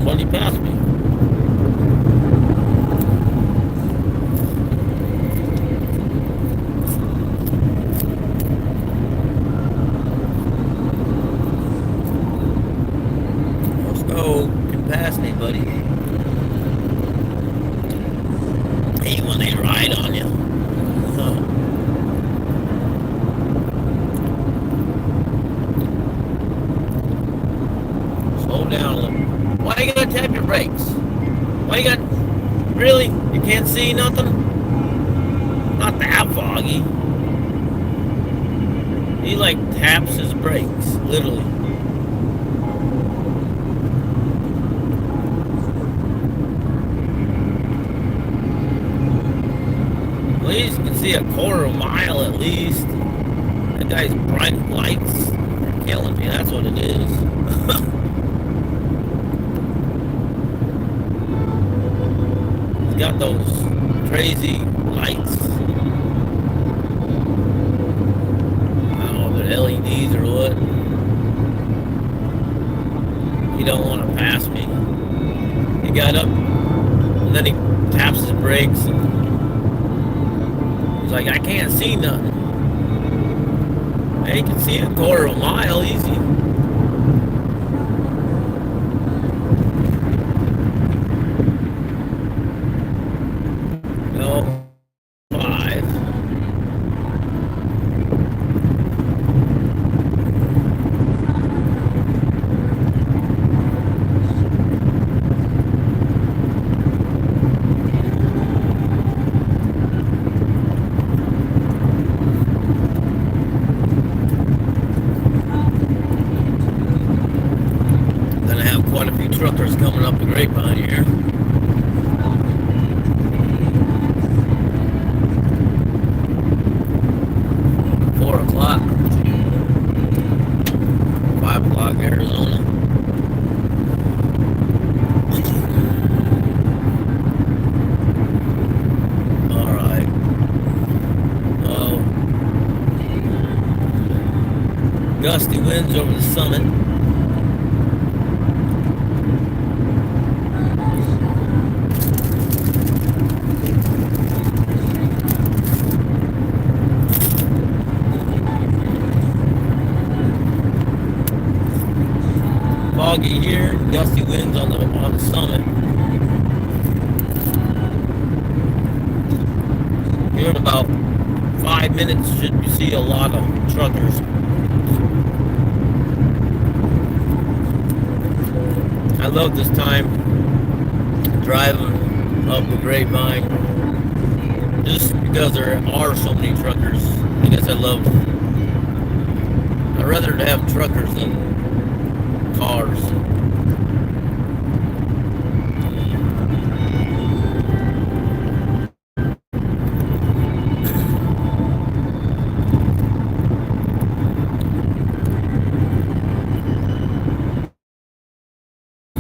somebody passed me. Let's go. Can pass me, buddy. Hate when they ride on you. Huh. Slow down a little. Why you gotta tap your brakes? Why you got... Really? You can't see nothing? Not that foggy. He like taps his brakes, literally. At least you can see a quarter mile at least. That guy's bright lights are killing me, that's what it is. He's got those crazy lights. LEDs or what. He don't want to pass me. He got up and then he taps his brakes and he's like, I can't see nothing. Man, you can see a quarter of a mile easy. No. 5. Quite a few truckers coming up the grapevine here. Four o'clock, 5 o'clock Arizona. All right. Oh, gusty winds over the summit. Foggy here, gusty winds on the summit. Here in about 5 minutes, should you see a lot of truckers. I love this time driving up the grapevine, just because there are so many truckers. I guess I'd rather have truckers than cars.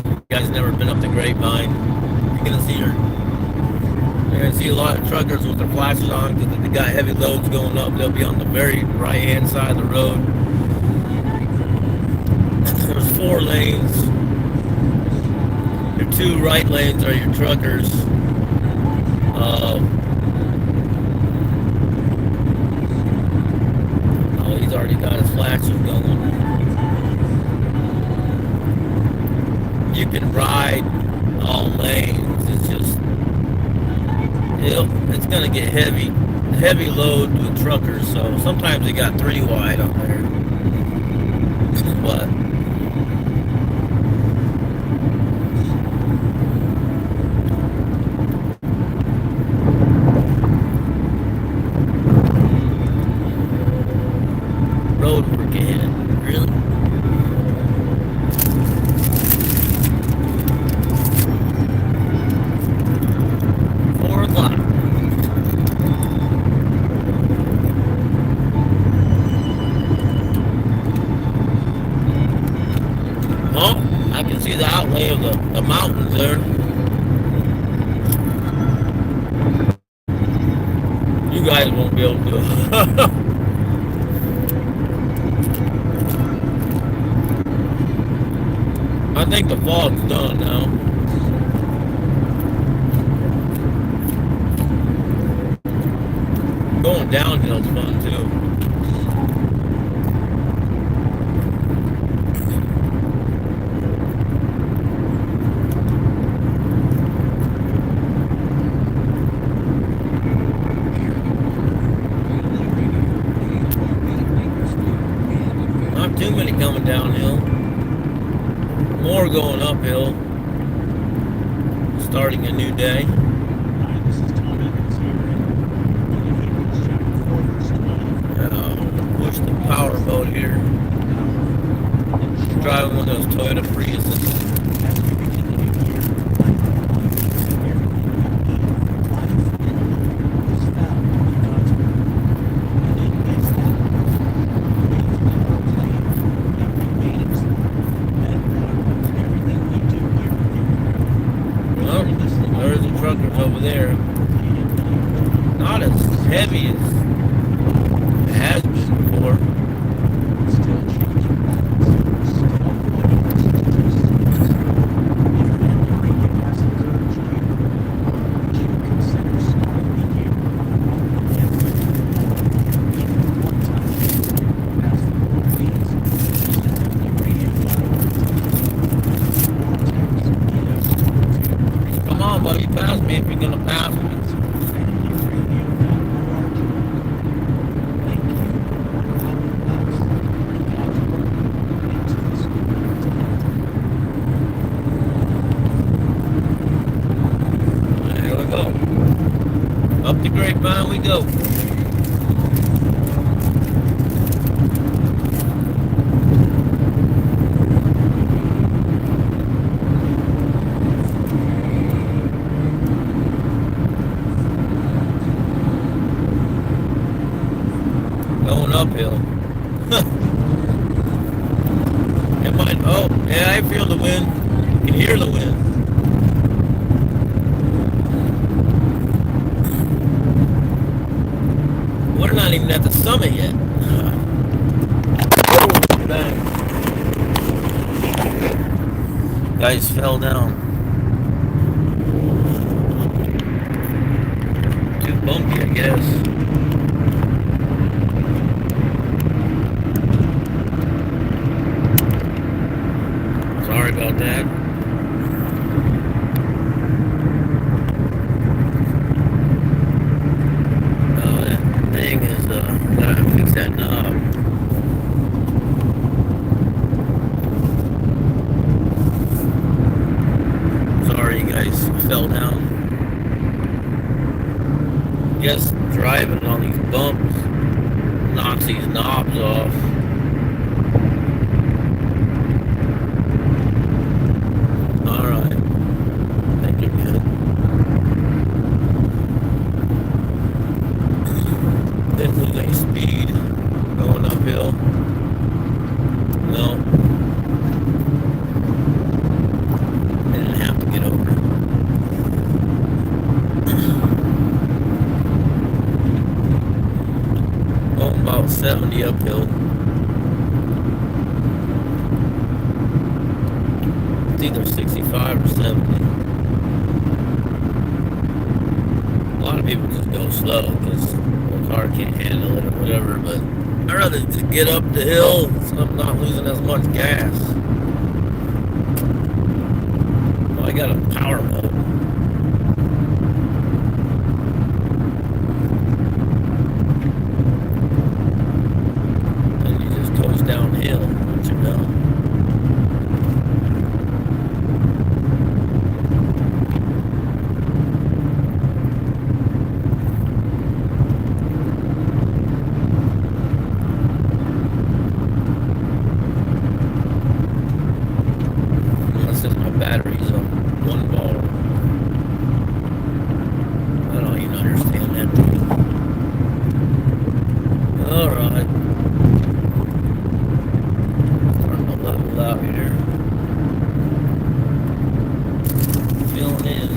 You guys never been up the grapevine, you're gonna see a lot of truckers with their flashes on because they got heavy loads going up. They'll be on the very right hand side of the road. There's 4 lanes. Your 2 right lanes are your truckers. Oh, he's already got his flashes going. You can ride all lanes. It's just, it's gonna get heavy load with truckers. So sometimes they got 3 wide on there. But road work ahead, really? Oh, I can see the outlay of the mountains there. You guys won't be able to do it. I I think the fog's done now. Going downhill's fun too. Not too many coming downhill. More going uphill. Starting a new day. Push the power mode here. Driving one of those Toyota Priuses. Well, there's the truckers over there. Not as heavy as it has been before. Come on, buddy, pass me if you're gonna pass me. There we go. Up the grapevine we go. Going uphill. It might, oh, yeah, I feel the wind. You can hear the wind. We're not even at the summit yet. Oh, dang. Guys fell down. Too bumpy, I guess. Sorry about that. That thing is, gotta fix that knob. Sorry, you guys fell down. Guess driving on these bumps knocks these knobs off. Alright. Thank you, man. Didn't lose any speed going uphill. No. Didn't have to get over. Oh, about 70 uphill. It's either 65 or 70. A lot of people just go slow because the car can't handle it or whatever, but I'd rather just get up the hill so I'm not losing as much gas. Well, I got a power mode. And you just coast downhill once you're done. Batteries on one ball. I don't even understand that thing. Alright. Starting to level out here. Filling in.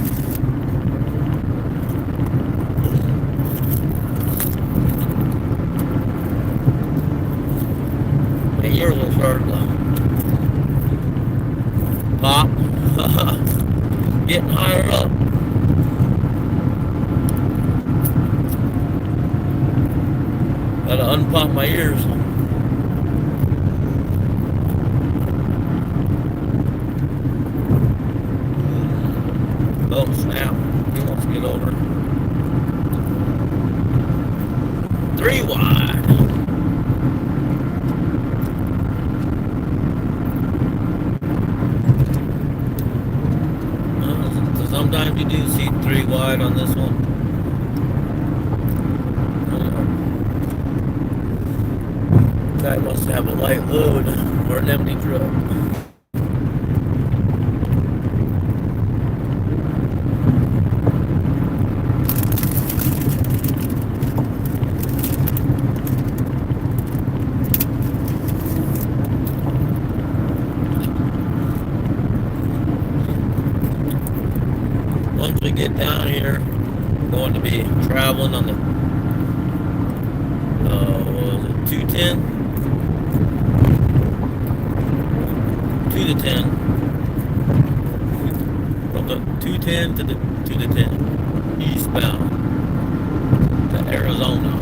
And yours will start pop. Getting higher up. Gotta unpop my ears. Oh snap. He wants to get over. 3 wide. Sometimes you do see 3 wide on this one. Guy must have a light load or an empty truck. Once we get down here, we're going to be traveling on the, what was it, 210? 2 to 10. From the 210 to the 10. Eastbound to Arizona.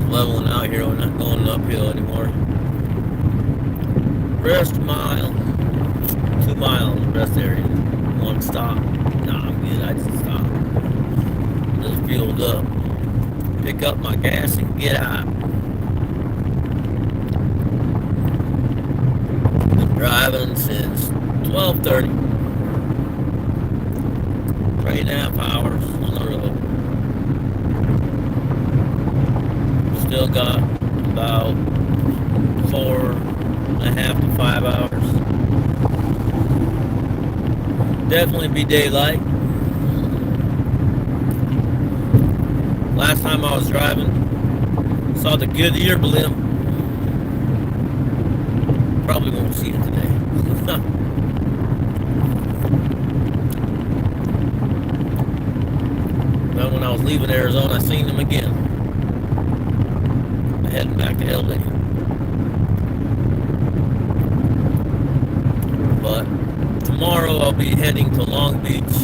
Leveling out here, we're not going uphill anymore. Rest mile, 2 miles rest area, 1 stop. Nah, I'm good, I just stop. Just fueled up, pick up my gas and get out. Been driving since 12:30. 3.5 hours on the road. Still got about 4.5 to 5 hours. Definitely be daylight. Last time I was driving, saw the Goodyear blimp. Probably won't see it today. But when I was leaving Arizona, I seen them again. Heading back to LA. But tomorrow I'll be heading to Long Beach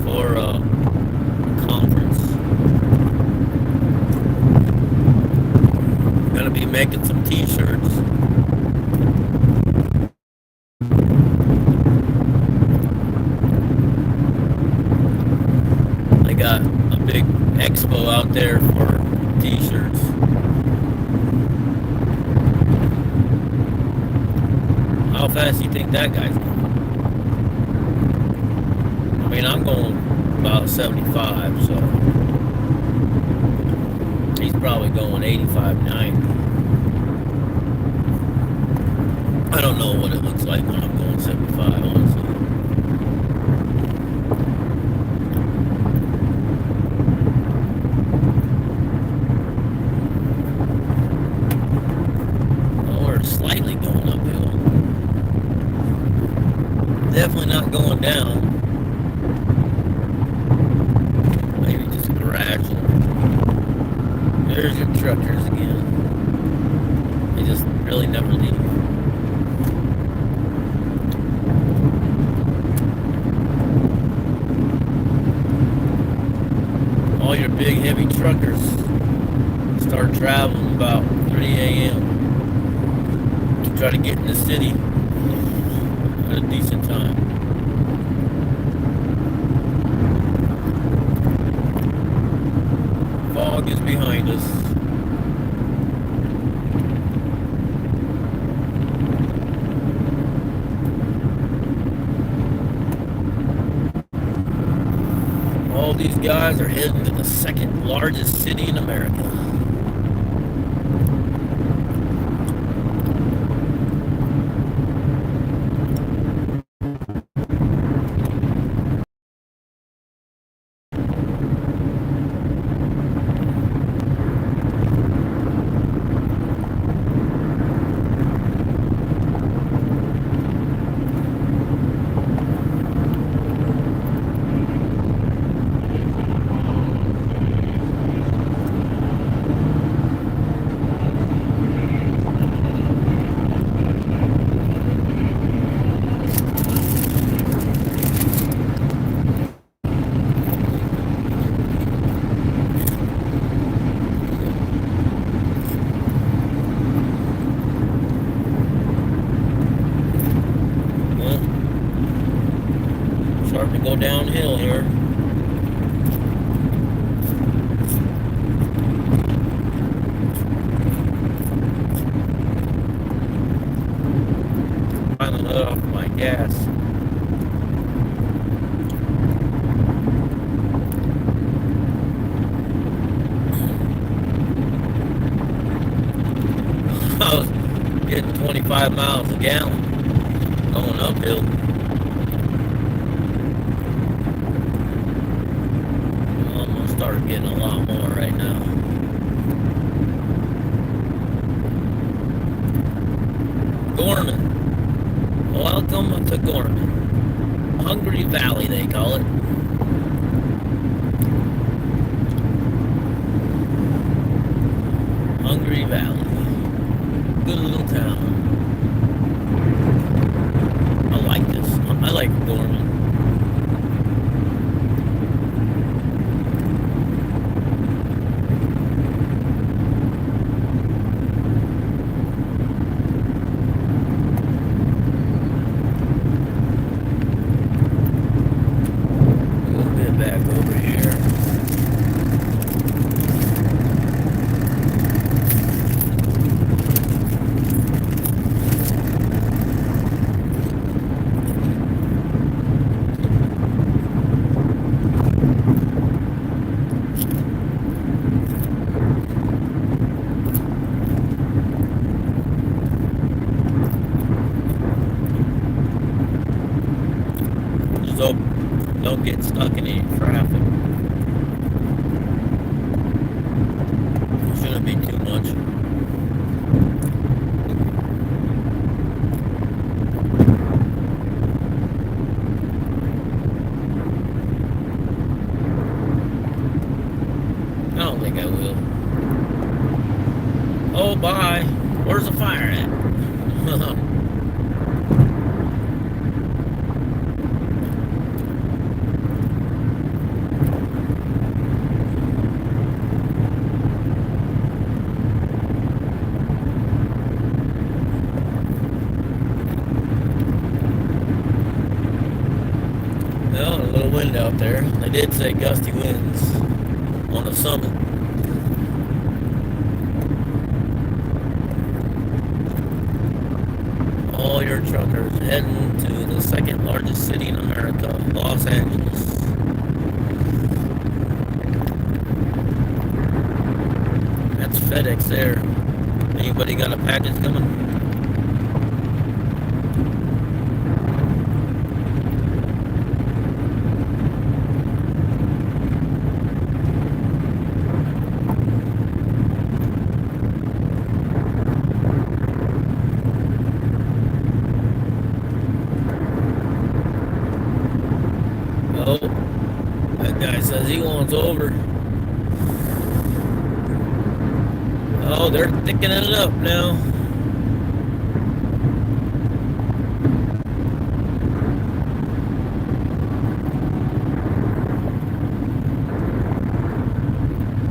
for a conference. Gonna be making some t-shirts. I got a big expo out there for t-shirts. How fast do you think that guy's going? I mean, I'm going about 75, so he's probably going 85, 90. I don't know what it looks like when I'm going 75, honestly. Slightly going uphill. Definitely not going down. Maybe just gradual. There's your truckers again. They just really never leave. All your big heavy truckers start traveling about 3 a.m. Try to get in the city at a decent time. Fog is behind us. all these guys are heading to the second largest city in America. Well, starting to go downhill here. Finally let off my gas. I was getting 25 miles a gallon going uphill. Well, I'm gonna start getting a lot more right now. Gorman. Welcome to Gorman. Hungry Valley, they call it. Hungry Valley. Good little town. I like this. I like Gorman. We'll get back over here. Just hope don't get stuck in any traffic. Shouldn't be too much. I don't think I will. Oh, bye. Where's the fire at? Well, a little wind out there. They did say gusty winds on the summit. All your truckers heading to the second largest city in America, Los Angeles. That's FedEx there. Anybody got a package coming? Oh, that guy says he wants over. Oh, they're thickening it up now.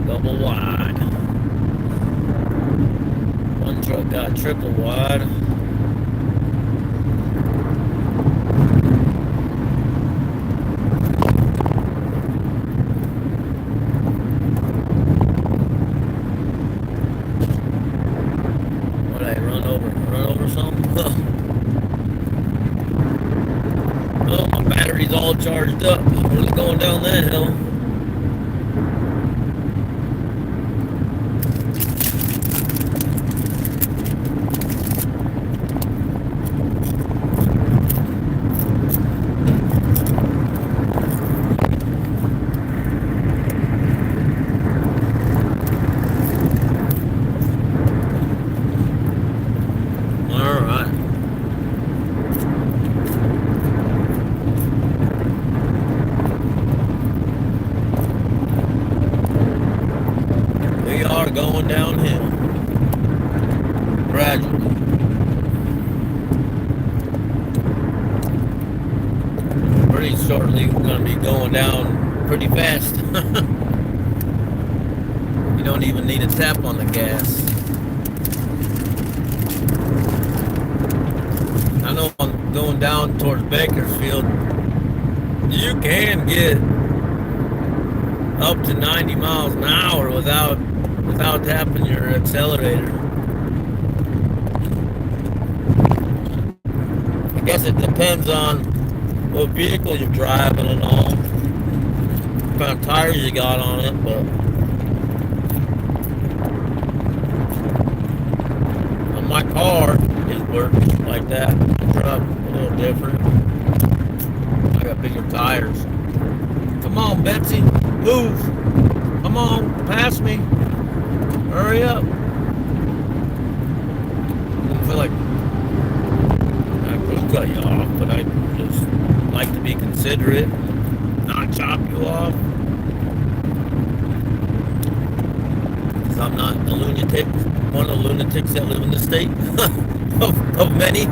Double wide. One truck got triple wide. Run over something? Oh, my battery's all charged up. We're going down that hill. gradually. Pretty shortly, we're going to be going down pretty fast. You don't even need a tap on the gas. I know I'm going down towards Bakersfield. You can get up to 90 miles an hour without tapping your accelerator. I guess it depends on what vehicle you're driving and all, what kind of tires you got on it, but my car is working like that. The truck a little different. I got bigger tires. Come on, Betsy, move. Come on, pass me. Hurry up. I feel like I could cut you off, but I just like to be considerate, not chop you off. Because I'm not a lunatic, one of the lunatics that live in the state of many.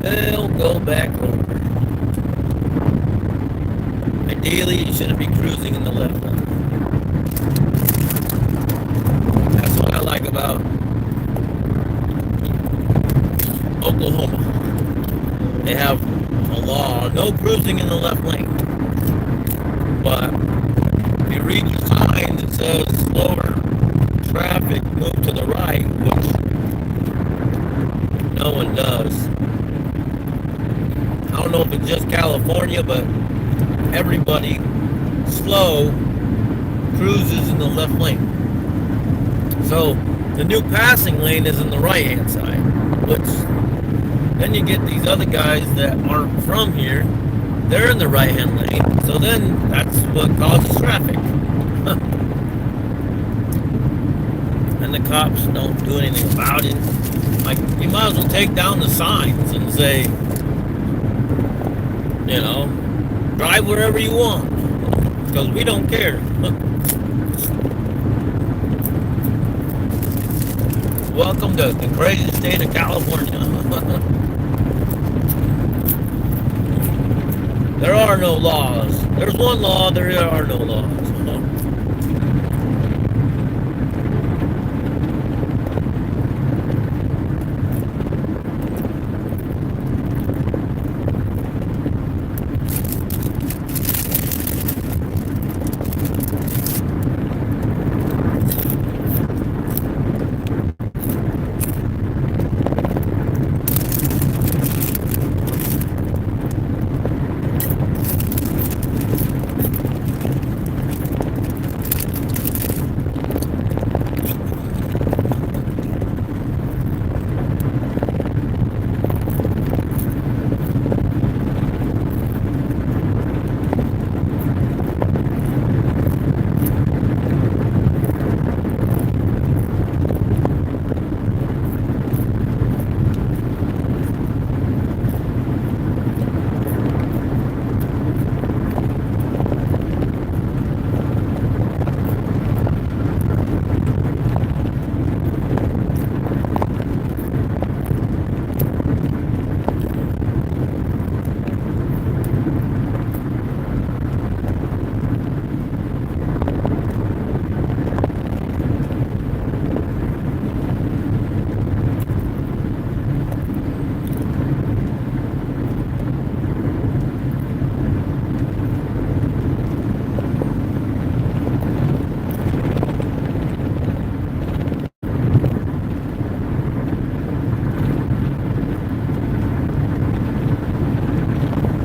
They'll go back over. Ideally, you shouldn't be cruising in the left lane. That's what I like about Oklahoma. They have a law, no cruising in the left lane. But if you read your sign that says slower traffic, move to the right, which no one does. I don't know if it's just California, but everybody slow cruises in the left lane. So the new passing lane is in the right hand side, which then you get these other guys that aren't from here, they're in the right hand lane, so then that's what causes traffic. And the cops don't do anything about it. Like, you might as well take down the signs and say, you know, drive wherever you want, because we don't care. Welcome to the crazy state of California. There are no laws. There's one law, there are no laws.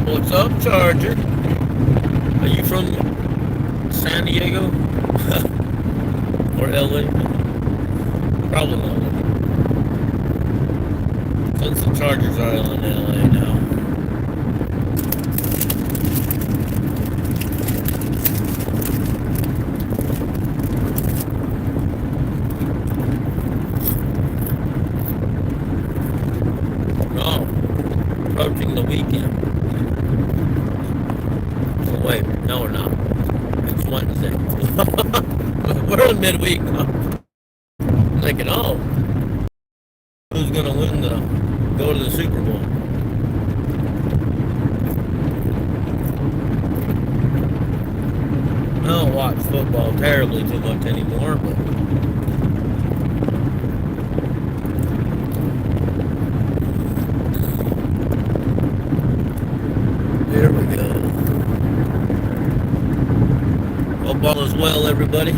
What's up, Charger? Are you from San Diego? Or LA? Probably not. Since the Chargers are in LA now. Oh, approaching the weekend. Wait, no, we're not. It's Wednesday. We're in midweek now. I'm thinking, oh, who's gonna win the go to the Super Bowl? I don't watch football terribly too much anymore, but here we go. Hope all is well, everybody.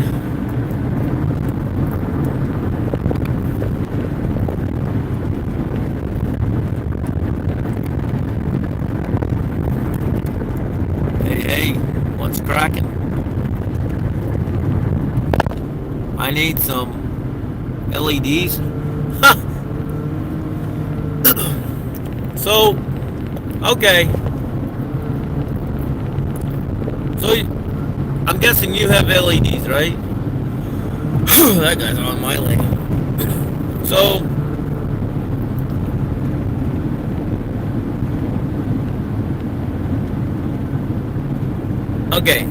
Hey, what's cracking? I need some LEDs. So, okay. So, I'm guessing you have LEDs, right? That guy's on my lane. So, okay.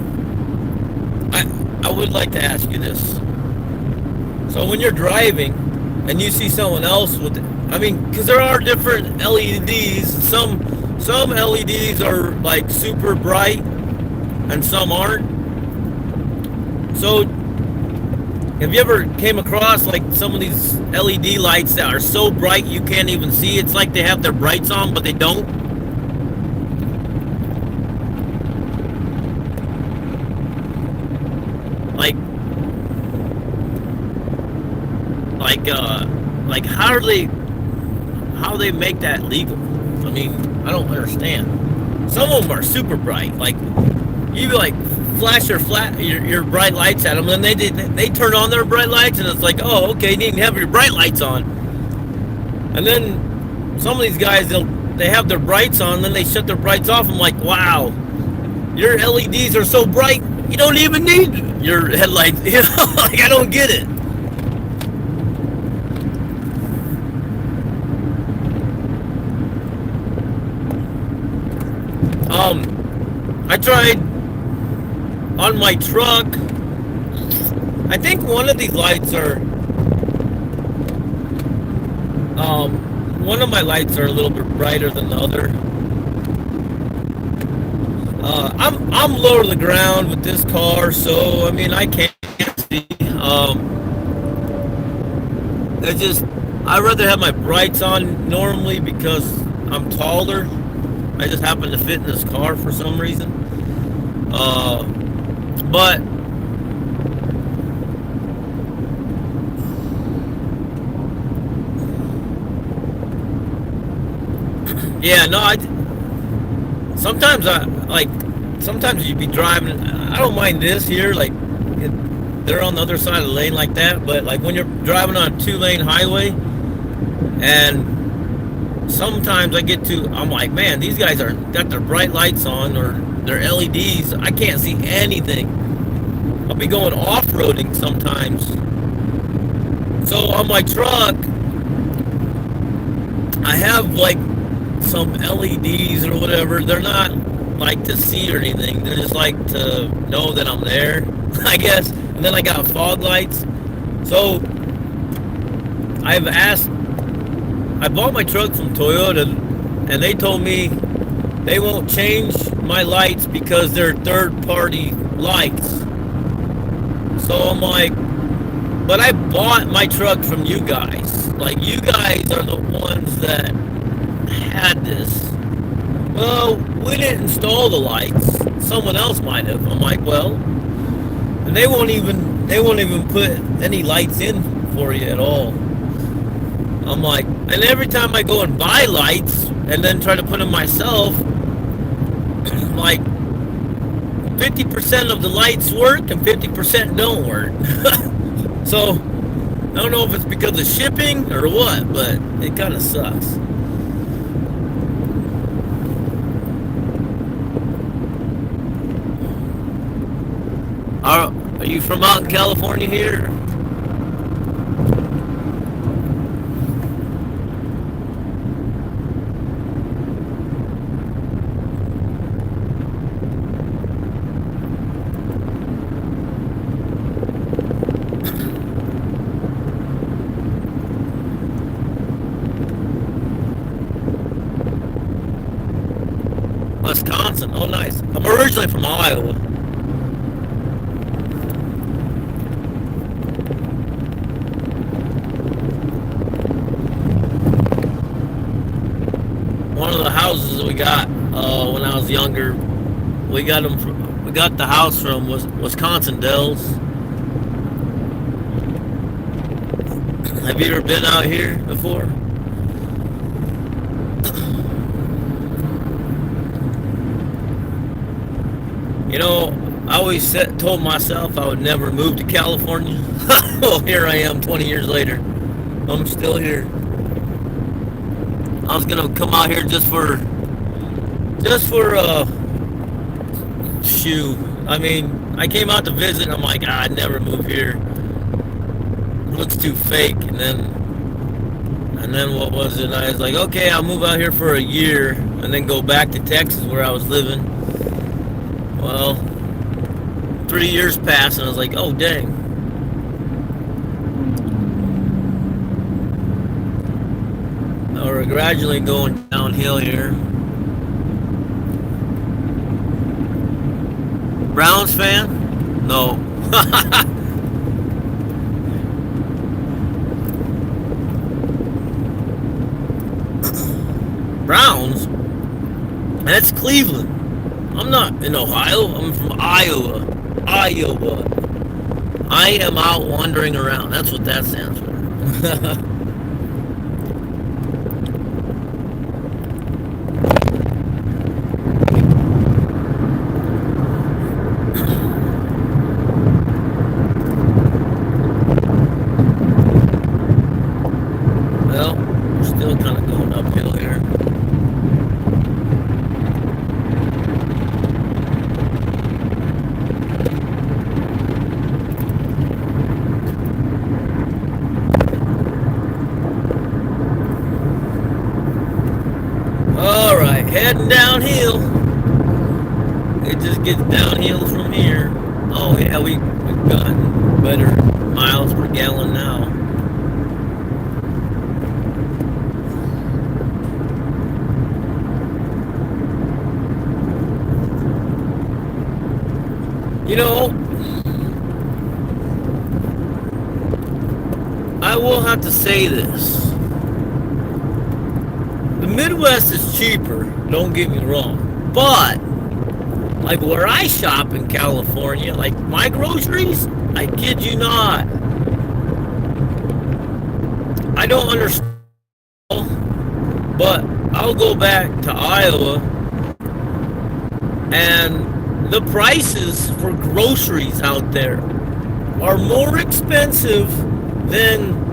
I would like to ask you this. So when you're driving and you see someone else with, I mean, because there are different LEDs. Some LEDs are like super bright, and some aren't. So, have you ever came across like some of these LED lights that are so bright you can't even see? It's like they have their brights on, but they don't. Like how they make that legal? I mean, I don't understand. Some of them are super bright. Like you like flash your bright lights at them, and they turn on their bright lights, and it's like, oh, okay, you didn't have your bright lights on. And then some of these guys they have their brights on, then they shut their brights off. I'm like, wow, your LEDs are so bright, you don't even need your headlights. You know, like I don't get it. I tried on my truck. I think one of these lights are, one of my lights are a little bit brighter than the other. I'm low to the ground with this car, so I mean I can't see. It's just I'd rather have my brights on normally because I'm taller. I just happen to fit in this car for some reason. But yeah, no, sometimes you'd be driving. I don't mind this here, like they're on the other side of the lane like that. But like when you're driving on a 2-lane highway, and sometimes I'm like, man, these guys got their bright lights on or their LEDs. I can't see anything. I'll be going off-roading sometimes. So on my truck, I have like some LEDs or whatever. They're not like to see or anything. They're just like to know that I'm there, I guess. And then I got fog lights. So I bought my truck from Toyota, and they told me they won't change my lights because they're third-party lights. So I'm like, but I bought my truck from you guys. Like, you guys are the ones that had this. Well, we didn't install the lights. Someone else might have. I'm like, well, and they won't even put any lights in for you at all. I'm like, and every time I go and buy lights and then try to put them myself, like 50% of the lights work and 50% don't work. So I don't know if it's because of shipping or what, but it kind of sucks. Are you from out in California here? Wisconsin. Oh, nice. I'm originally from Iowa. One of the houses we got when I was younger, we got the house from Wisconsin Dells. Have you ever been out here before? You know, I always told myself I would never move to California. Well, here I am 20 years later. I'm still here. I was gonna come out here just for shoe. I mean, I came out to visit. And I'm like, I'd never move here. It looks too fake. And then what was it? I was like, okay, I'll move out here for a year and then go back to Texas where I was living. Well, 3 years passed, and I was like, oh, dang. Now we're gradually going downhill here. Browns fan? No. Browns? That's Cleveland. I'm not in Ohio. I'm from Iowa. Iowa. I am out wandering around. That's what that stands for. Well, we're still kind of going uphill here. Alright, heading downhill. It just gets downhill from here. Oh yeah, we've gotten better miles per gallon now. You know, I will have to say this. The Midwest is cheaper, don't get me wrong. But, like where I shop in California, like my groceries, I kid you not. I don't understand, but I'll go back to Iowa and the prices for groceries out there are more expensive than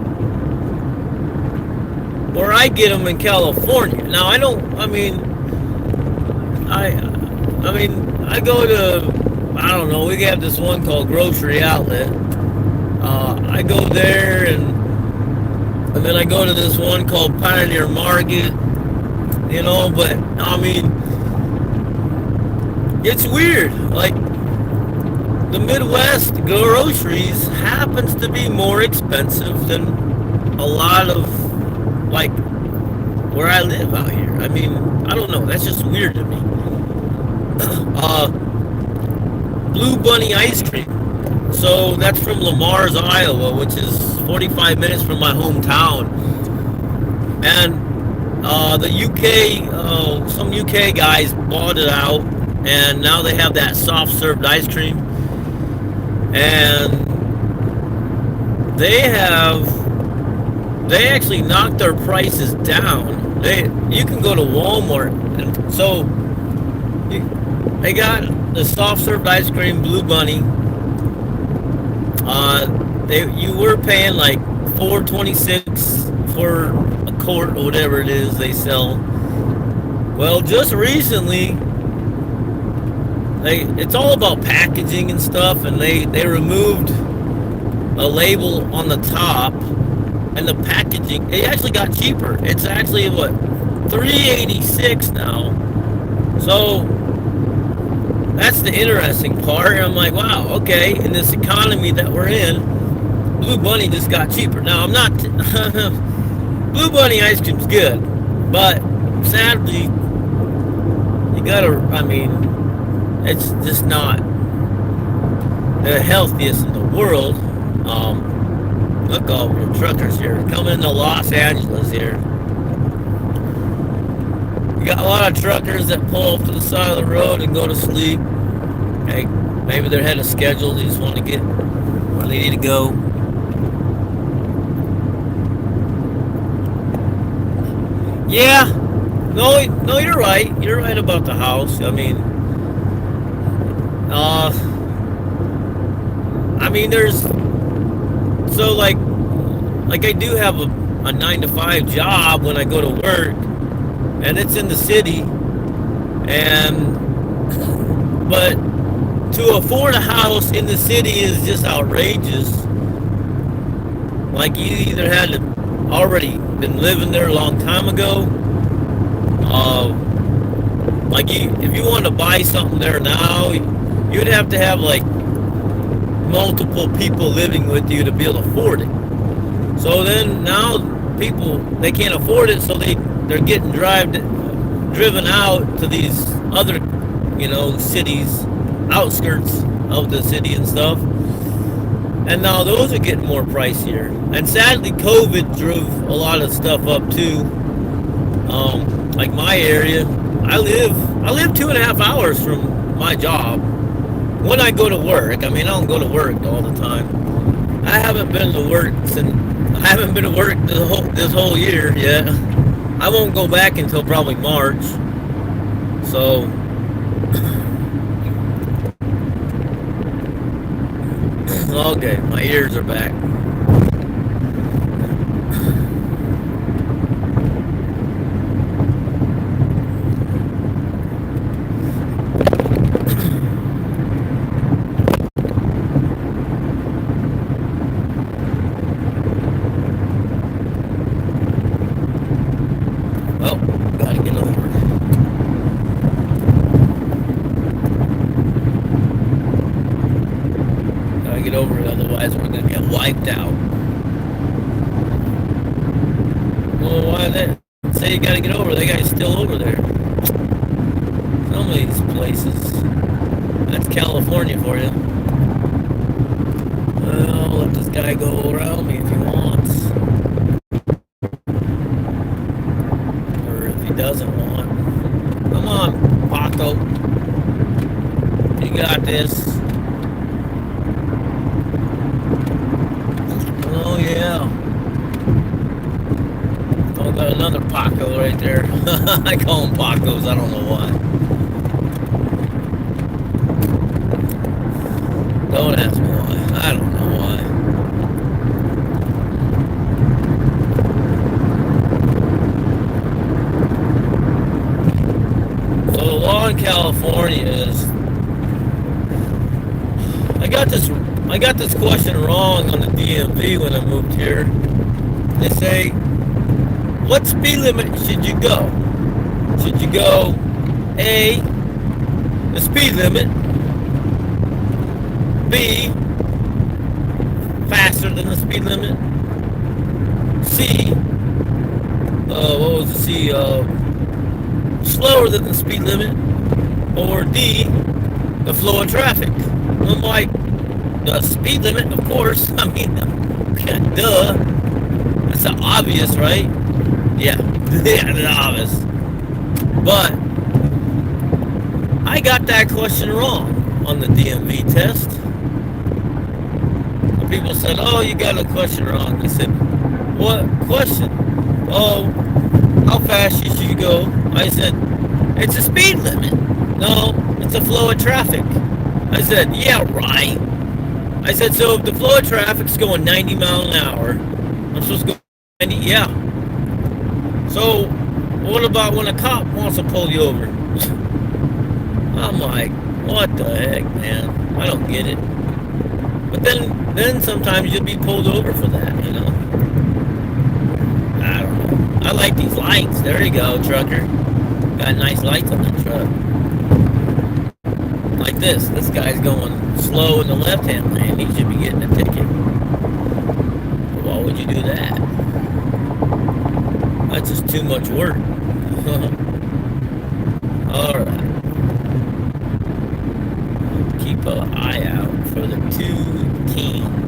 where I get them in California. Now I go to, I don't know, we have this one called Grocery Outlet. I go there and then I go to this one called Pioneer Market, you know, but I mean, it's weird. Like, the Midwest groceries happens to be more expensive than a lot of, like, where I live out here. I mean, I don't know. That's just weird to me. Blue Bunny ice cream. So that's from Lamar's, Iowa, which is 45 minutes from my hometown. And the UK, some UK guys bought it out, and now they have that soft served ice cream. And they actually knocked their prices down. You can go to Walmart, and so they got the soft served ice cream, Blue Bunny. You were paying like $4.26 for a quart or whatever it is they sell. Well, just recently, it's all about packaging and stuff, and they removed a label on the top, and the packaging, it actually got cheaper. It's actually what, $3.86 now. So that's the interesting part. I'm like, wow, okay, in this economy that we're in, Blue Bunny just got cheaper. Now I'm not Blue Bunny ice cream's good, but sadly you gotta, I mean, it's just not the healthiest in the world. Look, all the truckers here coming to Los Angeles here. You got a lot of truckers that pull off to the side of the road and go to sleep. Hey, maybe they're ahead of schedule. They just want to get where they need to go. Yeah, no, no, you're right. You're right about the house. Uh, I mean, there's so like I do have a 9 to 5 job when I go to work, and it's in the city, and but to afford a house in the city is just outrageous. Like you either had to already been living there a long time ago. Like if you want to buy something there now, you'd have to have like multiple people living with you to be able to afford it. So then now people they can't afford it, so they're getting driven out to these other cities, outskirts of the city and stuff. And now those are getting more pricier. And sadly, COVID drove a lot of stuff up too. Like my area, I live 2.5 hours from my job. When I go to work, I mean I don't go to work all the time. I haven't been to work this whole year yet. I won't go back until probably March. So okay, my ears are back. Well, gotta get over. Gotta get over it, otherwise we're gonna get wiped out. Well, why they say you gotta get over? They got you still over there. Some of these places. That's California for you. Well, let this guy go around me if he wants. Or if he doesn't want. Come on, Paco. You got this. Oh, yeah. Oh, got another Paco right there. I call them Pacos, I don't know why. Don't ask me why. I don't know why. So the law in California is, I got this question wrong on the DMV when I moved here. They say, what speed limit should you go? Should you go A, the speed limit, B, faster than the speed limit, C, what was the C, slower than the speed limit, or D, the flow of traffic? I'm like, the speed limit, of course. I mean, duh. That's obvious, right? Yeah, yeah, it's obvious. But I got that question wrong on the DMV test. The people said, "Oh, you got a question wrong." I said, "What question?" "Oh, how fast should you go?" I said, "It's a speed limit." "No, it's a flow of traffic." I said, "Yeah, right." I said, "So if the flow of traffic's going 90 miles an hour, I'm supposed to go 90?" "Yeah." "So what about when a cop wants to pull you over?" I'm like, what the heck, man? I don't get it. But then sometimes you'll be pulled over for that, I don't know. I like these lights. There you go, trucker. Got nice lights on that truck. Like this. This guy's going slow in the left-hand lane. He should be getting a ticket. Why would you do that? That's just too much work. Alright. an eye out for the 210.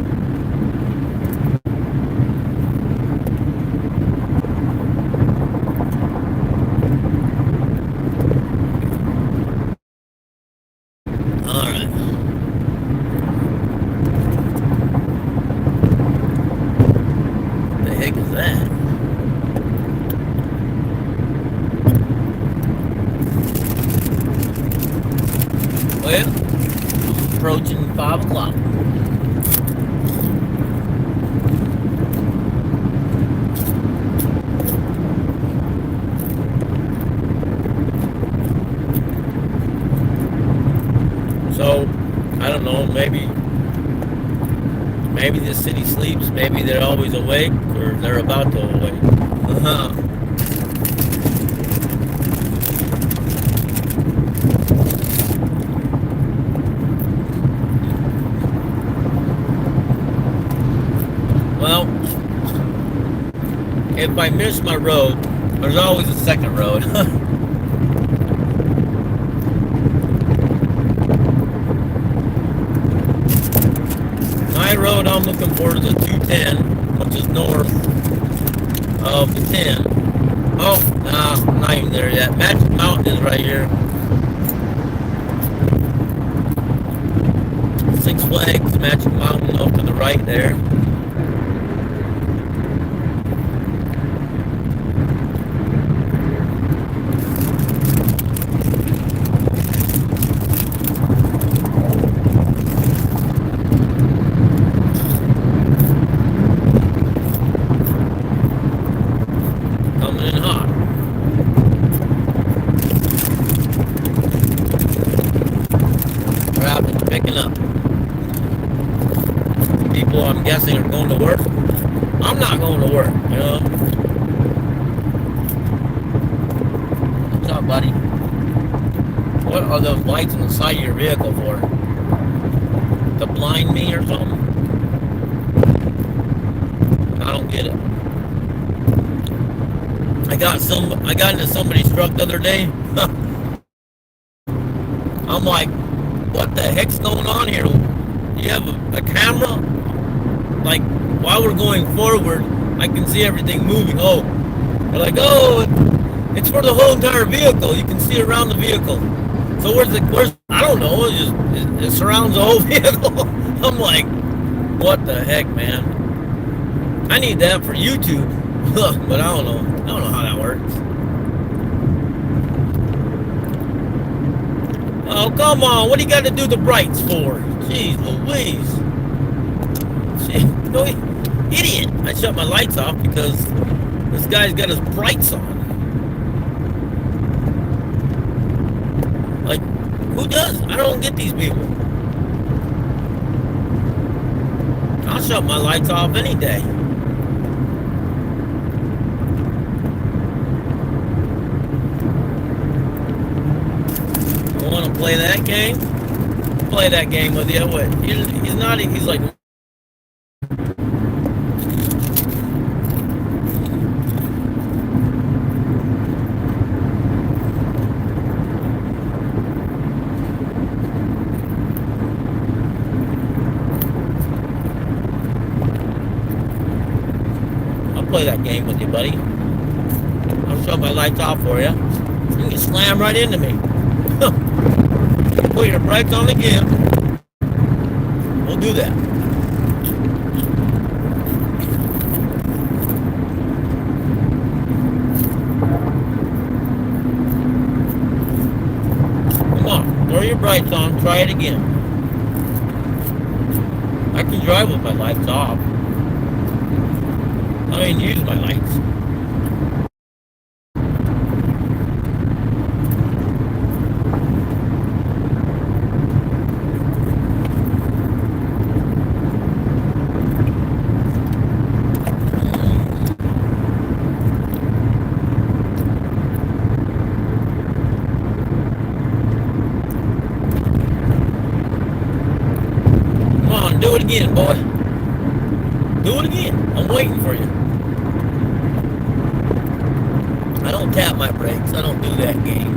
Alright. The heck is that? Well, approaching 5 o'clock. So, I don't know, maybe the city sleeps, maybe they're always awake, or they're about to awake. Well, if I miss my road, there's always a second road. My road I'm looking for is a 210, which is north of the 10. Oh, nah, I'm not even there yet. Magic Mountain is right here. Six Flags, Magic Mountain off to the right there. Coming in hot. Traffic picking up. People, I'm guessing, are going to work. I'm not going to work, you know. What's up, buddy? What are those lights on the side of your vehicle for? To blind me or something? I don't get it. I got into somebody's truck the other day. I'm like, what the heck's going on here? You have a camera? Like, while we're going forward, I can see everything moving. Oh, they're like, oh, it's for the whole entire vehicle. You can see around the vehicle. So where's I don't know. It surrounds the whole vehicle. I'm like, what the heck, man? I need that for YouTube, but I don't know. I don't know how that works. Oh, come on. What do you got to do the brights for? Jeez Louise. Jeez, no, idiot. I shut my lights off because this guy's got his brights on. Like, who does? I don't get these people. I'll shut my lights off any day. Want to play that game? Play that game with you. What? He's not. He's like. I'll play that game with you, buddy. I'll shut my lights off for you. You can slam right into me. Put your brakes on again. We'll do that. Come on, throw your brakes on, try it again. I can drive with my lights off. I don't even use my lights. Do it again, boy. Do it again. I'm waiting for you. I don't tap my brakes. I don't do that game.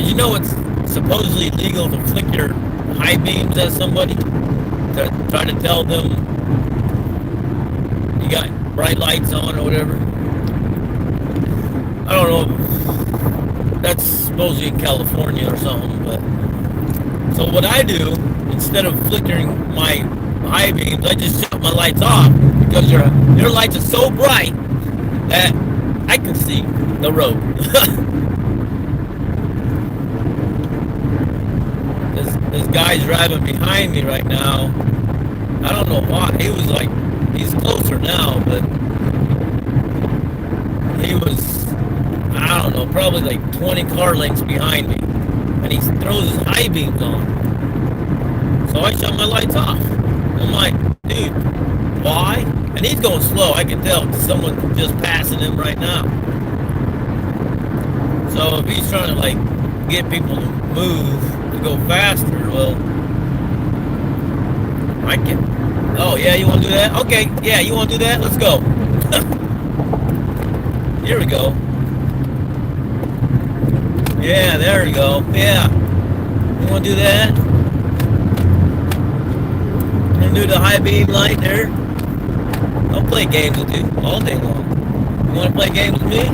you know it's supposedly legal to flick your high beams at somebody to try to tell them you got bright lights on or whatever. I don't know. That's supposedly in California or something, but so what I do instead of flickering my high beams, I just shut my lights off because your lights are so bright that I can see the road. This guy's driving behind me right now. I don't know why. He was like, he's closer now, but he was, I don't know, probably like 20 car lengths behind me. And he throws his high beams on. So I shut my lights off. I'm like, dude, why? And he's going slow. I can tell someone's just passing him right now. So if he's trying to like get people to move to go faster, well, I can. Oh yeah, you want to do that? Okay, yeah, you want to do that? Let's go. Here we go. Yeah, there we go. Yeah, you want to do that? And do the high beam light there. I'll play games with you all day long. You want to play games with me?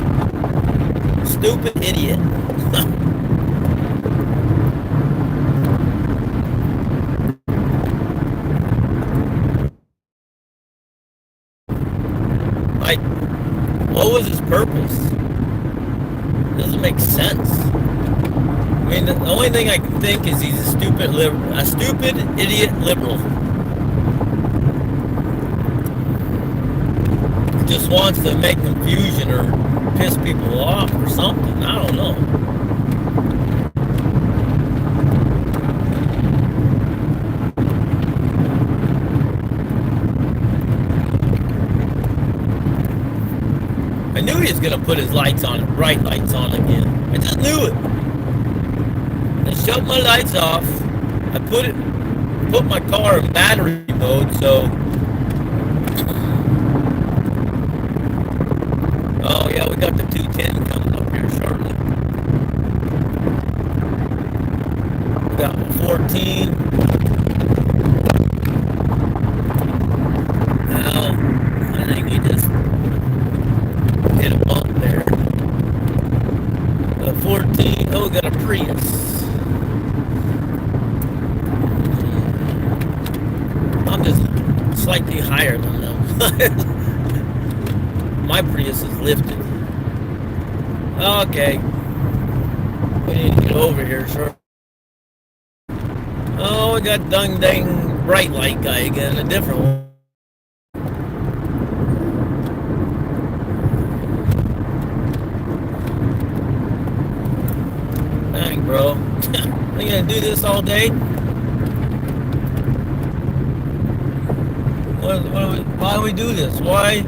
Stupid idiot. Like, what was his purpose? Doesn't make sense. I mean, the only thing I can think is he's a stupid idiot liberal. Just wants to make confusion or piss people off or something. I don't know. I knew he was gonna put his lights on, bright lights on again. I just knew it. I shut my lights off. I put my car in battery mode, so. Oh yeah, we got the 210 coming up here shortly. We got 14. Now, I think we just hit a bump there. 14. Oh, we got a Prius. I'm just slightly higher than them. My Prius is lifted. Okay. We need to get over here, sure. Oh, we got dang bright light guy again, a different one. Dang, bro. Are you gonna do this all day? Why do we do this? Why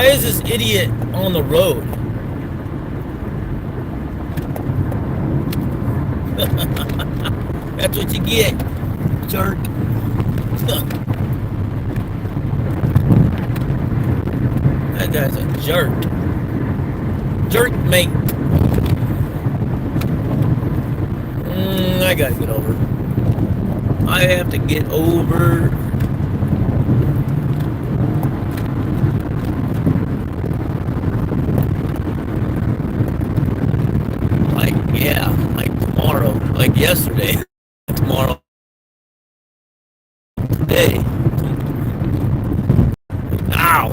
is this idiot on the road? That's what you get, jerk. That guy's a jerk. Jerk mate. I gotta get over. I have to get over. Yeah, like tomorrow, like yesterday, tomorrow, today. Ow!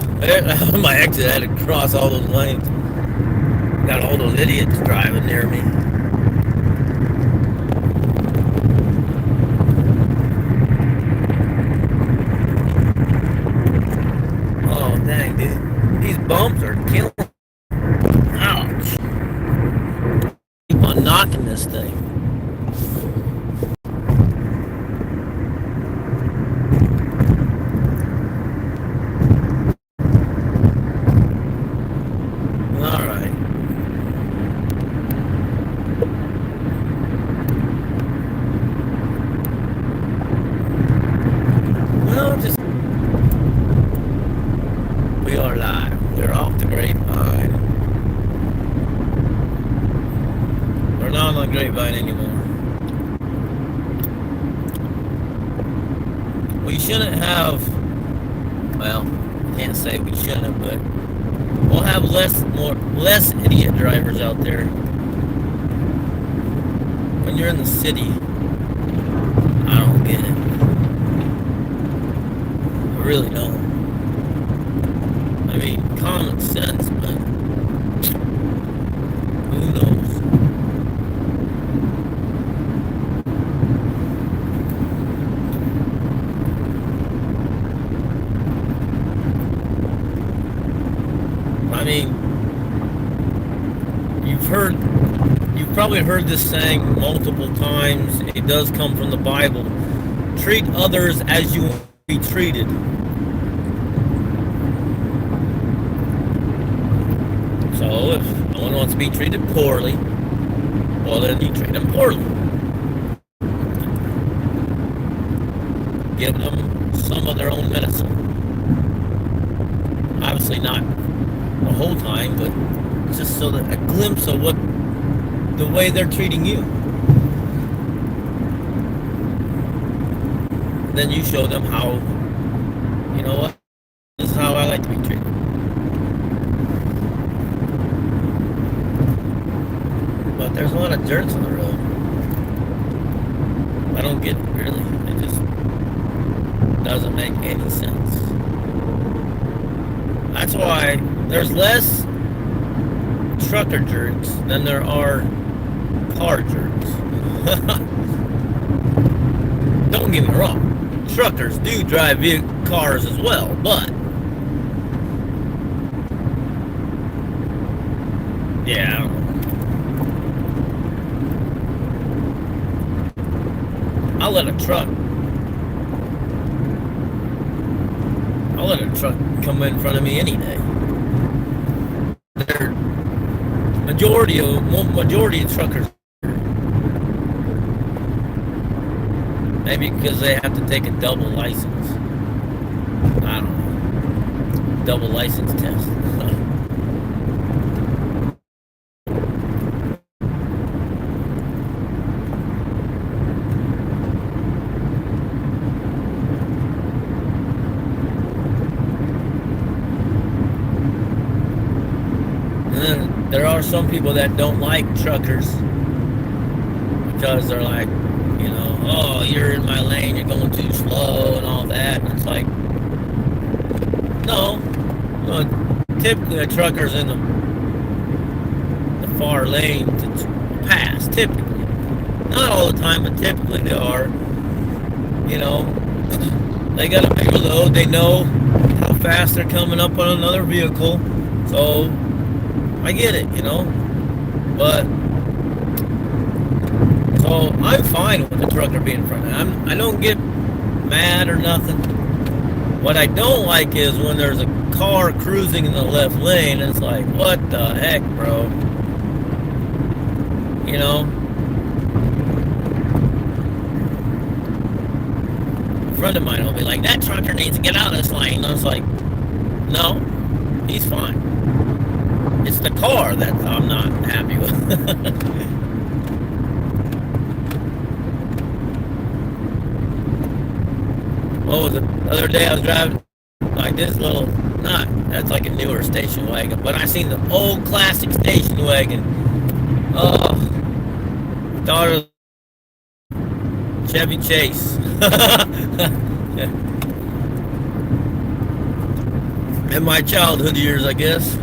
My exit had to cross all those lanes. Got all those idiots driving near me. Oh, dang, dude. These bumps are killing me. Ouch. Keep on knocking this thing. All right. Well, just we are live. We're off the grapevine. We're not on the grapevine anymore. We shouldn't have, well, can't say we shouldn't, but we'll have less idiot drivers out there. When you're in the city, I don't get it. I really don't. I mean, common sense, but who knows? I mean, you've probably heard this saying multiple times. It does come from the Bible. Treat others as you want to be treated. So if no one wants to be treated poorly, well, then you treat them poorly. Give them some of their own medicine. Obviously not the whole time, but just so that a glimpse of what the way they're treating you. Then you show them how, you know what, this is how I like to be treated. But there's a lot of jerks on the road. I don't get it, really. It just doesn't make any sense. That's why there's less trucker jerks than there are car jerks. Don't get me wrong. Truckers do drive cars as well, but yeah, I don't know. I'll let a truck come in front of me any day. Majority of truckers, maybe because they have to take a double license. I don't know. Double license test. There are some people that don't like truckers because they're like, you know, oh, you're in my lane, you're going too slow and all that. And it's like, no. Typically a trucker's in the far lane to pass, typically. Not all the time, but typically they are. You know, they got a bigger load, they know how fast they're coming up on another vehicle, so I get it, you know, but so I'm fine with the trucker being in front of me. I don't get mad or nothing. What I don't like is when there's a car cruising in the left lane and it's like, what the heck, bro? You know? A friend of mine will be like, that trucker needs to get out of this lane. And I was like, no, he's fine. It's the car that I'm not happy with. What was it? The other day I was driving like this little, that's like a newer station wagon, but I seen the old classic station wagon. Oh, daughter Chevy Chase. In my childhood years, I guess.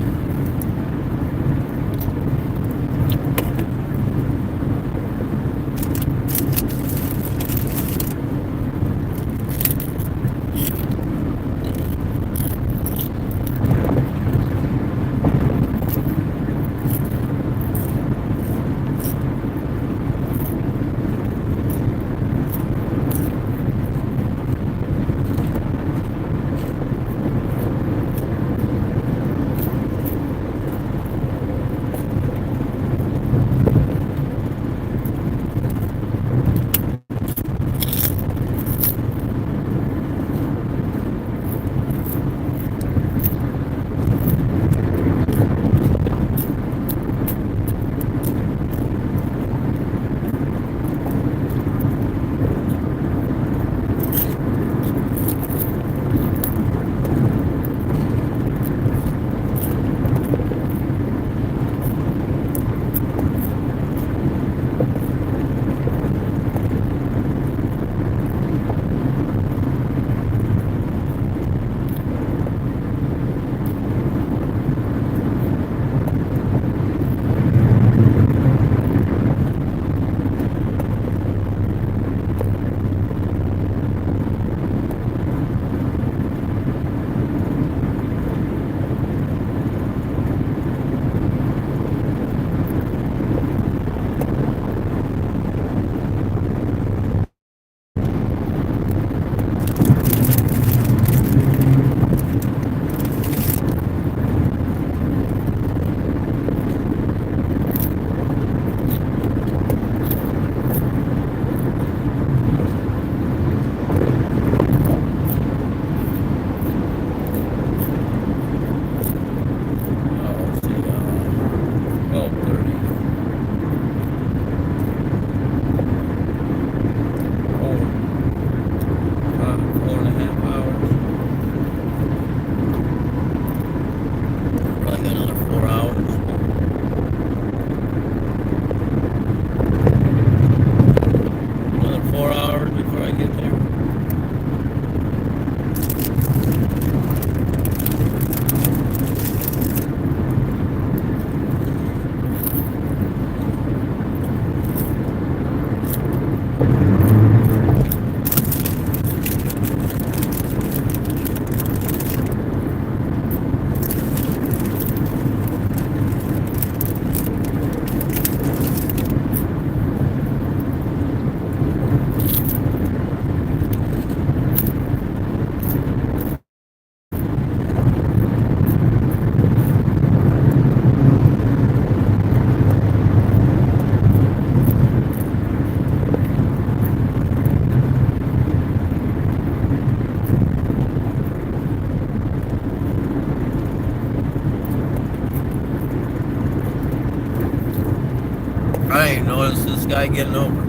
I ain't noticed this guy getting over.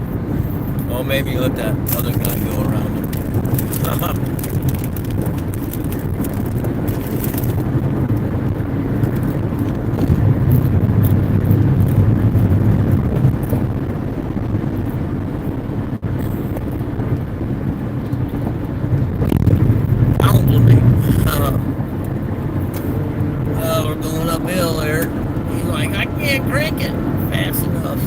Well, maybe let that other guy go around him. Don't believe. We're going uphill there. He's like, I can't crank it fast enough.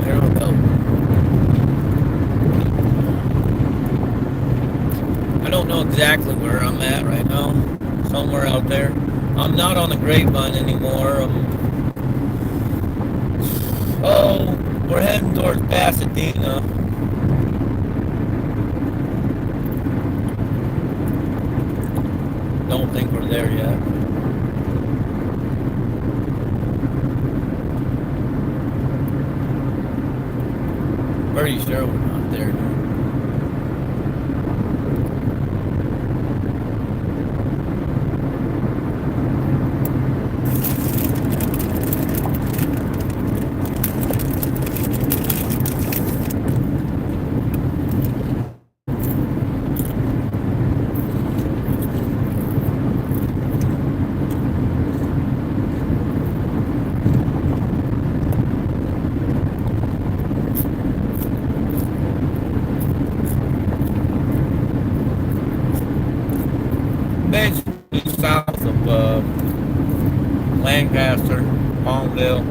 There we go. I don't know exactly where I'm at right now. Somewhere out there. I'm not on the grapevine anymore. We're heading towards Pasadena. Don't think we're there yet. Pretty sure we're not there yet. Basically south of Lancaster, Palmdale.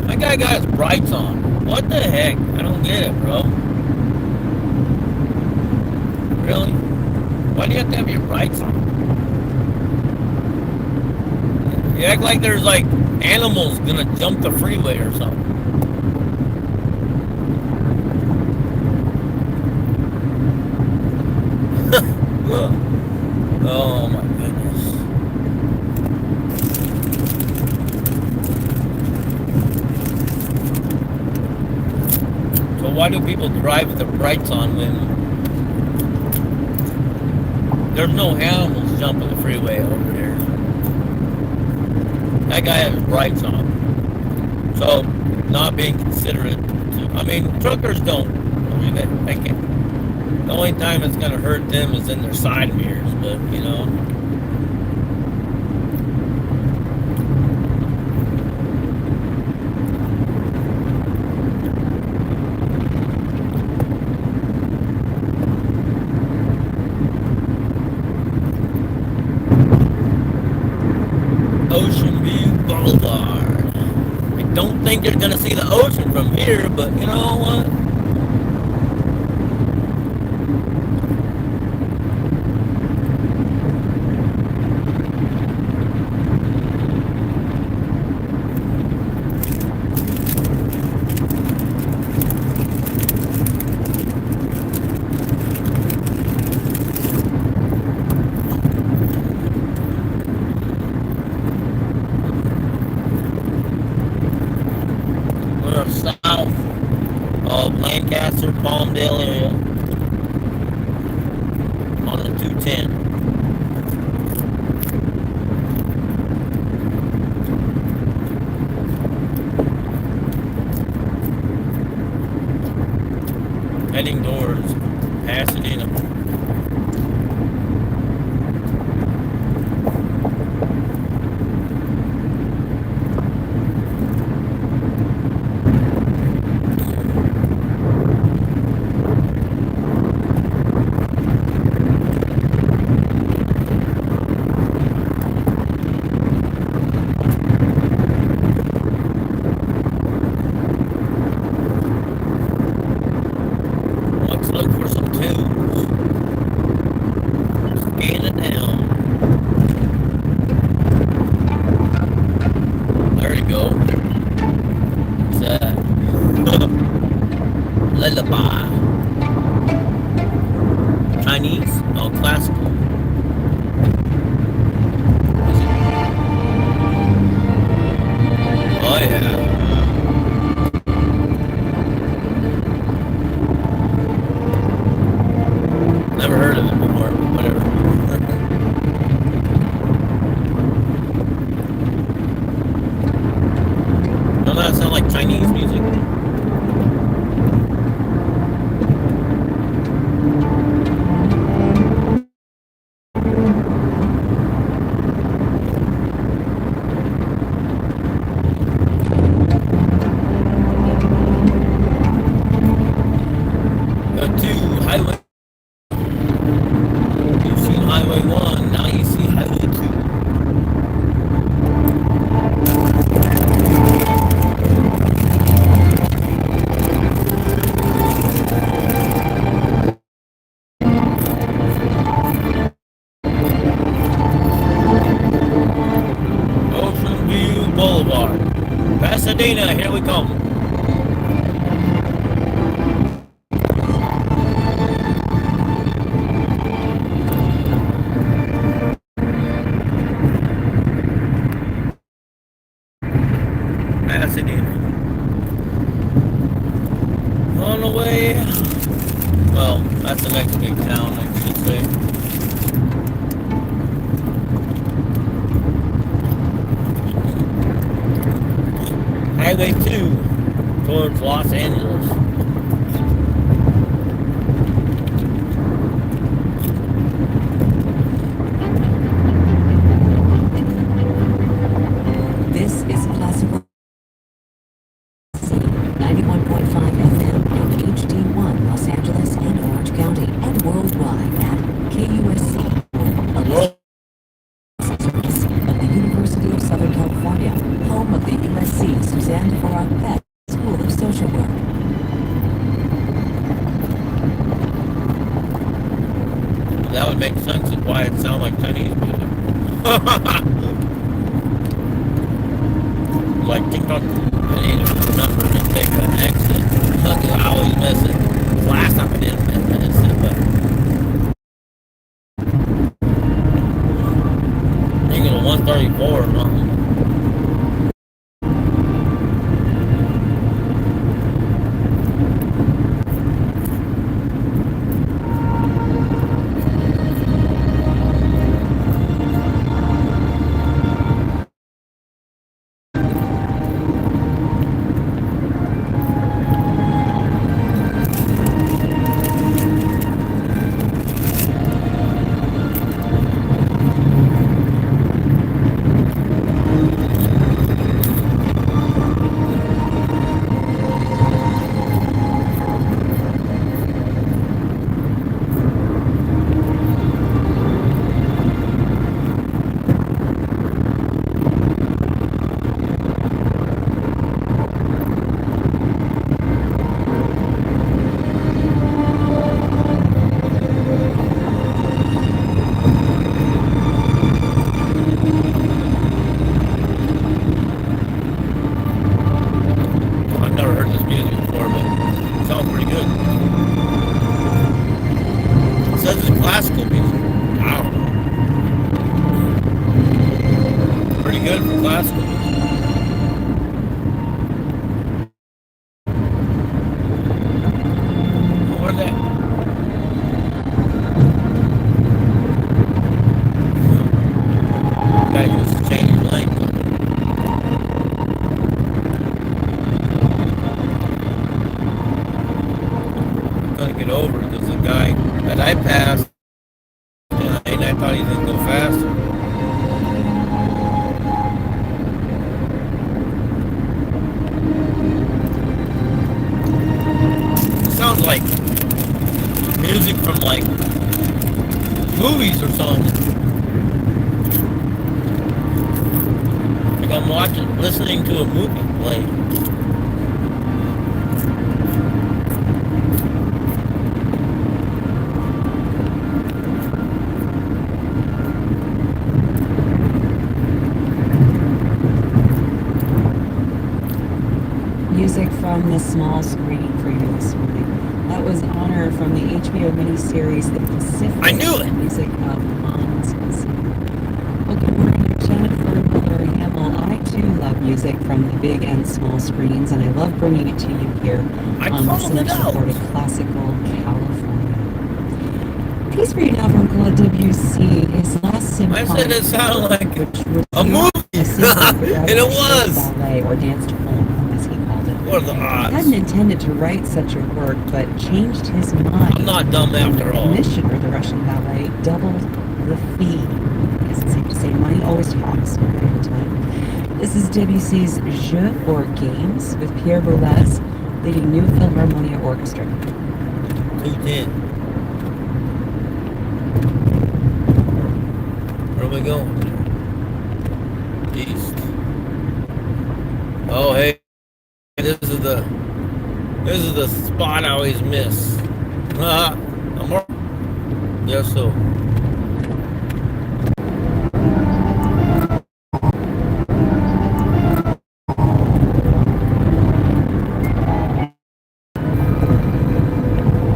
That guy got his brights on. What the heck? I don't get it, bro. Really? Why do you have to have your brights on? You act like there's like animals gonna jump the freeway or something. Oh my goodness. So why do people drive with their brights on when there's no animals jumping the freeway over there? That guy has his brights on. So, not being considerate. I mean, truckers don't. I mean, they can't. The only time it's going to hurt them is in their side mirrors, but, you know. Ocean View Boulevard. I don't think you're going to see the ocean from here, but you know what? We're south of Lancaster, Palmdale area on the 210. Heading towards Pasadena. Let's look for some tunes. Scan it down. There you go. It's lullaby. Chinese? Oh, classical. Oh yeah. Never heard of it before, but whatever. Don't that sound like Chinese music? Got two highway. You've seen Highway 1, now you see Highway 2. Ocean View Boulevard. Pasadena, here we come. Pasadena. On the way. Well, that's the next big town, I should say. Highway 2 towards Los Angeles. This is Classical 91.5 FM and HD1 Los Angeles and Orange County and worldwide at KUSC, a service of the University of Southern California, home of the USC Suzanne Forak Peck School of Social Work. That would make sense of why it sounds like Chinese music. Like TikTok. I need to remember to take an exit. Look, I always miss it. Last time I didn't miss it, but I think it was 134 or something. Classical music. I don't know. Pretty good for classical music. Where'd that? Guy just changed lane. I'm gonna get over because the guy that I passed, and I thought he didn't go faster. It sounds like music from like movies or something. Like I'm listening to a movie play. Music from the small screen for you this morning. That was Honor from the HBO miniseries The Pacific. I knew it! Music of Hans. Well, good morning, Jennifer Miller Hamill. I too love music from the big and small screens, and I love bringing it to you here I on called it out. listener-supported classical California. Piece for you now from Claude Debussy, his last I said symphonic it sounded work, like which a movie, a symphony, but and rather it a short was. ballet or dance poem, as he called it. What are the He odds? hadn't intended to write such a work, but changed his mind. I'm not dumb And after the all. commissioner, the Russian ballet, doubled the fee. I guess it's safe to say money always talks from time to time. This is Debussy's Jeux or Games with Pierre Boulez leading New Philharmonia Orchestra. 210. Where are we going? East. Oh, hey, this is the spot I always miss. I'm wrong. Yes, so.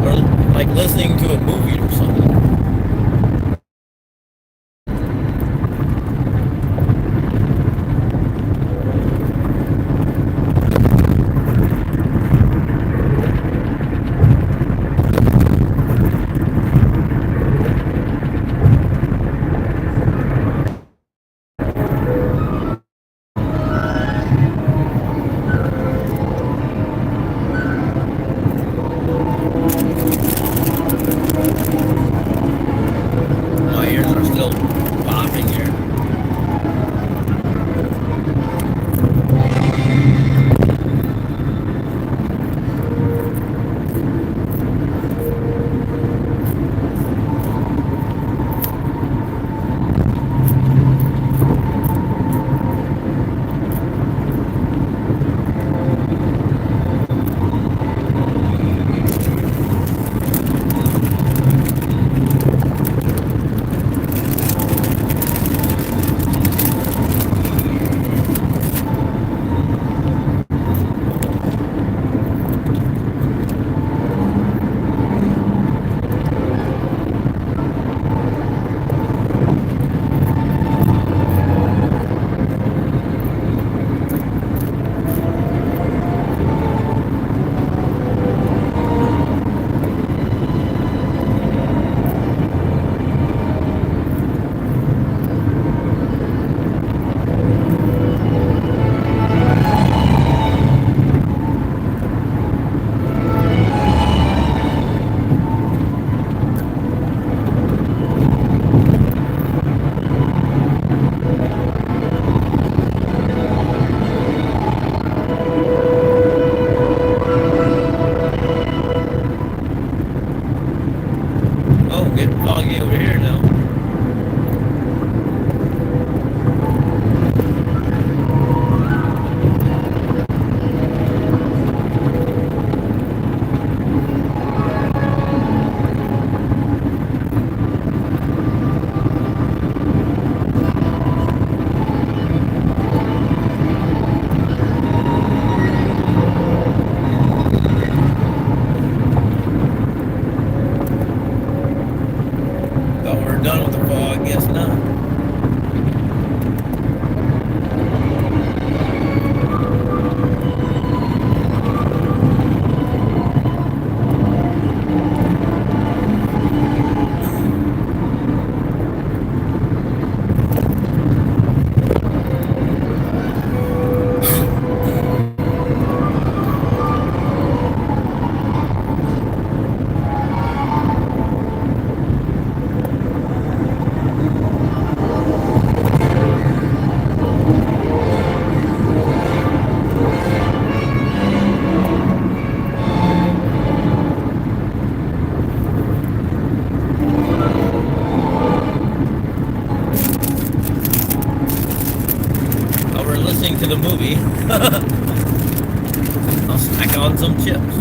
Or like listening to a movie or something. My ears are still popping here. Oh, getting foggy over here now. Thought we were done with the fog. Guess not. While we're listening to the movie, I'll snack on some chips.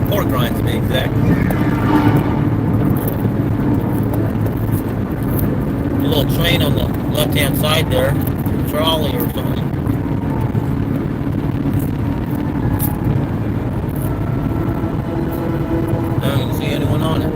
Pork rinds to be exact. A little train on the left-hand side there. Trolley or something. I don't see anyone on it.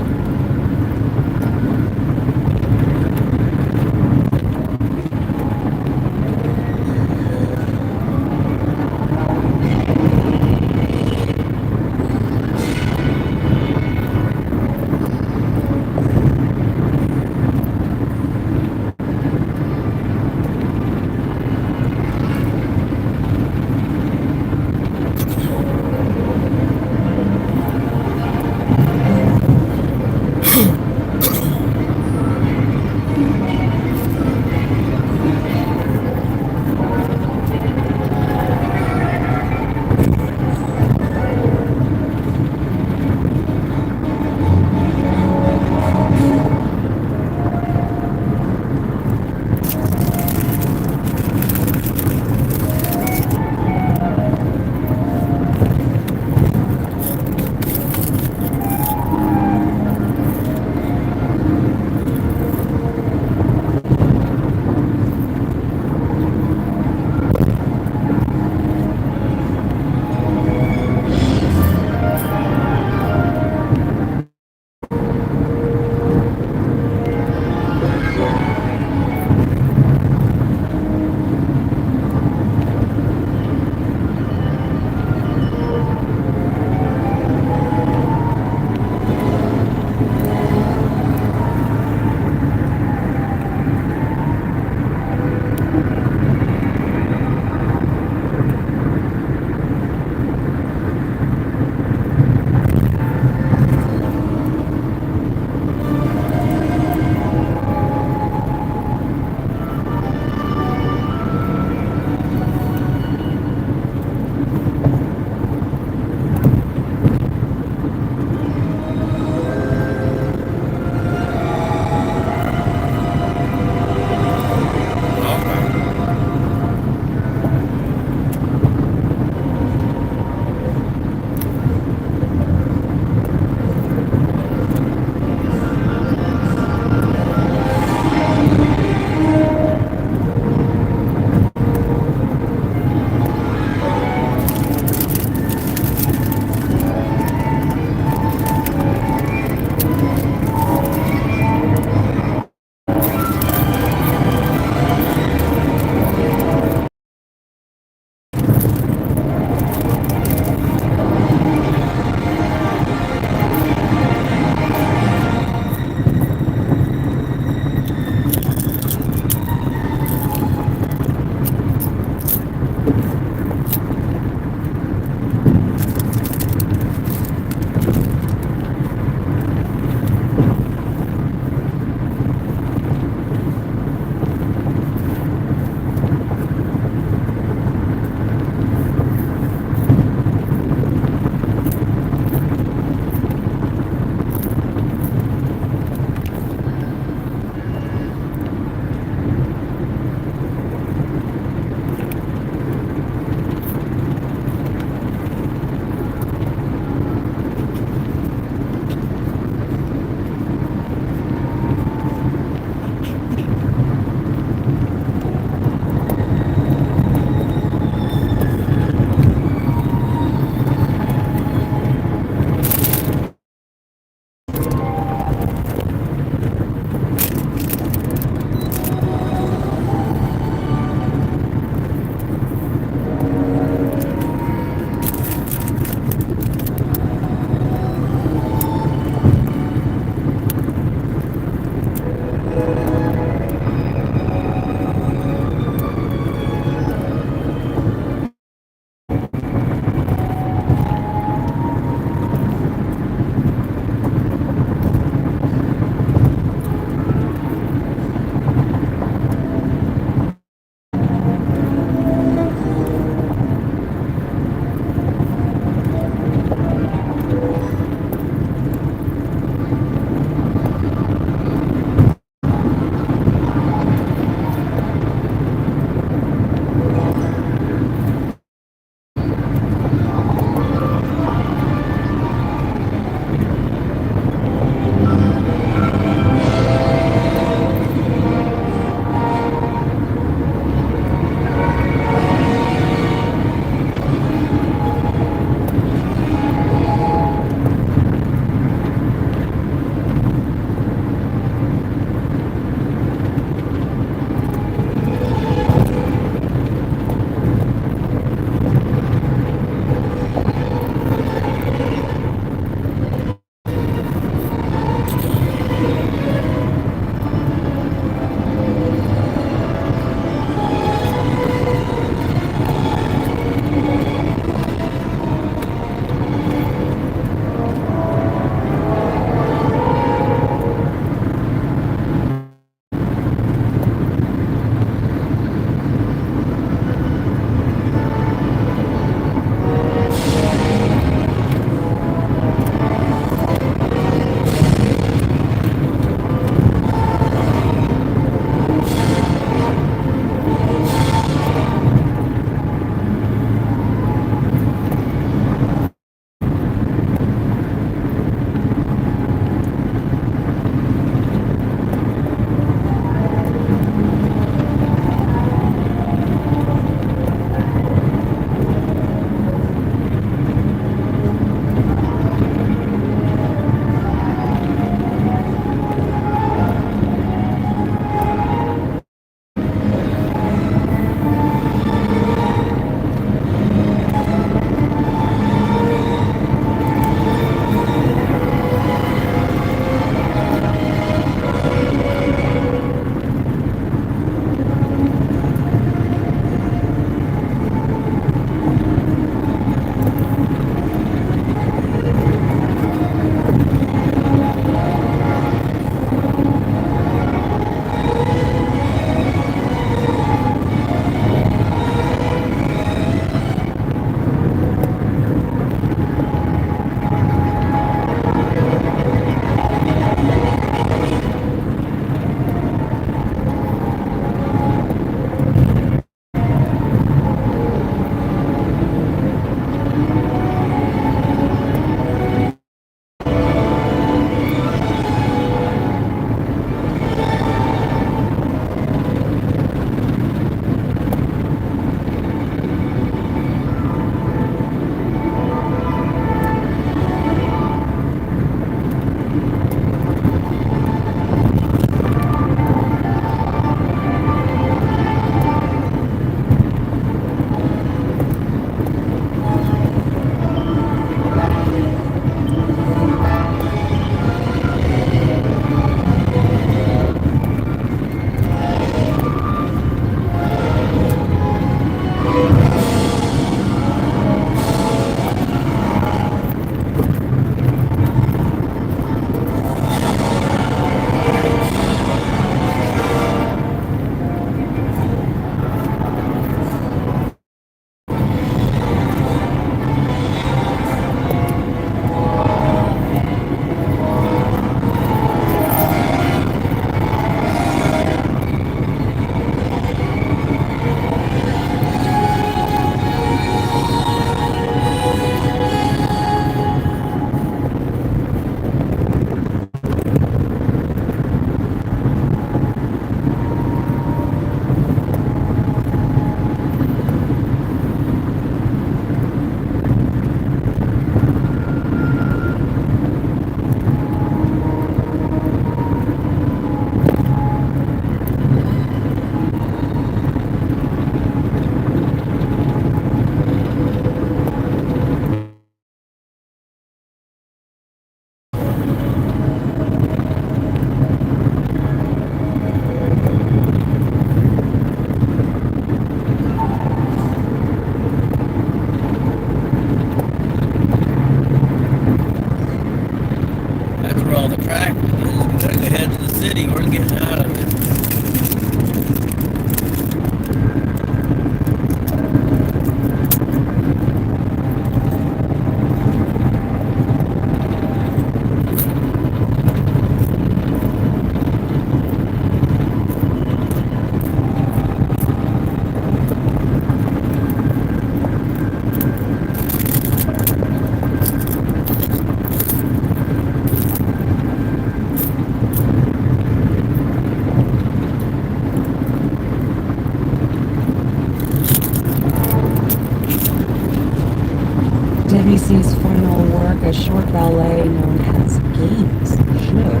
Debussy's final work, a short ballet known as Games, Jeux,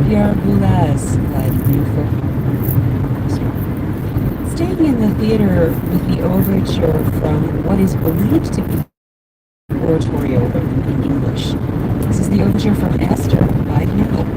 Pierre Boulez led new staying in the theater with the overture from what is believed to be oratorio in English. This is the overture from Esther by Handel.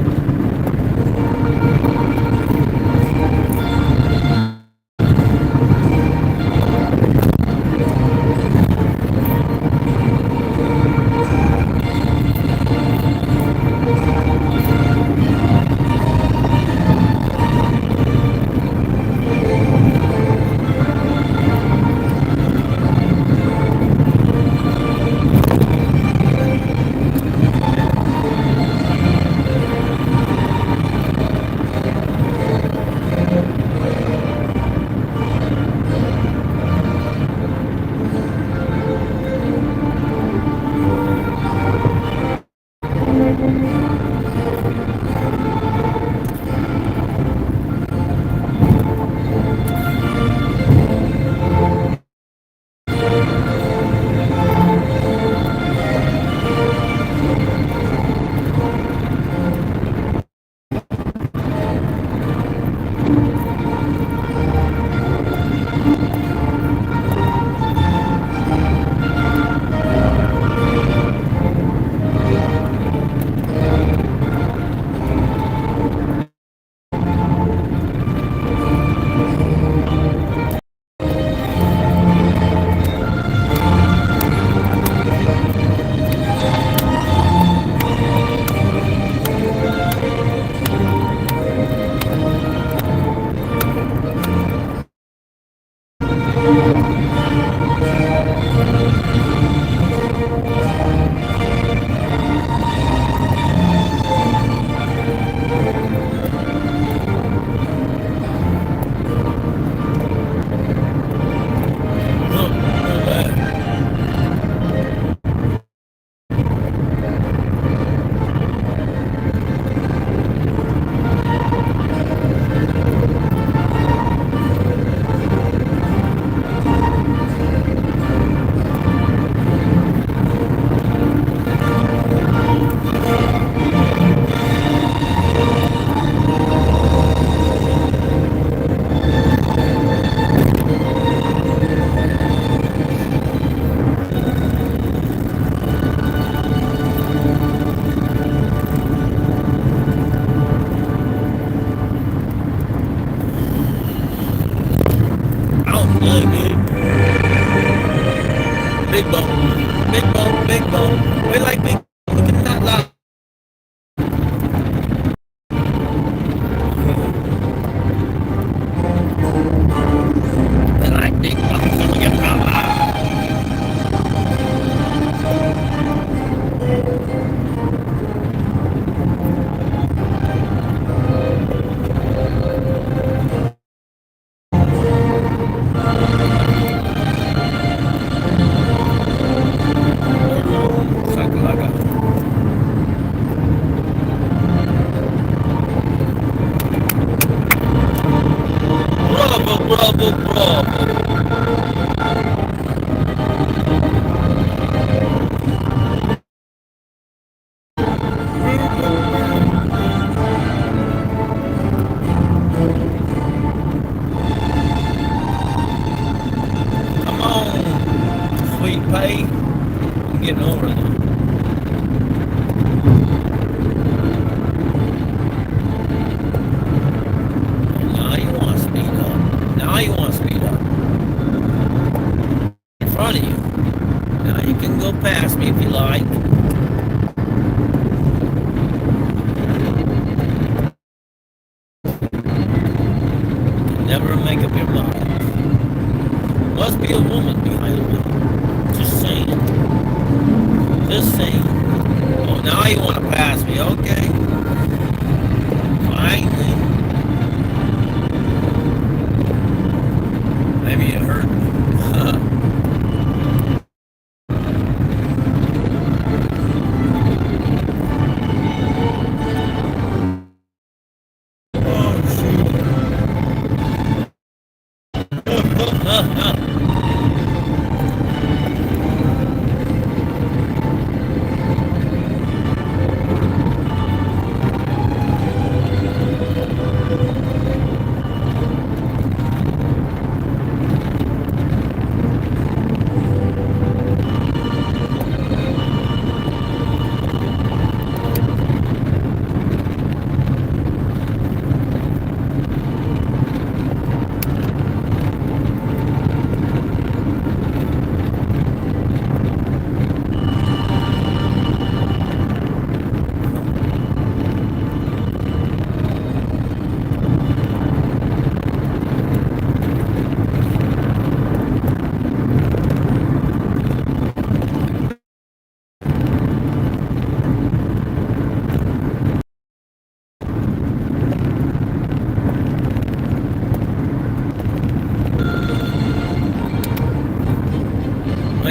Oh, look, big bone, big bone, big bone. We like big bone. We cannot lie. We like big bone. We cannot lie. Sakalaka. Bravo, bravo, bravo. Come on, sweet pea. I'm getting over it. Now you want to speed up. Now you want to speed up. In front of you. Now you can go past me if you like. Never make up your mind. Must be a woman behind the wheel. Just saying. Just saying. Oh, now you want to pass me. Okay. Fine then. Maybe it hurt me.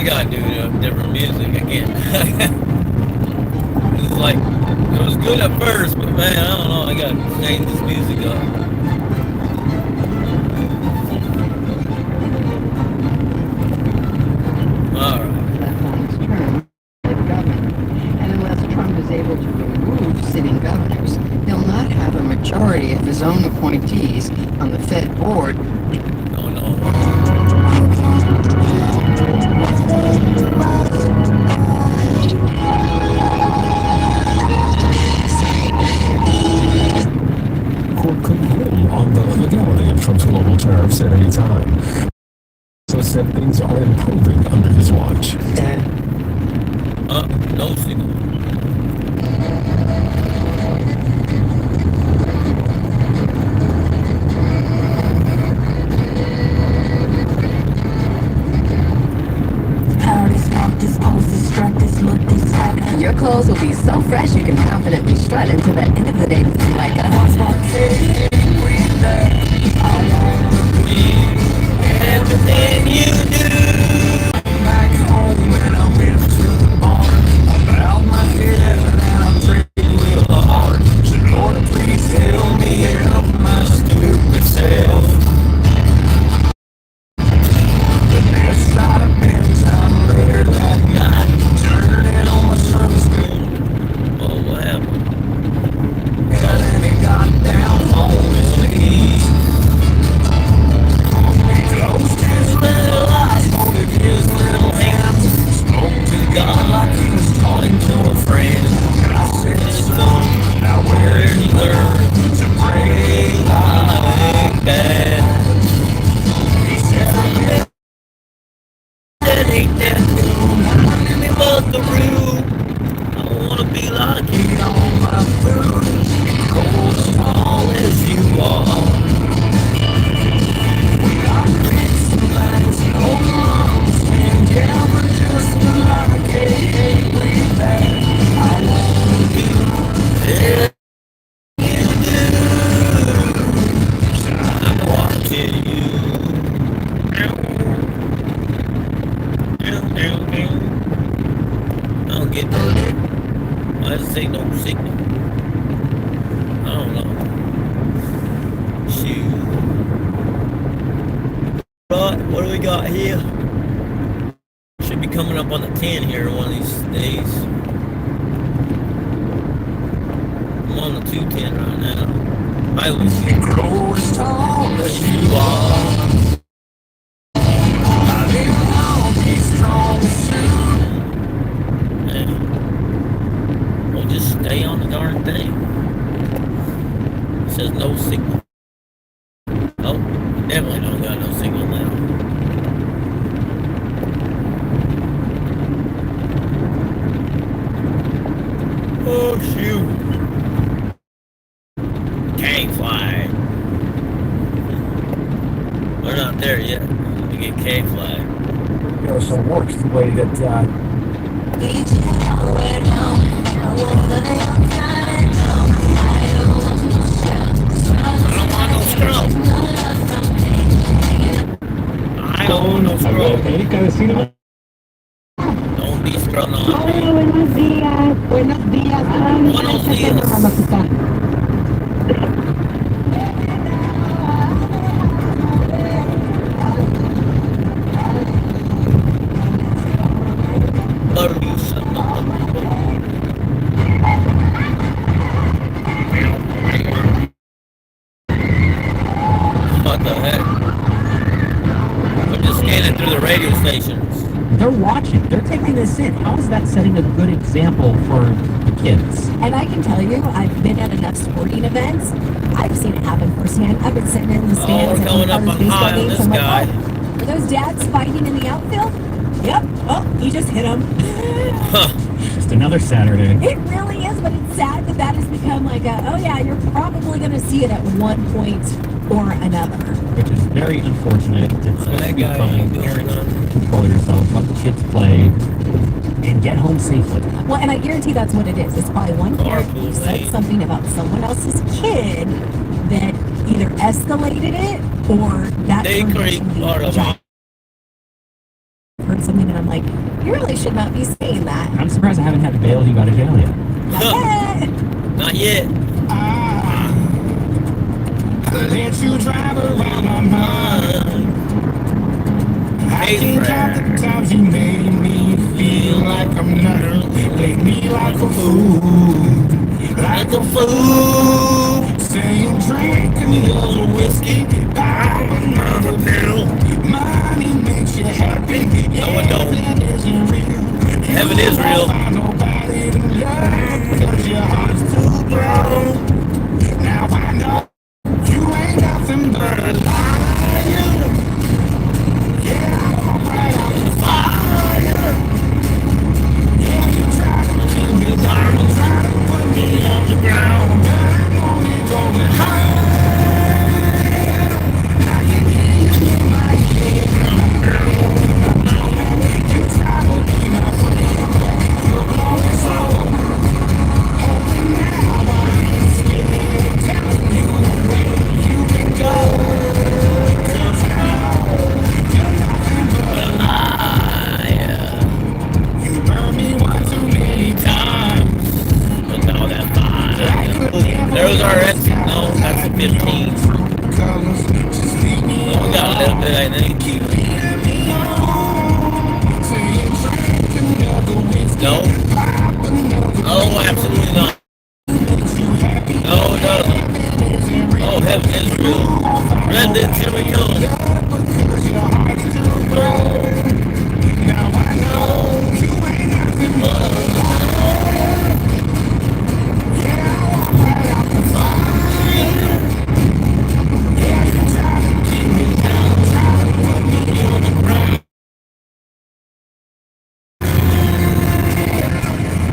I gotta do different music. I can't. It's like it was good at first, but man, I don't know. I gotta change this music up. All right. Left term as governor. And unless Trump is able to remove sitting governors, he'll not have a majority of his own appointees on the Fed board. Oh no. Court couldn't rule on the legality of Trump's global tariffs at any time. So said things are improving under his watch. No signal. Your clothes will be so fresh you can confidently strut until the end of the day looking like a Everything you do. Back home when I went to the bar, I bowed my head and I prayed real hard. Said, Lord, please help me help my stupid self. The next side of bedtime later that night, turning on my sunscreen. Oh, what happened? And then he got down on his knees. He closed his little eyes, folded his little hands, spoke to God like he was talking to a friend. And I said, son, now where did you learn to pray like that? He said, I That ain't that cool. Give me about the room. I wanna be like you. eat all my food, cold as tall as you are. We got rich and plans, no moms, and yeah, we're just like a breathe back. I wanna be I'm watching you. I don't get that. Why does it say no signal? I don't know. Shoot. Right, what do we got here? Should be coming up on the 10 here one of these days. I'm on the 210 right now. I always see grow as tall as you are. I live long, be strong soon. man. We'll just stay on the darn thing. It says no signal. Oh, definitely don't got no signal now. Oh shoot. Can't fly. We're not there yet. We get K flag. You know, so it works the way that I don't want no scrub. Any kind of cinema. Don't be scrubbing on me. Buenos días. Buenos días. Buenos días. What the heck? I'm just scanning through the radio stations. They're watching. They're taking this in. How is that setting a good example for the kids? And I can tell you, I've been at enough sporting events. I've seen it happen firsthand. I've been sitting in the stands we're coming up on high on this guy. Are those dads fighting in the outfield? Yep. Oh, he just hit him. Huh. Just another Saturday. It really is, but it's sad that that has become like a, oh yeah, you're probably going to see it at one point or another. Which is very unfortunate. It's supposed to That be guy fun. ain't going on. Control yourself. Let the kids play. And get home safely. Well, and I guarantee that's what it is. It's probably one parent who Carpool said lane. something about someone else's kid that either escalated it or that They turned creep into part a of giant heard something and I'm like, you really should not be saying that. I'm surprised I haven't had to bail you out of jail yet. Not yet. Let you drive around my mind. I can't count the times you made me feel like I'm not. Played me like a fool. Like a fool. Saying drink another whiskey. Buy another pill. Money makes you happy. No, it don't. Heaven isn't real. Heaven is real. Find nobody to love. Cause your heart's too broke. Now I know you ain't nothing but a liar. Yeah, I'm right out the fire. Yeah, you try to kill me down and try to put me on the ground. But I'm only going higher. Now you get in my head. You try to be my friend, but you're going slow. Hoping now I'm scared, telling you where you can go. 'Cause I know you're nothing but a liar. You burned me one too many times. Look at all that fire. There's our exit. No, that's the 15. Colors, just leave me Oh, we got a little bit, I think. keep leading me on. Saying drink another whiskey, No. pop another Oh, absolutely not. No, it doesn't. Oh, heaven is real. Redlands, here we come. because your heart's too broke. Now I know you ain't nothing but a liar. Yeah, I walk right out the fire. Yeah, you try to keep me down, try to put me on the ground.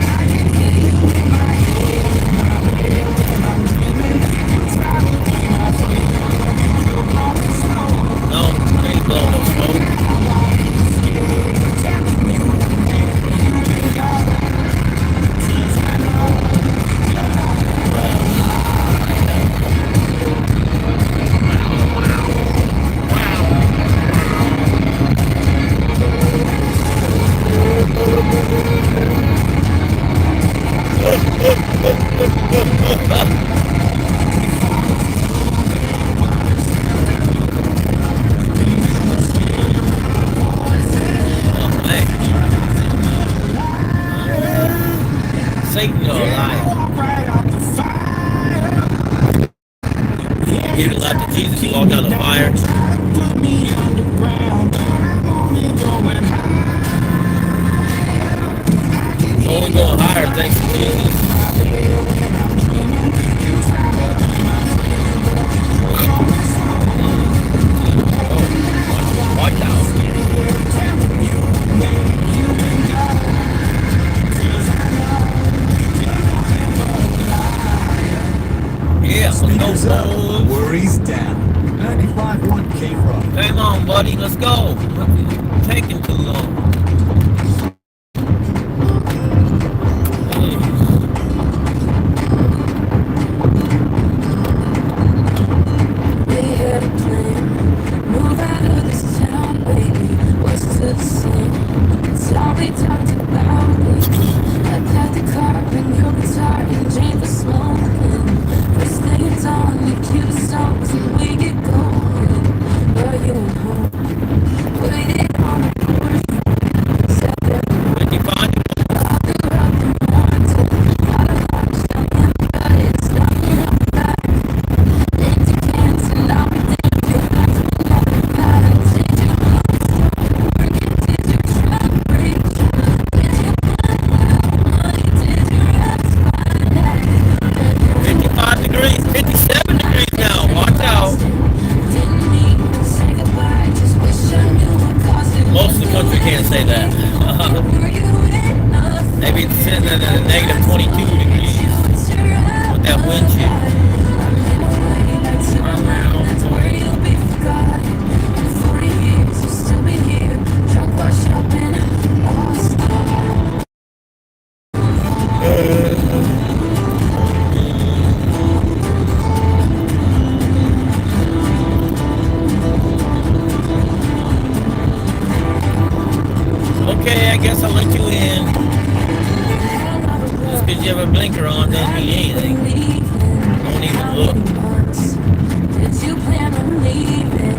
I can hear you in my head, my head, and I'm dreaming. You try to be my friend, but you're blowing smoke. No, ain't blowing no smoke. Oh, man. Satan, you're a liar. Right out the fire. Give your life to Jesus, you walk out the fire. Put me underground, but I'm only going high. Only going higher, thanks to Jesus. Oh, watch out. Yeah, let's go, boys. Worries down. 95.1 K-Rock. Hang on, buddy, let's go. It's taking too long. We had a plan. Move out of this town, baby. What's the sin? It's all we talked about, baby. I packed the car, bring your guitar, and Jane for smoking. First thing it's on, you cue the songs, and we get going. But you went home, waited on the porch, sat there, 55. up and wanted. Got a lunch, tell him, but it's not coming back. Empty cans, and I'll be damned if I don't know how to take you home. Did you try to reach? Did you find out money? Did you ask my name? 55 degrees, 57 degrees now. Watch out. Didn't mean to say goodbye, just wish I knew what caused it. Most of the country can't say that. Were you enough? Maybe it's sitting at a negative 22 degrees with that wind chill. That's where you'll be forgotten. In 40 years, you'll still be here. Drunk while shopping. Lost. guess I'll let you in. Just because you have a blinker on doesn't mean anything. Don't even look. Did you plan on leaving?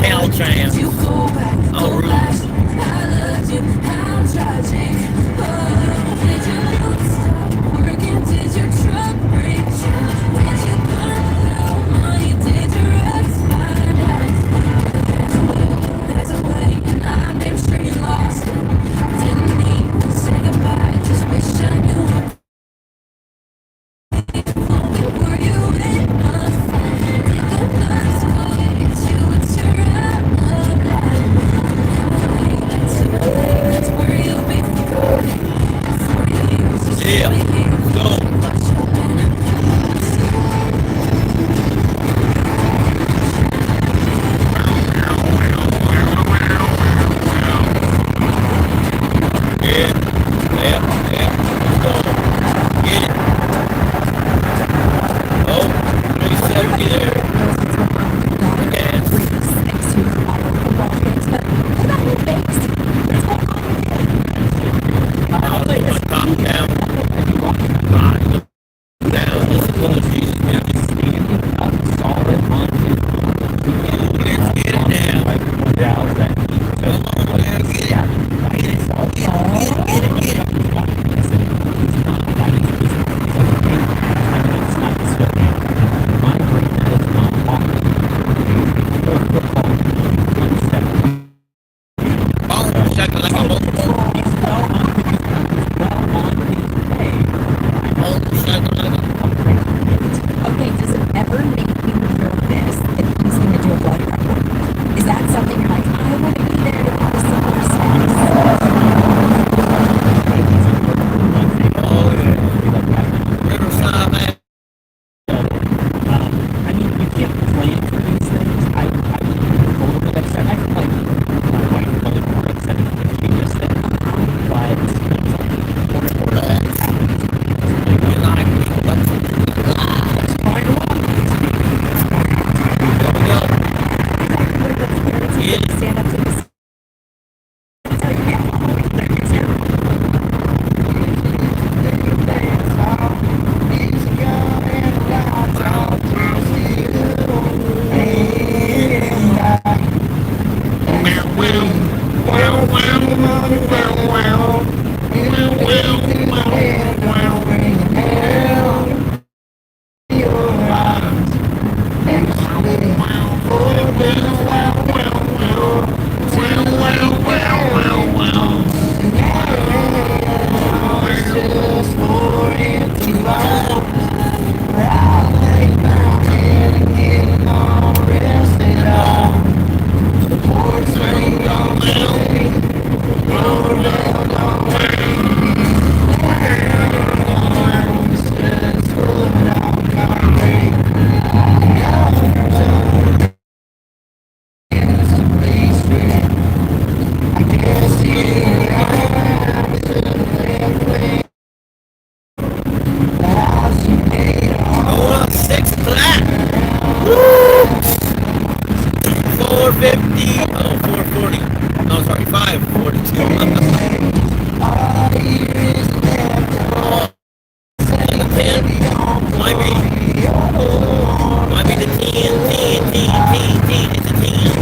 Caltrans. You go back, Oh, go rude. back. I loved you, how tragic. Oh, did you stop working? Did your truck break down? Did you burn out money? Did your ex find out? There's a way, and I'm damn sure you lost it. Didn't need to say goodbye, just wish I knew. Were you in a fight? Did the bus go get you? It's your that's where you'll be for years. Just Yeah. Go. Yeah. Yeah. Yeah. Go. Get it. Oh, 370 there. Gas. I'll lay my top down. Right. Look down. Listen to the Jesus. Let's get it now. Come on now. Get it. Get it. Get it. Get it. Boom. Shaka like a boom. Boom. Shaka like a. Okay, does it ever make you nervous if he's going to do a blood report? Is that something you're like, I want to be there to have a similar sex? Oh, yeah. Riverside, man. I mean, you can't plan for these things. I a little bit upset. I feel like my wife is only more upset than she just said. But You like me, but fire up. there we go. Get it. Stand up to this. Going up 6 o'clock. Woo! 450. Oh, 440. No, sorry, 542. Oh, the 10. Might be. Might be the 10, 10, 10, 10, 10. It's a 10.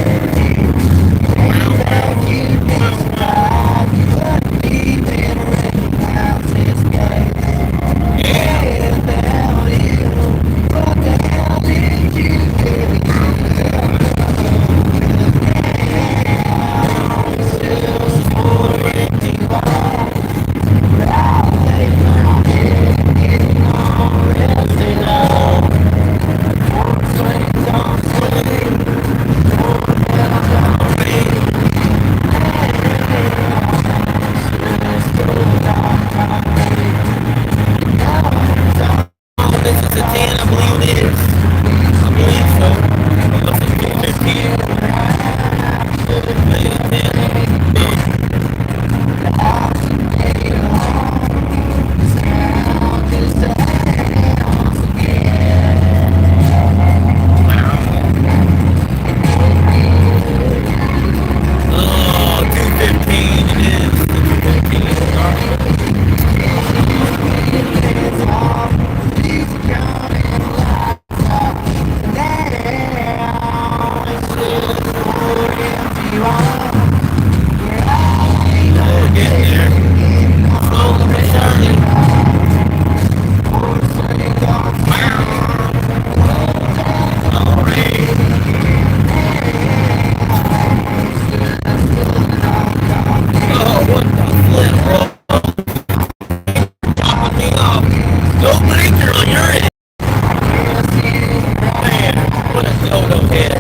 No, no, head.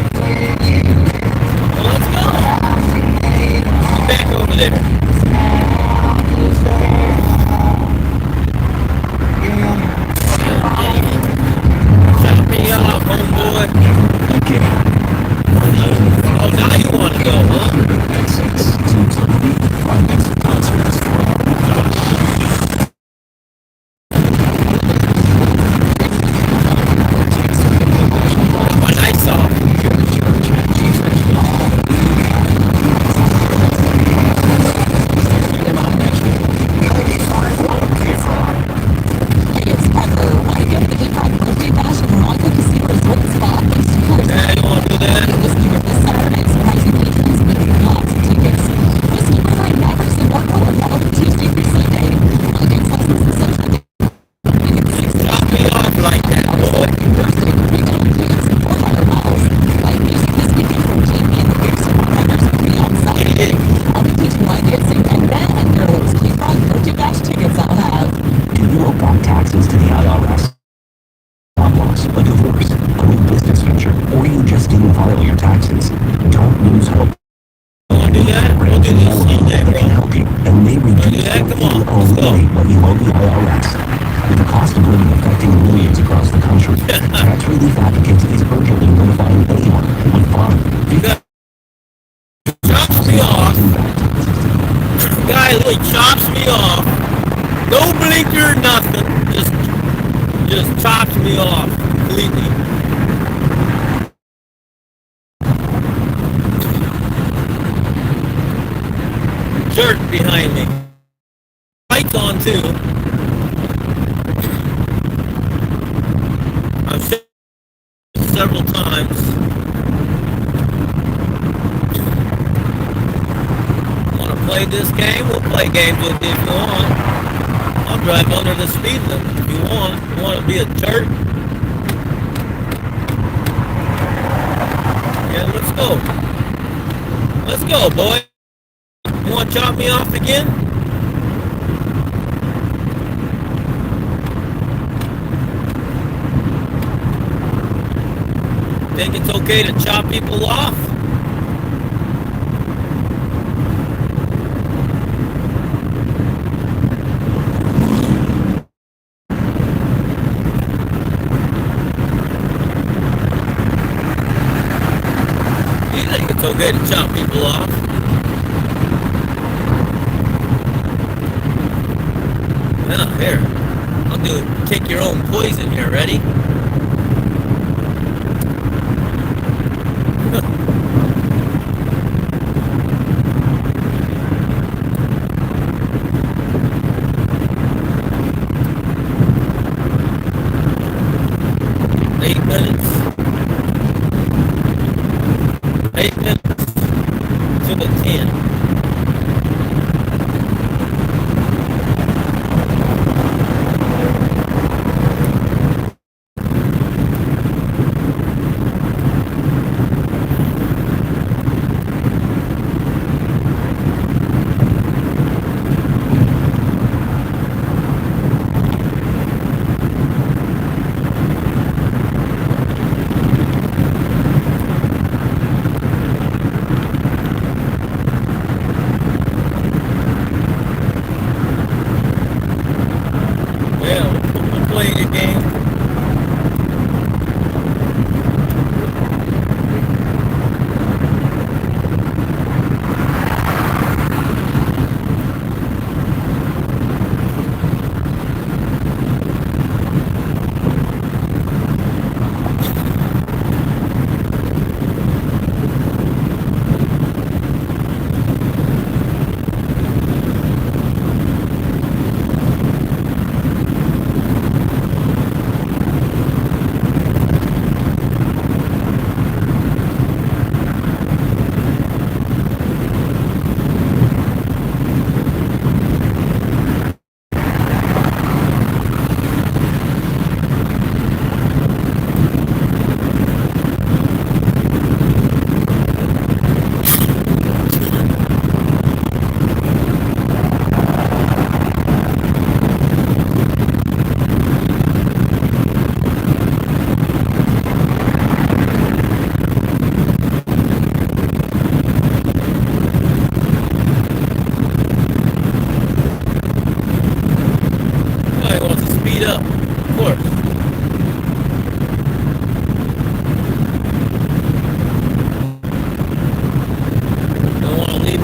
Well, let's go. Get back over there. Chop me off, homeboy. Okay. Oh, now you want to go, huh? My nice off. Yeah, you want to do that? Chop me off like that, boy. Do you owe back taxes to the IRS? Job loss, a divorce, a new business venture, or you just didn't file your taxes? Don't lose hope. Want to do that? We'll do this someday, That can bro. help you and may reduce do that? or Come on, even let's go. eliminate what you owe the IRS. With the cost of living affecting millions across the country, Tax Relief Advocates is urgently notifying anyone with funds. You got chops me off. Guy really chops me off. No blinker, nothing. Just chops me off completely. Jerk behind me. Lights on too. I've said it several times. Want to play this game? We'll play games with you if you want. I'll drive under the speed limit if you want. You want to be a jerk? Yeah, let's go. Let's go, boy. You want to chop me off again? Think it's okay to chop people off? You think it's okay to chop people off? Yeah, here. I'll do it. Take your own poison here. Ready? Eight minutes. 8 minutes to the 10.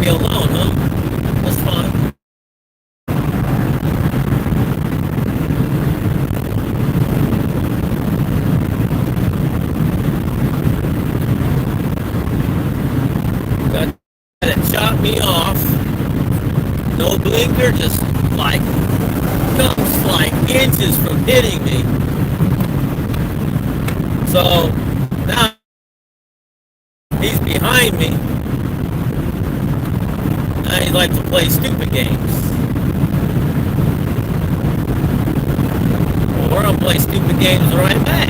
me alone, huh? That's fine. Got that shot me off. No blinker, just like comes like inches from hitting me. So now he's behind me. Now he likes to play stupid games. Well, we're gonna play stupid games right back.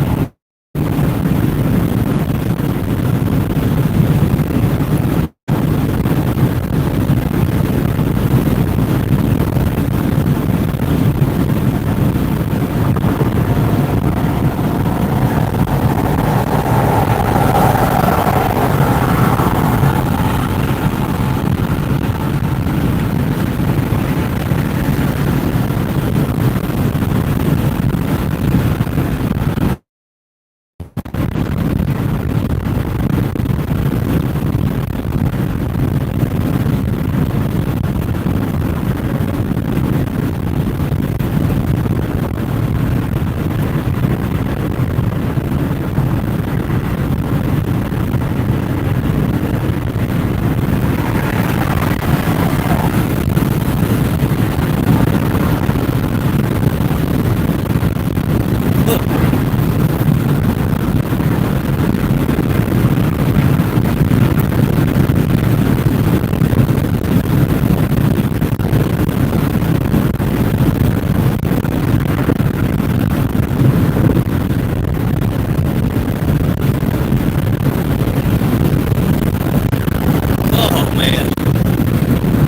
Oh man,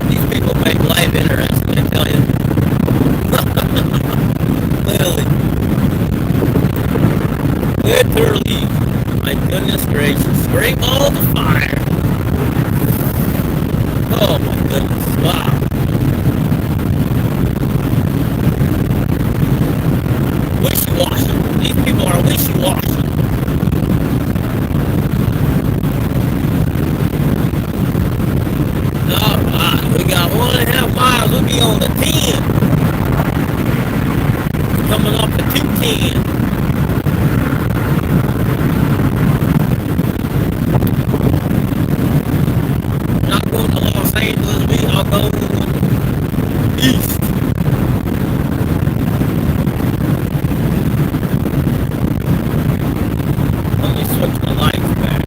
these people make life interesting, I tell you. Literally, my goodness gracious, scrape all the fire. Oh my goodness, wow. Wishy-washy. These people are wishy-washy. Alright, we got 1.5 miles. We'll be on the 10. Coming off the 210. Not going to Los Angeles, I'll go east. Let me switch my lights back.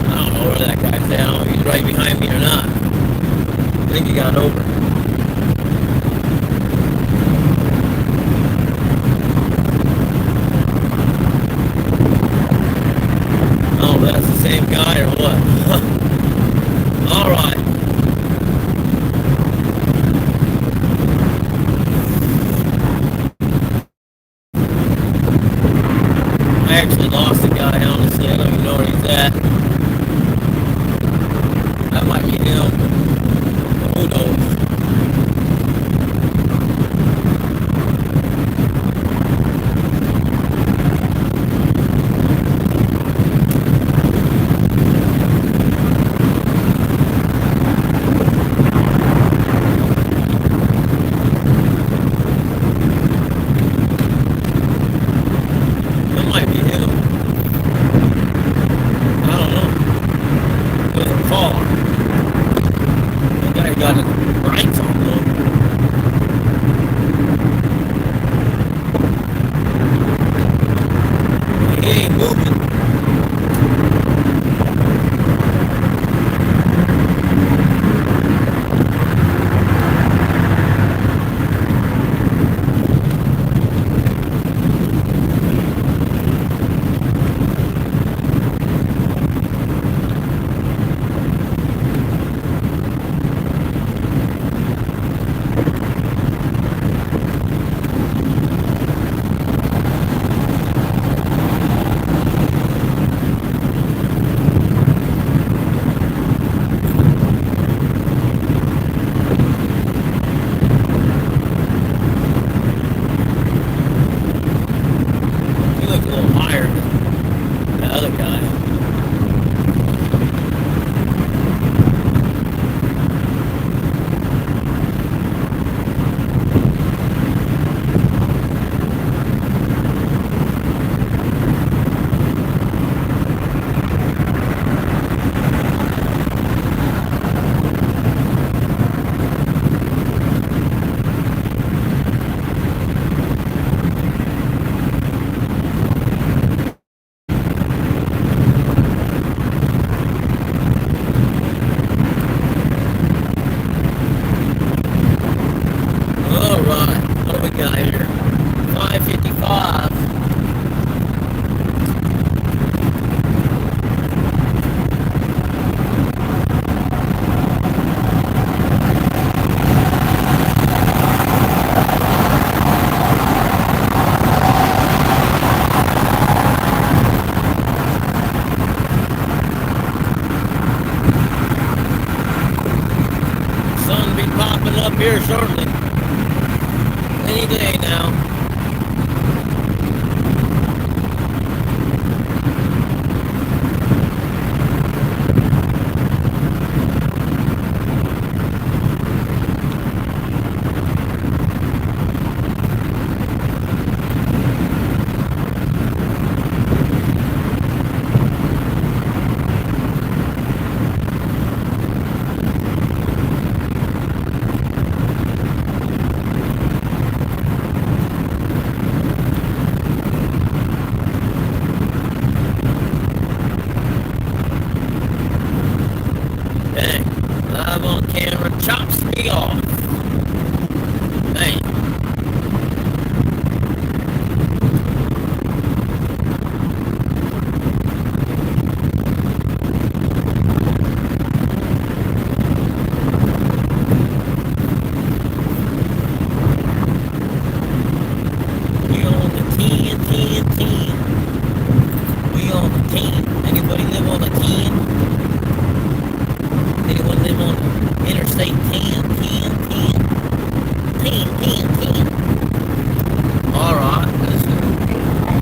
I don't know where that guy's down. He's right behind me or not. I think he got over. Oh, that's the same guy or what? All right. I actually lost the guy, honestly. I don't even know where he's at. That might be him. Who knows? That might be him. I don't know. Alright, what do we got here? 5:55. Sun be popping up here shortly. Any day now. Bang. Live on camera chops me off. Bang. We on the 10, 10, 10. We on the 10. Anybody live on the 10? Anyone live on the Interstate 10, 10, 10? 10, 10, 10. Alright, that's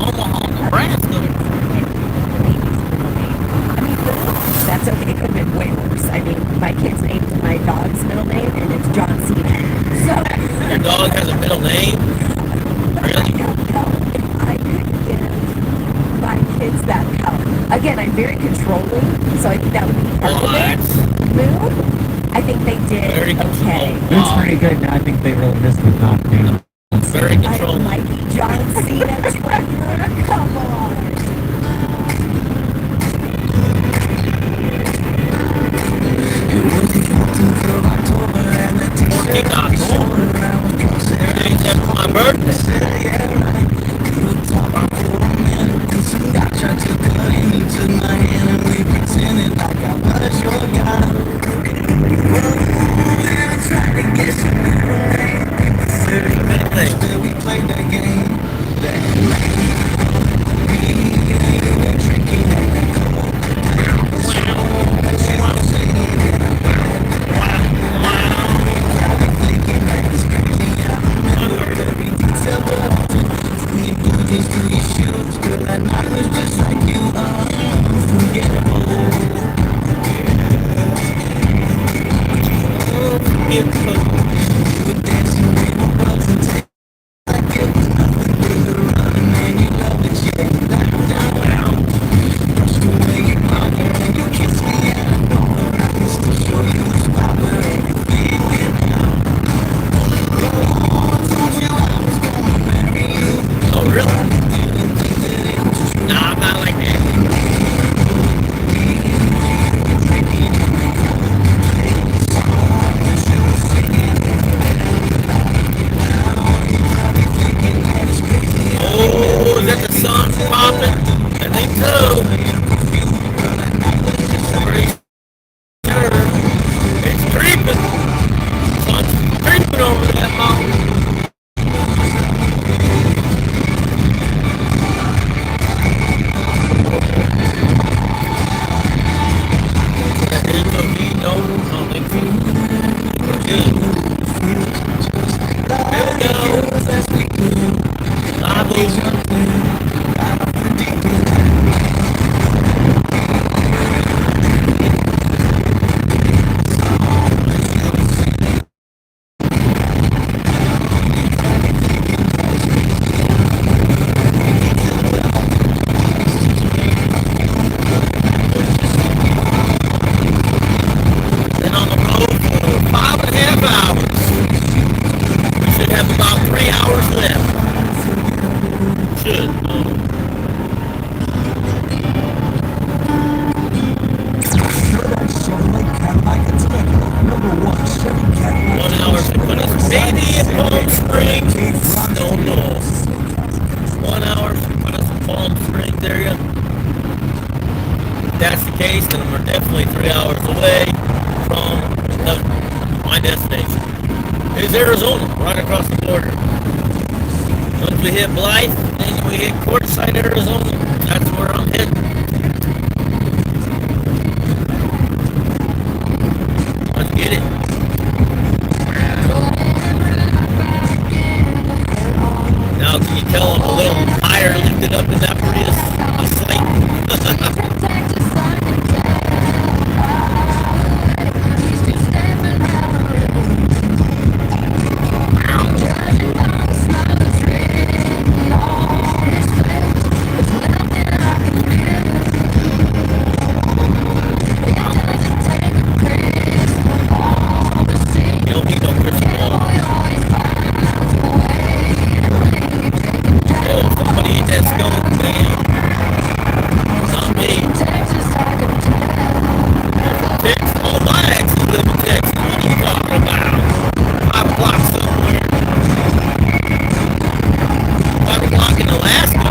Omaha, Nebraska. I mean, that's okay. It could have been way worse. I mean, my kid's named my dog's middle name, and it's John Cena. So Your dog has a middle name? I don't know if I could give my kids that help. Again, I'm very controlling, so I think that would be part of it. What? Moon, I think they did Very okay. controlled. It's pretty good. I think they really missed the top dude. Very I controlled. like John Cena, Trevor. Come on. Today's after my birthday. Oh, really? Nah, I'm not like that. Oh, is that the sun popping? I think so. Pretty sure. It's creeping. Sun's creeping over that mountain. That is a me, no, I don't think so. We're good. There we go. Live. Been on the road for 5.5 hours. We should have about 3 hours left. Palm Springs. Don't know. 1 hour from Palm Springs area. If that's the case, then we're definitely 3 hours away from my destination. It's Arizona, right across the border. Once we hit Blythe, then we hit Quartzsite, Arizona. That's where I'm heading. Let's get it. Now, can you tell I'm a little higher lifted up in that Prius? A slight. You don't need no crystal ball. Oh, somebody ate that skunk, man. Not me. Texas? Oh, my exes live in Texas. What are you talking about? 5 o'clock somewhere. 5 o'clock in Alaska.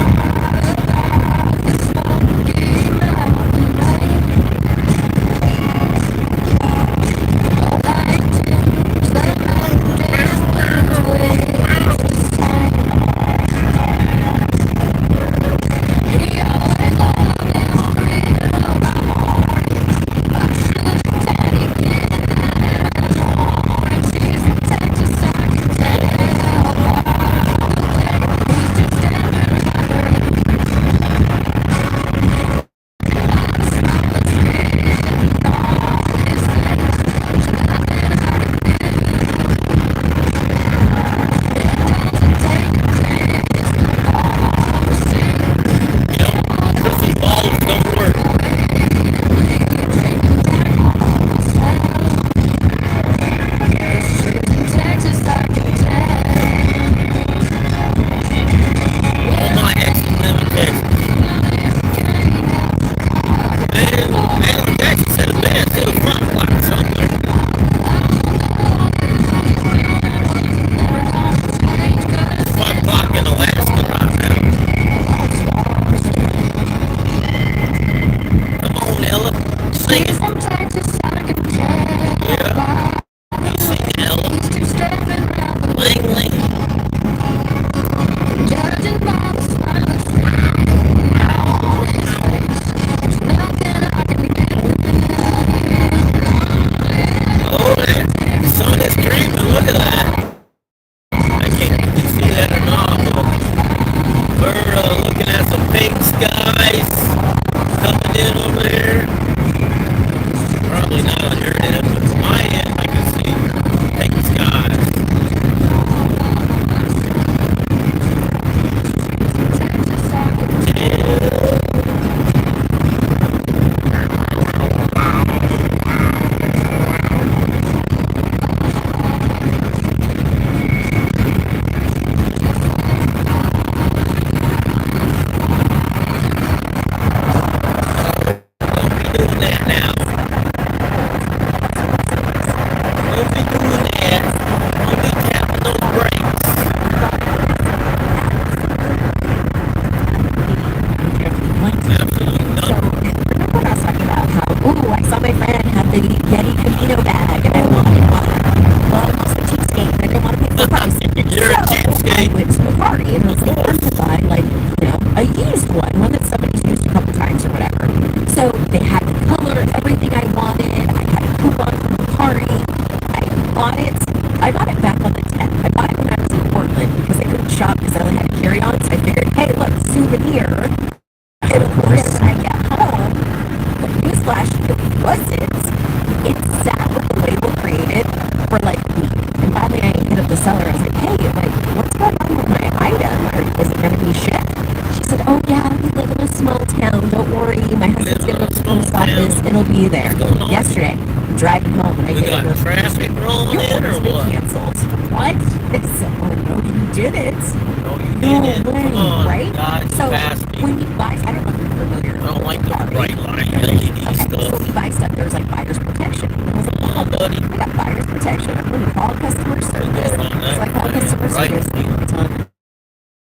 It'll be there. Yesterday, driving home, and I We got get a traffic rolling your in or order's been what? canceled. What? It's, oh, no, you didn't. No, you No didn't. way, Come on, right? guys, So, pass me. when you buy, I don't know if you're familiar. I don't like the Sorry. bright light LED Okay, so stuff. when you buy stuff, there's like buyer's protection. And I was like, Come on, buddy. I got buyer's protection. I'm going to call customer service. What's going on So I called the source Right. and goes,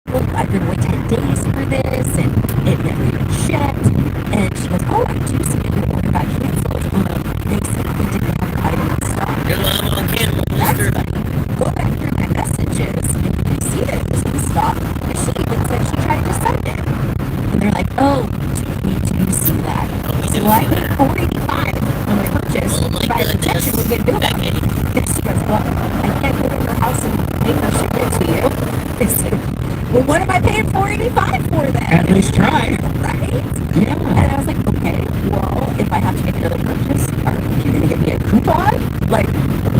well, I've been waiting 10 days for this, and it never even shipped. And she goes, oh, I do see that your order got canceled. They simply didn't have the item in stock. You're live on camera, That's mister. funny. Go back through my messages, and you can see that it was in stock. And she even said she tried to send it. And they're like, oh, we do see that. So I paid $4.85 on my purchase. Oh my By goodness. protection would get billed on me. And she goes, well, I can't go to your house and make her ship it to you. I said, well, what am I paying $4.85 for then? At least try. Right? Yeah. And I was like, okay, well, if I have to make another purchase, are you going to give me a coupon? Like,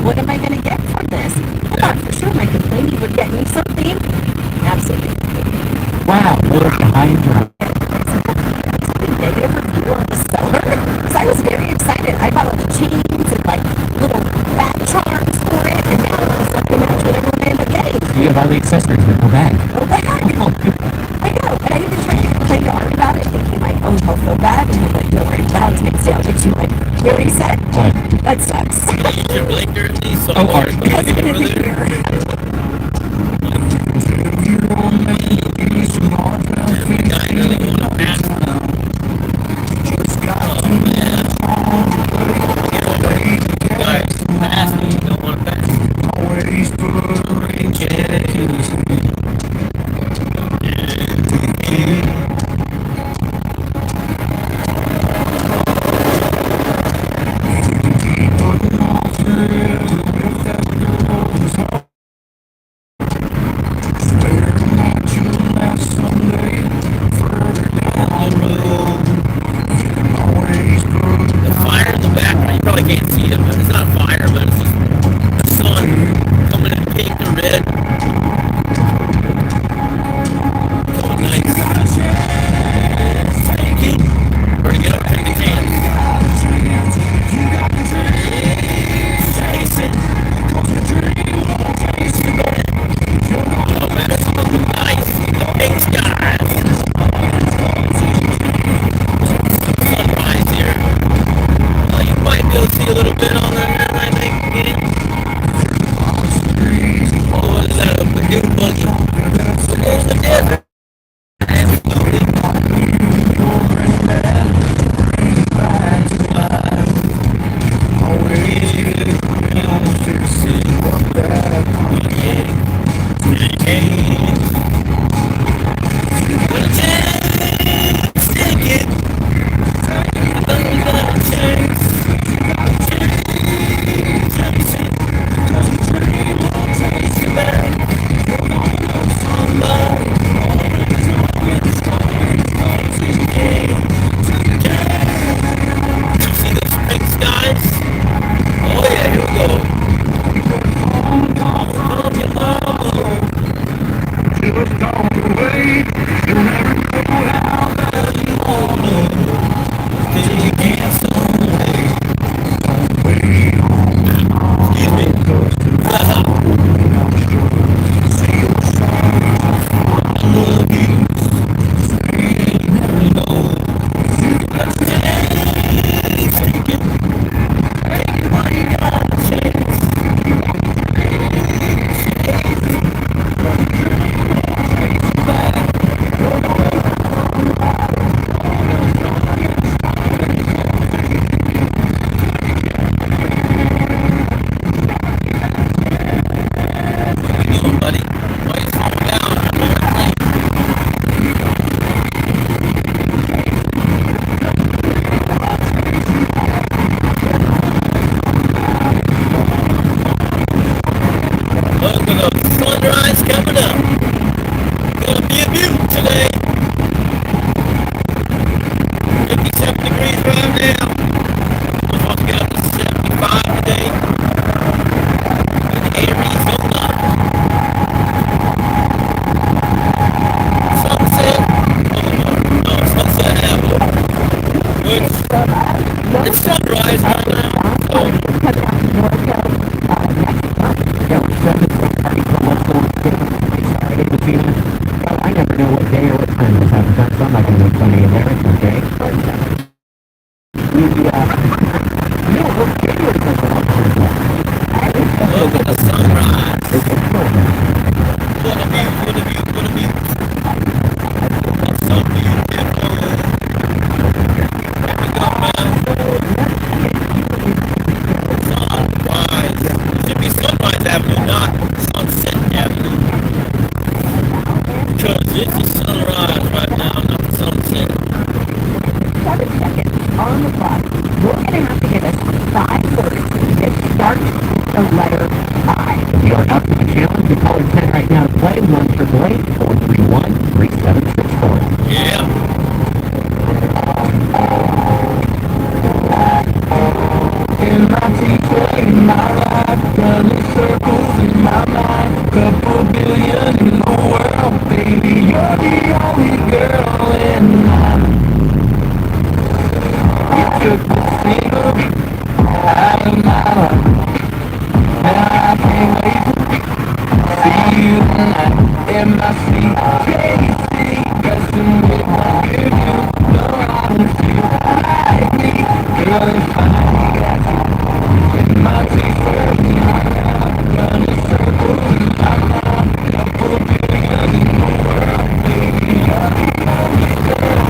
what am I going to get from this? I thought for sure my complaining would get me something. Absolutely. Wow, we're behind your Something negative review on the seller. Because I was very excited. I bought all the chains and like little back charms for it, and now all of a sudden they match what everyone ended up getting. You have all the accessories that go back. Go back. I know, and I even tried to complain to Art about it, thinking like, oh, he'll feel bad, and he's like, don't worry, Valentine's Day, I'll get you like, you already said. What? That sucks. Use your blinker at least. So Oh, Art. Because it over isn't there. here. Every guy doesn't want to pass. Oh, man. Guys, pass me. You don't want to pass. The fire in the background, you probably can't see it, but it's not a fire, but it's just the sun coming in pink or red. So nice. Where'd you get up? Take a chance. Oh man, it's looking nice. The pink skies. Sunrise here. You might be able to see a little bit on there, I think. Oh, what is that? A new buggy. So there's the desert. Absolutely. See those pink skies? Oh yeah, here we go. What you doing, buddy? Why you slowing down? You're going late. Look at the sunrise coming up. Gonna be a beaut today. 57 degrees right now. I'm supposed to get up to 75 today. In Arizona. Sunset. Oh, no, Sunset Avenue. Which, it's sunrise right now. So, Well, I never know what day or what time this happens, so I'm not going to make fun of you there. It's okay. look at the sunrise. It's the sunrise right now, not the sunset. 7 seconds on the clock. You're going to have to give us 5 words that start with the letter I. If you're up for the challenge, you call 10 right now to play 1-888-431-3764. Yeah. In my teacher, in my life, running circles in my mind. Couple billion in the world, baby, you're the only girl in mine. You took the single out of my life. Now I can't wait to see you tonight in my seat. JC, dressing with my good you. No, I don't feel like me. Girl, if I got you in my t-shirt, running circles in my mind. Couple billion in the world, baby, you're the only girl.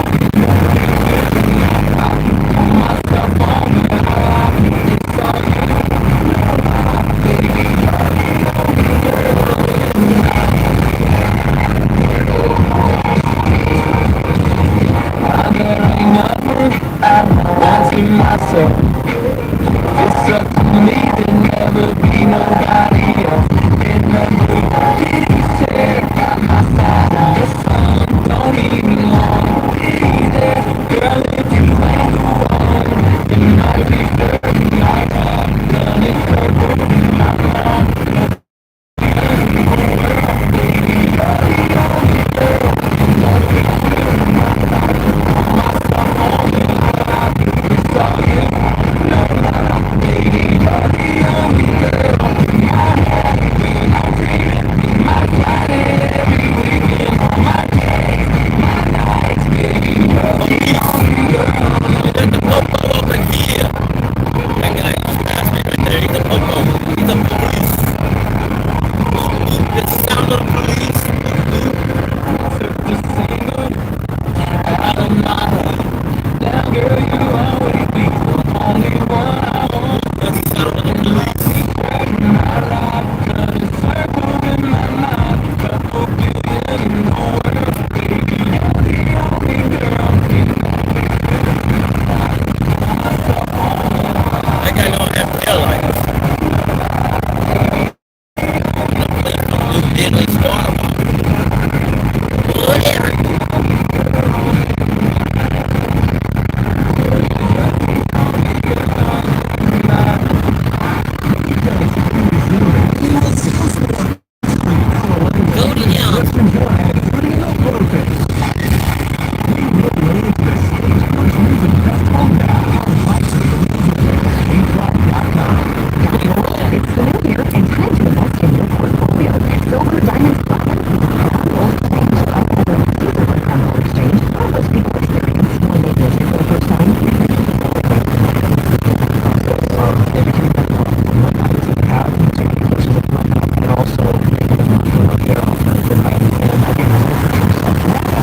I can put myself on the line. It's all you, baby, you're the only girl in mine. There ain't nothing I want to myself. It's up to me to never be nobody else. In the blue kitty chair by my side, the sun don't even wanna be there. Girl, if you ain't the one, it might be dirty, my heart, running circles in my mind. Baby, you're the only girl. It's all you, baby, you're the only girl. My dreaming, my flying every weekend, my days, my nights, baby, you're the only girl. You got the popo up in here. That guy just passed me right there. He's a popo. He's a police. It's the sound of the police. Took the single out of my heart. Now, girl, you always be the only one I want. That's the sound of the police. T-shirt in my life, running circles in my mind. Couple billion in the world, baby, you're the only girl. That guy don't have tail lights. Blue deadly star. Whatever. Go to down. It's the new year and time to invest in your portfolio. Silver, diamonds, platinum, gold exchange, these are what gold exchange. What do most people experience when they visit for the first time?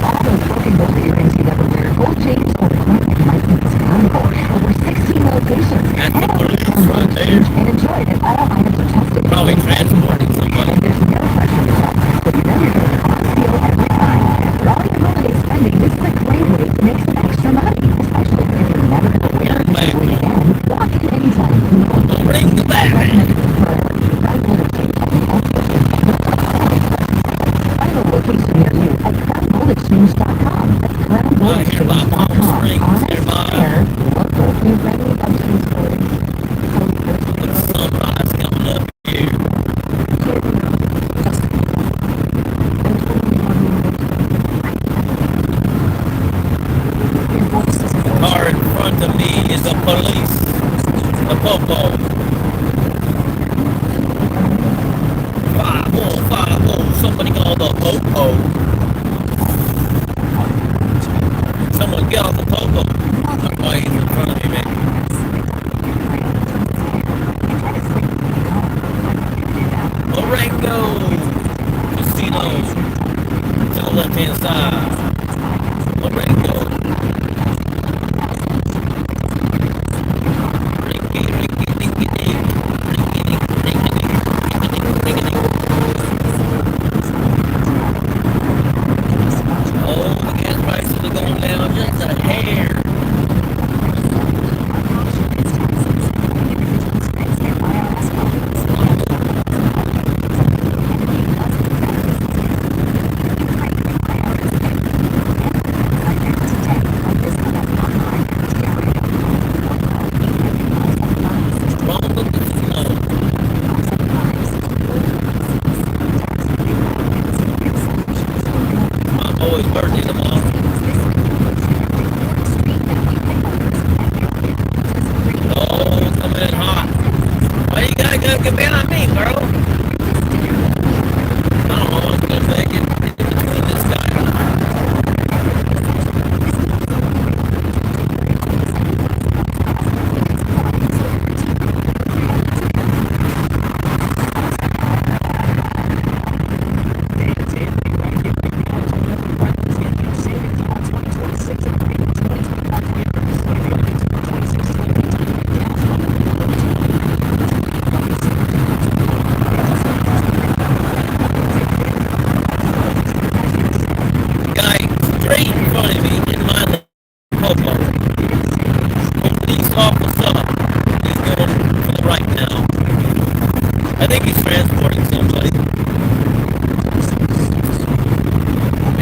All those broken gold earrings you never wear, gold chains, or the coin that might be discounted. Over 16 locations. That's Head the over to police Crown Gold right there. Exchange and enjoy that all items are tested. Probably transporting somebody. And there's no pressure to sell, so you know you're getting on sale every time. For all your holiday spending, this is a great way to make some extra money, especially if you're never going to wear it again. Walk in anytime. Bring the bag. Find a location near you at crowngoldexchange.com. That's crowngoldexchange.com. Honest, fair, local, and friendly upstream stores. The sunrise coming up here. The car in front of me is the police. The popo. 5-0, somebody call the popo. Someone get off the popo. That's why he's in front of me, man. Marengo Casino. To the left hand side. Marengo. Rinky, rinky, dinky, dink. Rinky, dink, rinky, dink, rinky, dink, rinky, dink. boy's birthday tomorrow. Oh, coming in hot. Why you gotta go get behind me, bro? I don't know. I'm gonna make it in between this guy and I. Guy straight in front of me in my lane, Popo. Police officer. He's going to the right now. I think he's transporting somebody.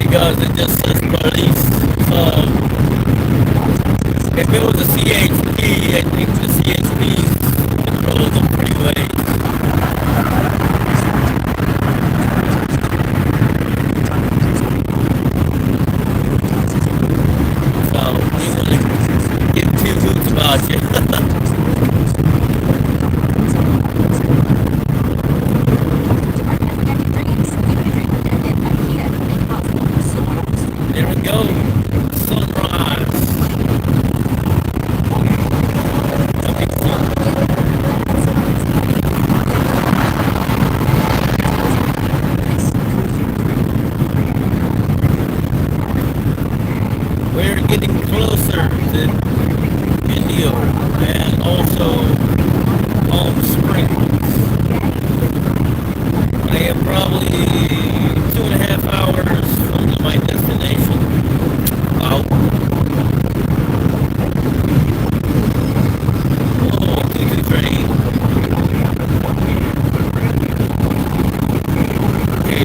Because it just says police. If it was a CHP, I think the CHPs control the freeways. So, we want to give two hoots about you. There we go. Sunrise. Coming soon. We're getting closer to Indio and also Palm Springs. I am probably 2.5 hours from my destination. Wow. Oh, to the train. Okay,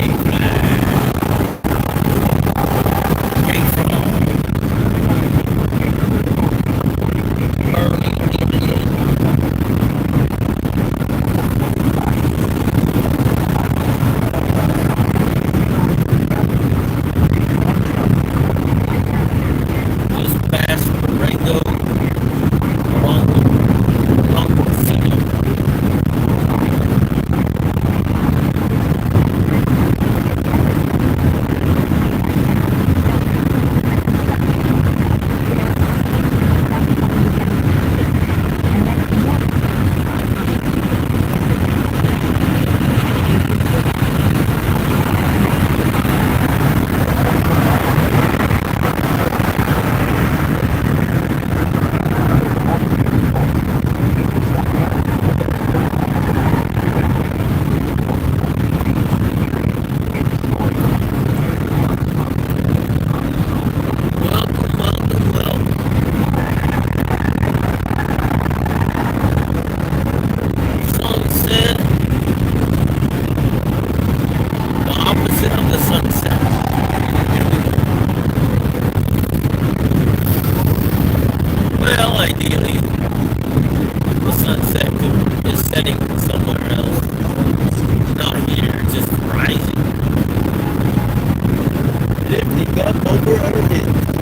just past Rango, Montecito. Welcome, welcome, welcome. Sunset, the opposite of the sunset. Here we go. Well, ideally, the sunset is setting somewhere else. Not here, just rising. Lifting up over our heads.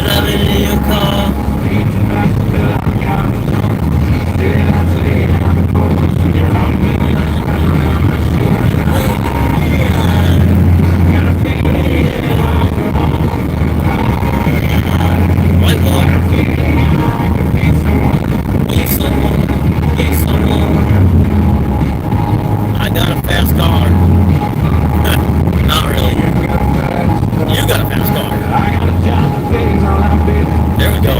Driving in your car. White water. Need someone. Need someone. I got a fast car. Not really. You got a fast car. There we go.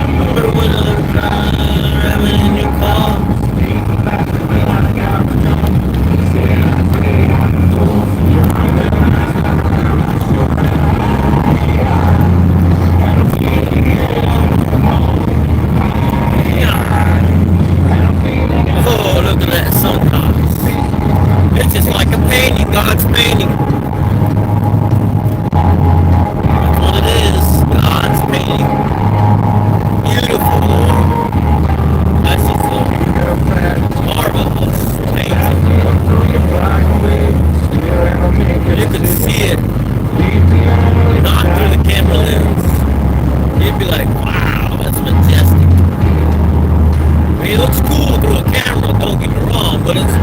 Remember when I was driving in your car? Oh, look at that sunrise. It's just like a painting, God's painting. That's what it is, God's painting. Beautiful, Lord. That's just a marvelous painting. You can see it, not through the camera lens. You'd be like, wow, that's majestic. I mean, it looks cool through a camera, don't get me wrong, but it's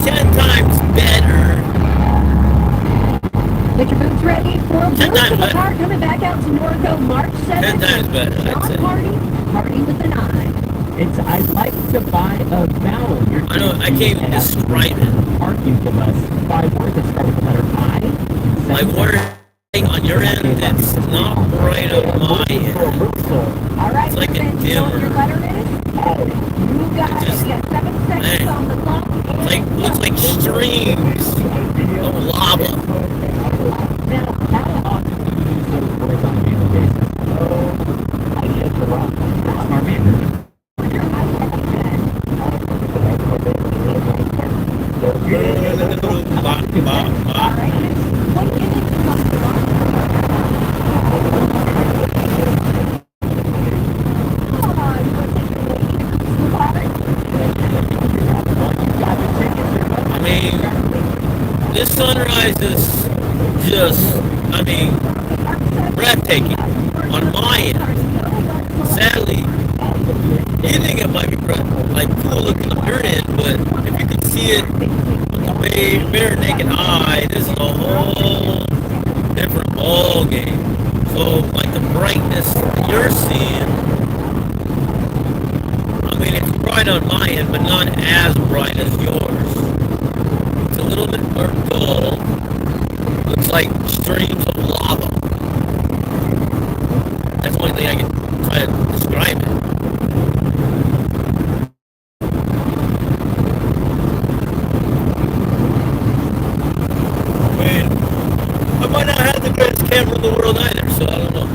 10 times better. Get your boots ready for a 10 times the better. park coming back out to Norco March 7th. 10 times better, I'd say. Party with an eye. I'd like to buy a vowel. I know, I can't even describe it. Argue from us 5 words that start with the letter I. Like wording on your end, it's not right on my end. All right, It's like a friends, you know what your dimmer. letter is? You got it. Just- You got 7 seconds man. on the clock. It's like, looks like streams of lava. Now, how often do you use those words on a daily basis? I get the rock. Smart man. Ba, ba, ba. I mean, this sunrise is just, I mean, breathtaking on my end. Sadly, you think it might be like cool looking on your end, but if you can see it with the bare naked eye, this is a whole different ball game. So, like the brightness that you're seeing, I mean, it's bright on my end, but not as bright as yours. It's a little bit more dull. Looks like streams of lava. That's the only thing I can try to describe it. I mean, I might not have the greatest camera in the world either, so I don't know.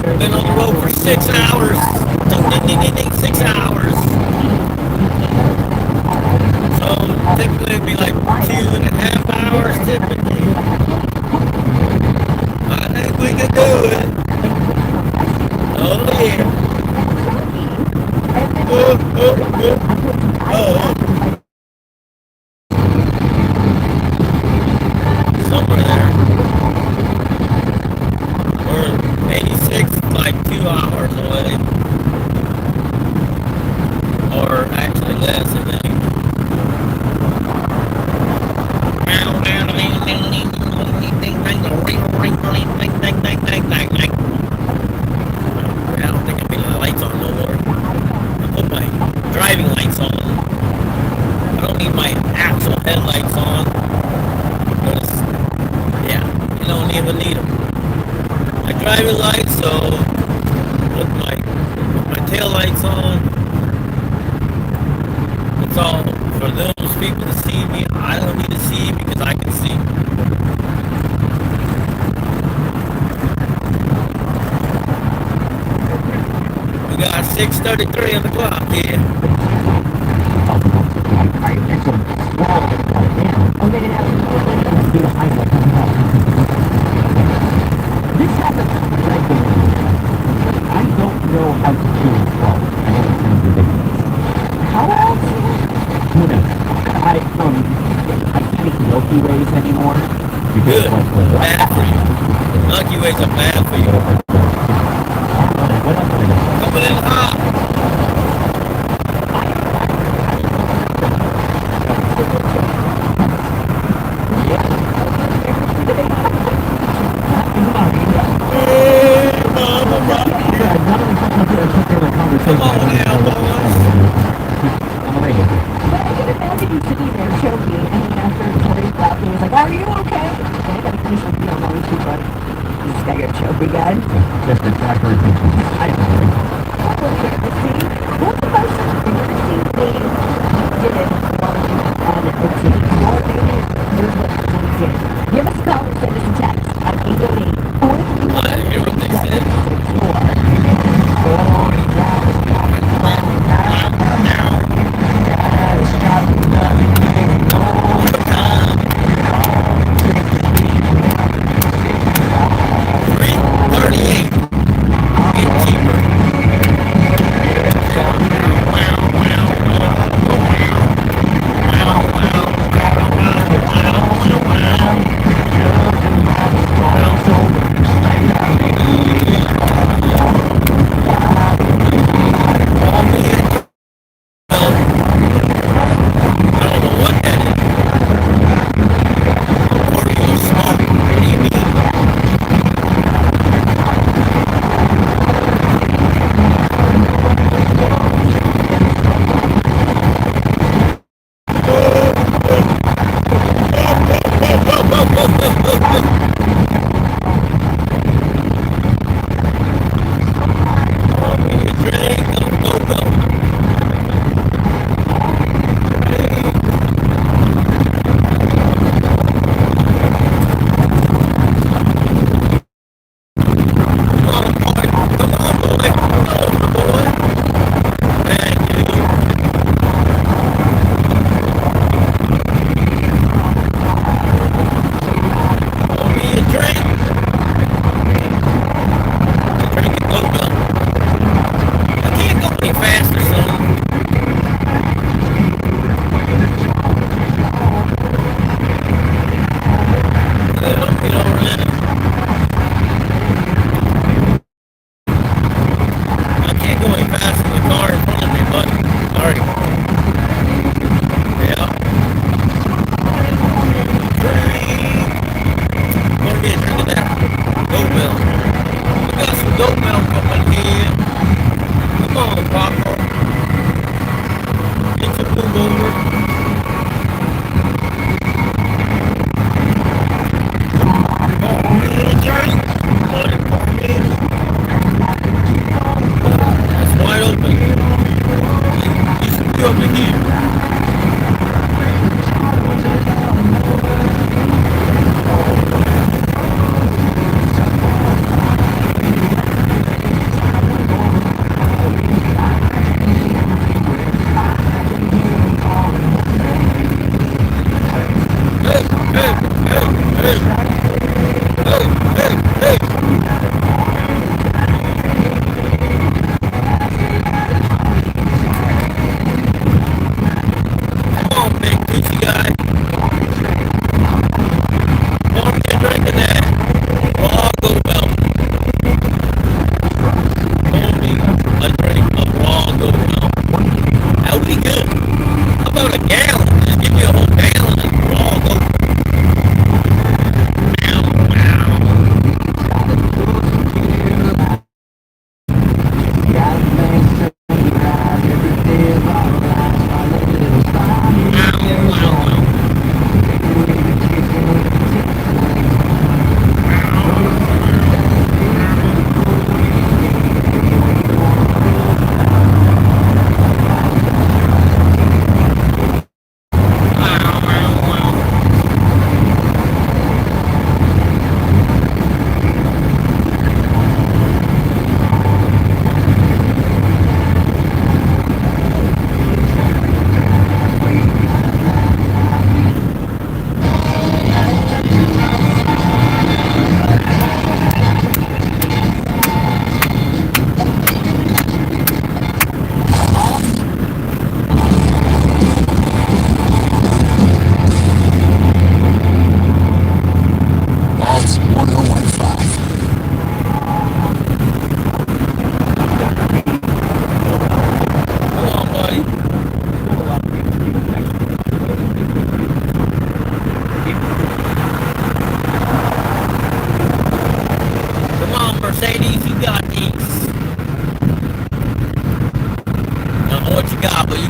Been on the road for 6 hours. Ding, ding, ding, ding, ding, 6 hours. So typically it'd be like 2.5 hours typically. I think we can do it. Oh yeah. Oh. Somewhere there. Or 86 is like 2 hours away. Or actually less, I think. I don't think I put my lights on no more. I put my driving lights on. I don't need my actual headlights on. Because, yeah, you don't even need them. My driving lights, so put my tail lights on. It's all for those people to see me. I don't need to see because I can see. We got 6:33 on the clock here. This happens regularly. I don't know how to do it well. I know it sounds ridiculous. How else? Who knows? I can't eat Milky Ways anymore. Good. Bad for you. Milky Ways are bad for you. Coming in hot. Come on now, boys. But I can imagine you sitting there choking, and then after Tori left, he was like, "Are you okay?" And I gotta finish with you on those two, but you just got your choke again. Just a tracker attention. I don't know. Well, here, see, what's the most embarrassing thing you did while you were on the team? Or maybe here's what you did. Give us a call or send us a text at 888 I hear what they said. 3:38. Get cheaper. I don't know what that is. Or you smoke. What do you mean? Faster, son. Get over there. I can't go any faster than the car in front of me, buddy. Sorry. Yeah. Gonna be a drink of that goat milk. We got some goat milk up in here. Come on, Papa. Get your move over. It's wide open. You should be over here.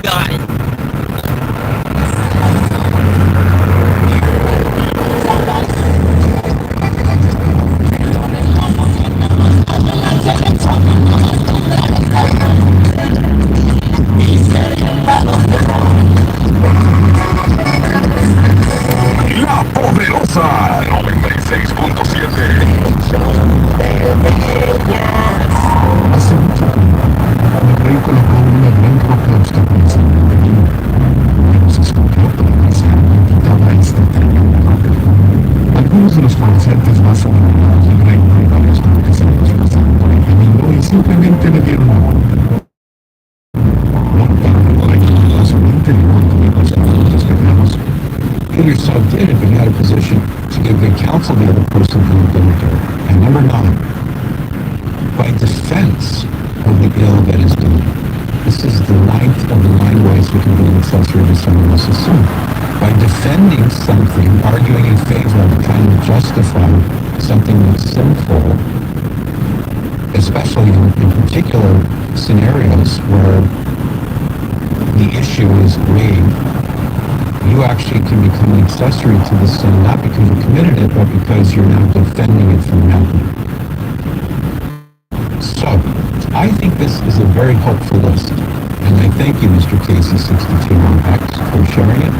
got it. La Poderosa 96.7. Hace mucho tiempo, el rey colocó una gran roca obstaculizando el camino. Luego se escogió para más quitaba esta tremenda roca. Algunos de los comerciantes más admirados del reino y varios campesinos pasaron por el camino y simplemente le dieron la vuelta. Montaron el reino solamente de modo de conseguir los pecados. Peter's son did if he had a position to give good counsel to the other person who had been there. And number 9, by defense of the ill that is done. This is the 9th of the 9 ways we can be an accessory to someone else's sin. By defending something, arguing in favor of, trying to justify something that's sinful, especially in particular scenarios where the issue is grave, you actually can become an accessory to the sin, not because you committed it, but because you're now defending it from happening. So, I think this is a very hopeful list, and I thank you, Mr. Casey62X, for sharing it.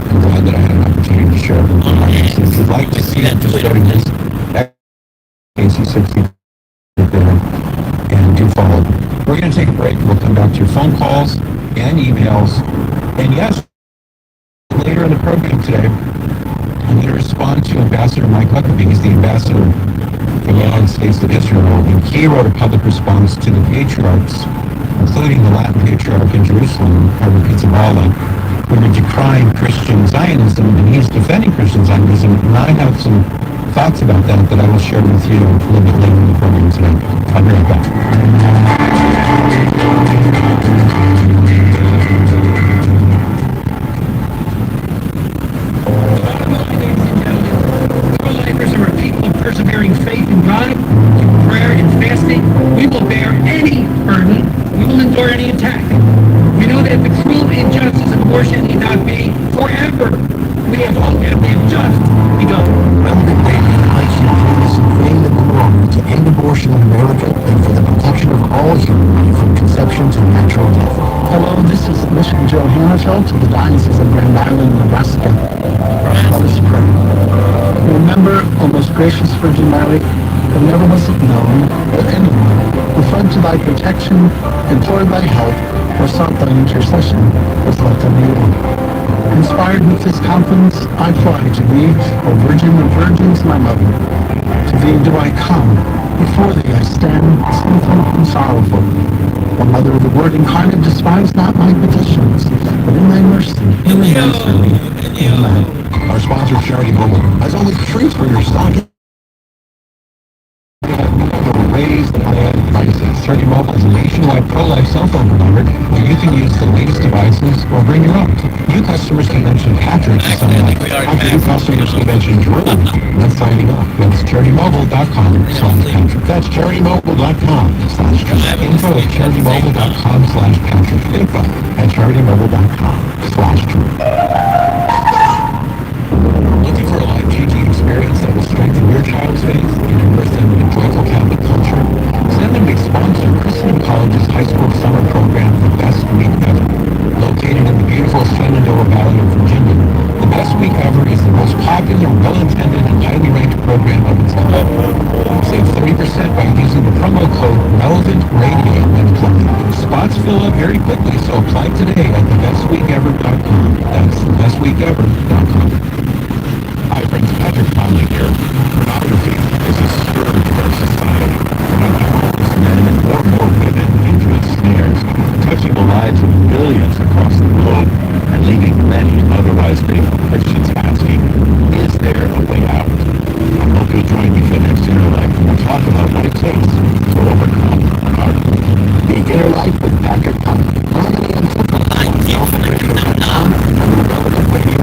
I'm glad that I had an opportunity to share it with you. If you'd like to see it, just go to this Casey62 there and do follow. We're going to take a break. We'll come back to your phone calls and emails, and yes, later in the program today, I'm going to respond to Ambassador Mike Huckabee. He's the ambassador from the United States to Israel, and he wrote a public response to the patriarchs, including the Latin patriarch in Jerusalem, Cardinal Pizzaballa, who were decrying Christian Zionism, and he's defending Christian Zionism, and I have some thoughts about that I will share with you a little bit later in the program today. I'll be right back. Pro-lifers are a people of persevering faith in God, through prayer and fasting. We will bear any burden. We will endure any attack. We know that the cruel injustice of abortion need not be forever. We have hope and we have just begun. Relevant Daily invites you to join us in praying the glory to end abortion in America and for the protection of all human life from conception to natural death. Hello, this is Bishop Joe Hammerfeld of the Diocese of Grand Island, Nebraska. Let us pray. Remember, O most gracious Virgin Mary, that never was it known that anyone who fled to thy protection, implored thy help, or sought thy intercession was left unaided. Inspired with this confidence, I fly to thee, O Virgin of Virgins, my mother. To thee do I come, before thee I stand, sinful and sorrowful. O Mother of the Word incarnate, despise not my petitions, but in thy mercy, hear and answer me. Amen. Our sponsor, Charity Mobile, has always treats for your stocking. Raise the plan prices. Charity Mobile is a nationwide pro-life cell phone provider where you can use the latest devices or bring your own. New customers can mention Patrick to sign up. After new customers can mention Drew when signing up. That's CharityMobile.com/Patrick. That's CharityMobile.com/Patrick. Info at CharityMobile.com/Patrick. Info at CharityMobile.com/Drew. Looking for a life-changing experience that will strengthen your child's faith and immerse them in a joyful Catholic culture? Send them to sponsor Christian College's high school summer program, The Best Week Ever. Located in the beautiful Shenandoah Valley of Virginia, The Best Week Ever is the most popular, well-attended, and highly ranked program of its kind. Save 30% by using the promo code RELEVANTRADIO when applying. Spots fill up very quickly, so apply today at thebestweekever.com. That's thebestweekever.com. Hi friends, Patrick Conley here. Pornography is a scourge of our society, bringing countless men and more women into its snares, touching the lives of millions across the globe, and leaving many otherwise faithful Christians asking, is there a way out? I hope you'll join me for the next Inner Life when we talk about what it takes to overcome pornography. The Inner Life with Patrick Conley. Normally on TikTok, on Relevant Radio.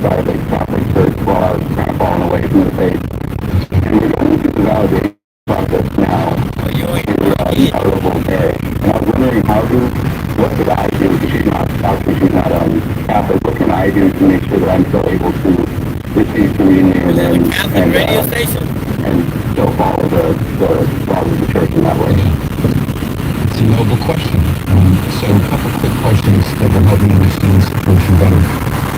started a Catholic church while I was kind of falling away from the faith. And we're going through the validation process now to tolerable marriage. And I was wondering what could I do? She's not Catholic. What can I do to make sure that I'm still able to receive communion and still follow the laws of the church in that way? It's a noble question. So a couple quick questions that will help me understand the situation better.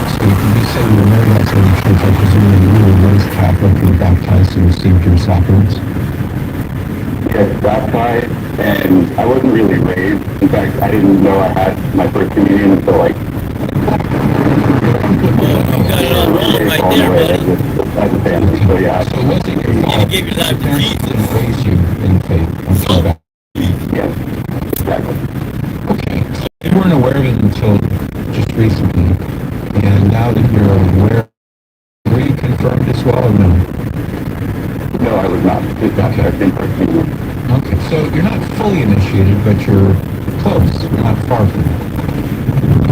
So you say you were married outside the church. I presume that you were raised Catholic and baptized and received your sacraments? Yes, baptized, and I wasn't really raised. In fact, I didn't know I had my first communion until like... You got it all wrong right there, buddy. As a family, so yeah. So was it your fault? Give your life to Jesus. Didn't raise you in faith until that? Yes, exactly. Okay, so you weren't aware of it until just recently, and now that you're aware, were you confirmed as well or no? No, I was not. Just baptized in first communion. Okay, so you're not fully initiated, but you're close. You're not far from it.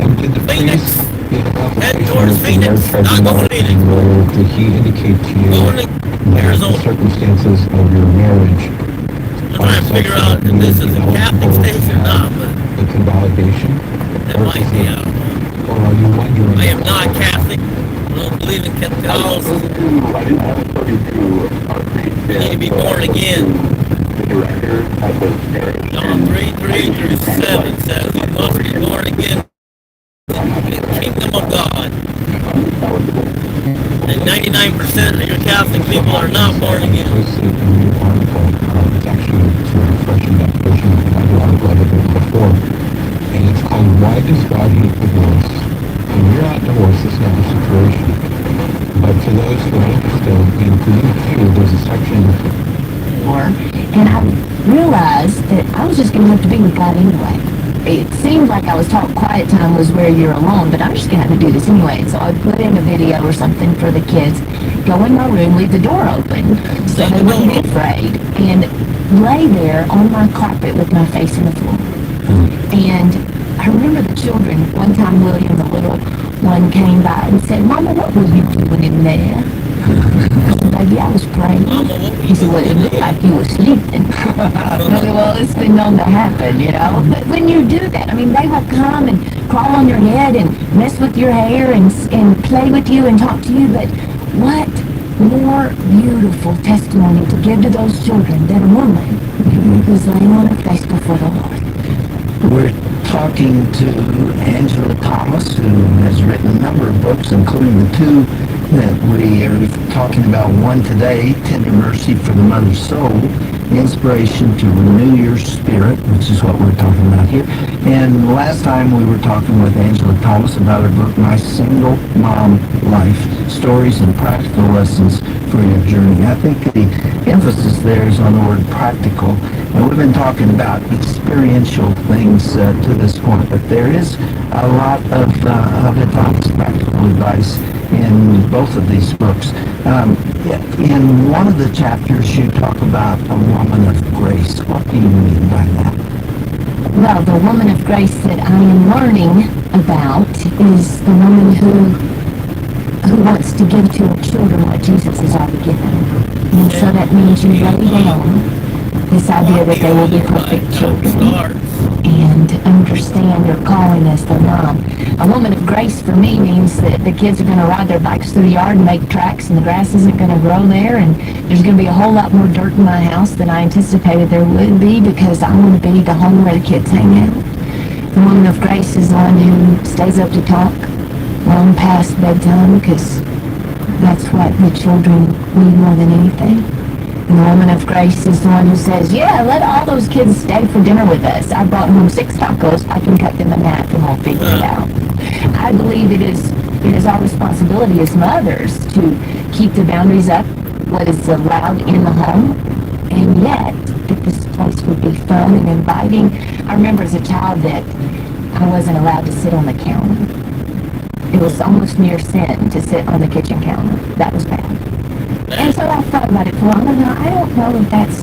And did the priest get an application with the marriage tribunal and did he indicate to you that the circumstances of your marriage I'm trying to figure out if this is a Catholic state or not, but the convalidation? that might be out. Or are you wondering? I am not Catholic. I don't believe in Catholicism. I didn't have spoken to our priest. You need to be born again. The director of the parish. John 3:3-7 says you must be born again in the kingdom of God. And 99% of your Catholic people are not born again. Posted a new article. It's actually sort of fresh in that version of another article I've written before. And it's called Why Does God Hate Divorce? And you're not divorced, it's not the situation. But for those who are interested, and for you too, there's a section And I realized that I was just going to have to be with God anyway. It seemed like I was taught quiet time was where you're alone, but I'm just going to have to do this anyway. So I would put in a video or something for the kids, go in my room, leave the door open so they wouldn't be afraid, and lay there on my carpet with my face in the floor. And I remember the children, one time William, the little one, came by and said, "Mama, what were you doing in there?" I said, "Baby, I was praying." He said, "Well, it looked like you were sleeping." I said, "Well, it's been known to happen, you know." But when you do that, I mean, they will come and crawl on your head and mess with your hair and play with you and talk to you. But what more beautiful testimony to give to those children than a woman who's laying on her face before the Lord. We're talking to Angela Thomas, who has written a number of books, including the two that we are talking about. One today, Tender Mercy for the Mother's Soul, Inspiration to Renew Your Spirit, which is what we're talking about here. And last time we were talking with Angela Thomas about her book, My Single Mom Life, Stories and Practical Lessons for Your Journey. I think the emphasis there is on the word practical. And we've been talking about experiential things to this point, but there is a lot of advice, practical advice, in both of these books. In one of the chapters, you talk about a woman of grace. What do you mean by that? Well, the woman of grace that I am learning about is the woman who wants to give to her children what Jesus has already given. And so that means you lay down this idea that they will be perfect children and understand your calling as the mom. A woman of grace for me means that the kids are going to ride their bikes through the yard and make tracks, and the grass isn't going to grow there, and there's going to be a whole lot more dirt in my house than I anticipated there would be, because I want to be the home where the kids hang out. The woman of grace is the one who stays up to talk long past bedtime, because that's what the children need more than anything. And the woman of grace is the one who says, "Yeah, let all those kids stay for dinner with us. I brought home 6 tacos. I can cut them in half and we'll figure it out." I believe it is our responsibility as mothers to keep the boundaries up, what is allowed in the home, and yet that this place would be fun and inviting. I remember as a child that I wasn't allowed to sit on the counter. It was almost near sin to sit on the kitchen counter. That was bad. And so I thought about it for a while, and I don't know if that's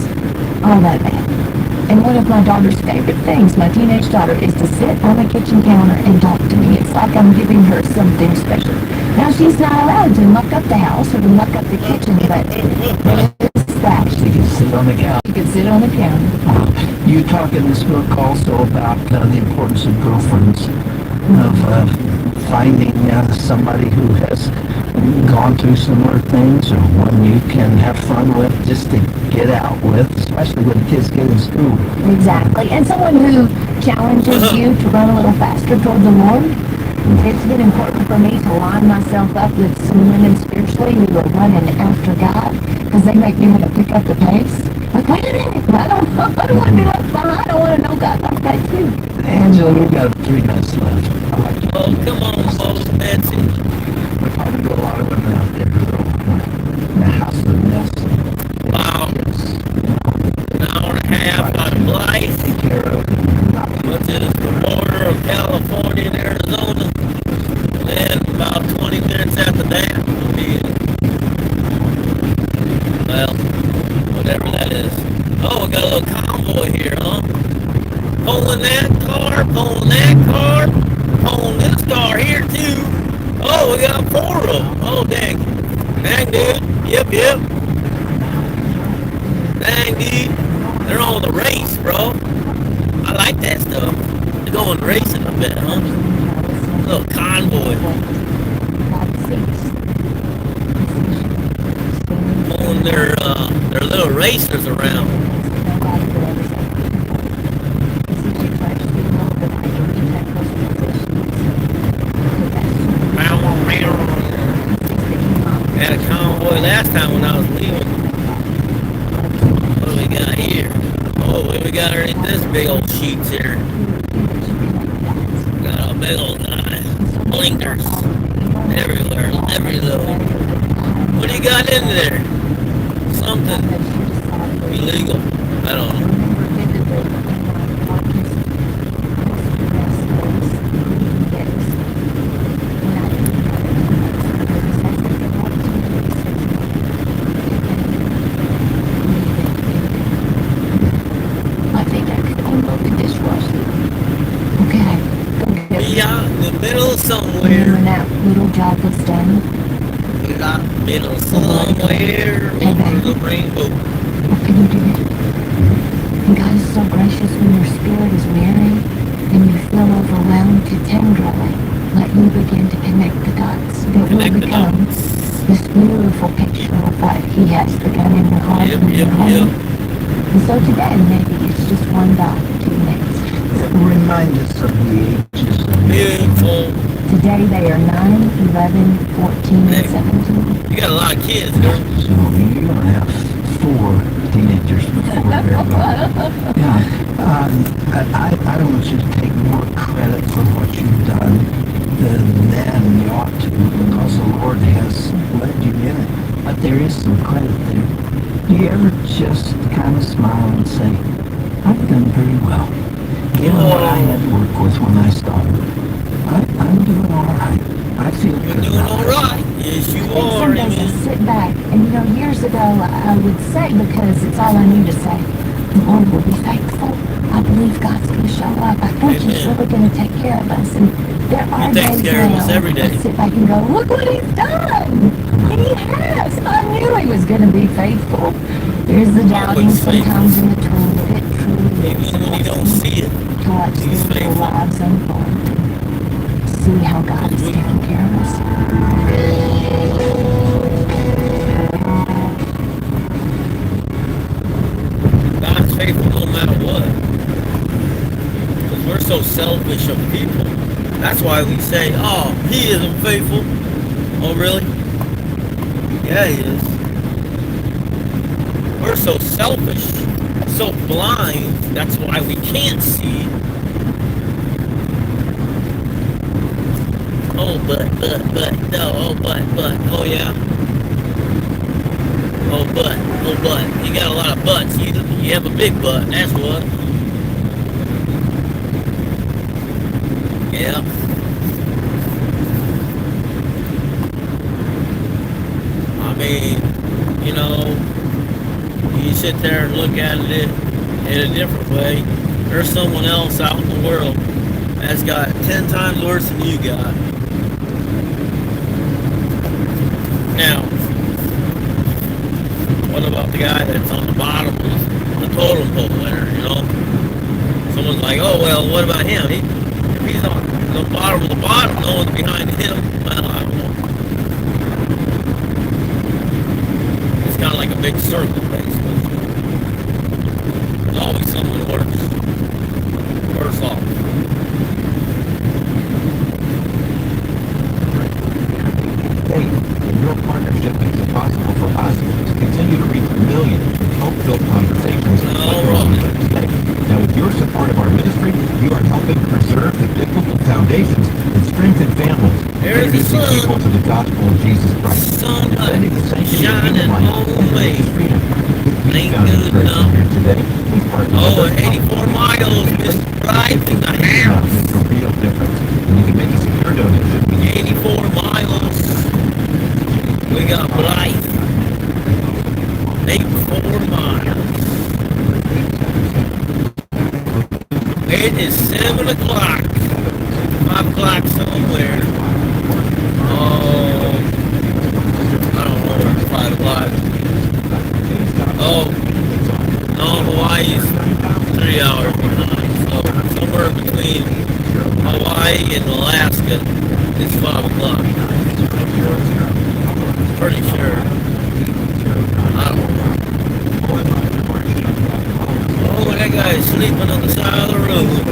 all that bad. And one of my daughter's favorite things, my teenage daughter, is to sit on the kitchen counter and talk to me. It's like I'm giving her something special. Now, she's not allowed to muck up the house or to muck up the kitchen, but there is that. She can sit on the couch. She could sit on the counter. You talk in this book also about the importance of girlfriends, of finding somebody who has gone through similar things, or one you can have fun with, just to get out with, especially when the kids get in school. Exactly. And someone who challenges you to run a little faster toward the Lord. It's been important for me to line myself up with some women spiritually who are running after God, because they make me want to pick up the pace. Like, wait a minute, I don't want to be left behind. I want to know God like that too. Angela, we've got 3 minutes left. I like you. Oh, come on, Boss Betsy. We probably got a lot of women out there who are in the house of the mess. Wow. An hour and a half out of life. Take care of and not Went to the border of California and Arizona. And about 20 minutes after that, we'll be in. Well, whatever that is. Oh, we got a little convoy here, huh? Pulling that car, pulling that car, pulling this car here too. Oh, we got 4 of them. Oh, dang. Dang, dude. Yep. Dang, dude. They're on the race, bro. I like that stuff. They're going racing a bit, huh? Little convoy. Pulling their little racers around. Had a convoy last time when I was leaving. What do we got here? Oh, what do we got underneath this big old sheets here? Got a big old guy. Blinkers. Everywhere. Every little. What do you got in there? Something illegal. I don't know. I think I could unload the dishwasher. Okay, go get it. Yeah, in the middle of And somewhere. when that little job was done, We got middle somewhere over the rainbow. what can you do? And God is so gracious when your spirit is weary and you feel overwhelmed to tenderly let you begin to connect the dots that will Connect the become dots. this beautiful picture of what He has begun in your heart Yep, and your yep, home. yep. And so today, maybe it's just one dot, 2 minutes. Remind us of the ages of your Beautiful. Today they are 9, 11, 14, and 17. You got a lot of kids, girl. So you're going to have 4 teenagers before they're gone. Yeah, I don't want you to take more credit for what you've done than you ought to, because the Lord has led you in it. But there is some credit there. Do you ever just kind of smile and say, I've done pretty well, given what I had to work with when I started? I'm doing all right. I feel You're good doing about all it. right. Yes, you I think are. some days I Amen. sit back, and years ago I would say, because it's all I knew to say, the Lord will be faithful. I believe God's going to show up. I think He's Amen. really going to take care of us. And there are He takes days care of us now every day. I sit back and go, look what He's done. And He has. I knew He was going to be faithful. There's the doubting Always sometimes faithful. in between, but it truly is Even a when you don't blessing see it, to watch He's spiritual faithful. lives unfold. See how God is taking care of us. God's faithful no matter what. Because we're so selfish of people. That's why we say, oh, He isn't faithful. Oh, really? Yeah, He is. We're so selfish, so blind, that's why we can't see. Oh, but, no, oh, yeah. Oh, but. You got a lot of butts. You have a big butt, that's what. Yeah. I mean, you know, you sit there and look at it in a different way. There's someone else out in the world that's got 10 times worse than you got. Now, what about the guy that's on the bottom of the totem pole there, you know? Someone's like, oh, well, what about him? If he's on the bottom of the bottom, no one's behind him. Well, I don't know. It's kind of like a big circle, basically. There's always someone worse off. Hey, your partnership makes it possible for us to continue to reach millions with hope-filled conversations like we're on today. Now, with your support of our ministry, you are helping preserve the biblical foundations and strengthen families, There's the introducing sun. people to the gospel of Jesus Christ, Sun defending the sanctity of shining human life on and me. religious freedom. We Ain't found good inspiration enough. here today. We partner with Oh, us. 84 miles, Mr. Life in the house. Makes a real difference. And you can make a secure donation. 84 miles. We got Blythe. 84 miles. It is 7 o'clock. 5 o'clock somewhere. Oh, I don't know where it's 5 o'clock. Oh, no, Hawaii's 3 hours behind. So somewhere between Hawaii and Alaska, it's 5 o'clock. Pretty sure. I don't know. Oh, that guy is sleeping on the side of the road.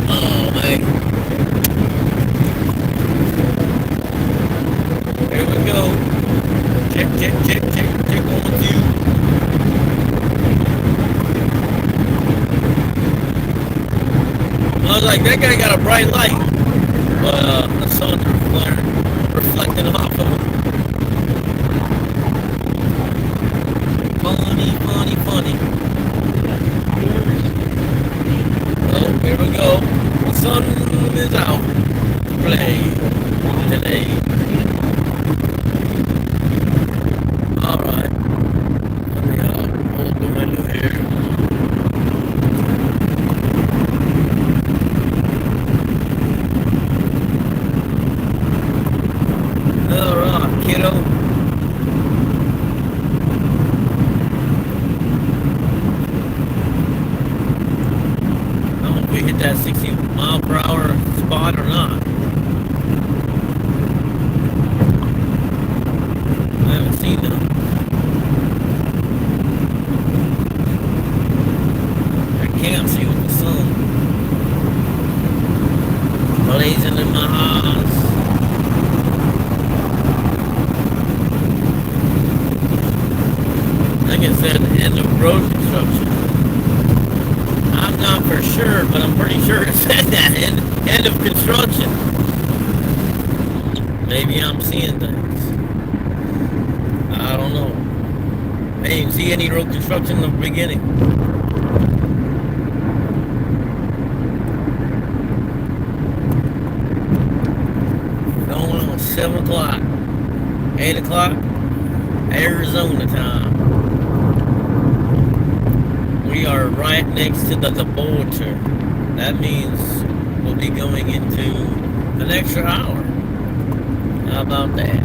Oh, man. Here we go. Check on the view. I was like, that guy got a bright light, but the sun's reflecting off of him. Funny. Oh, here we go. The sun is out to play today. Alright. Let me hold the window here. Another rock, kiddo. I don't know if we hit that 60 mile per hour spot or not. I haven't seen them. I can't see with the sun blazing in my eyes. I think it said end of road construction. I'm not for sure, but I'm pretty sure it said that end of construction. Maybe I'm seeing things. I don't know. I didn't see any road construction in the beginning. Going on 7 o'clock, 8 o'clock, Arizona time. We are right next to the border. That means we'll be going into an extra hour. How about that?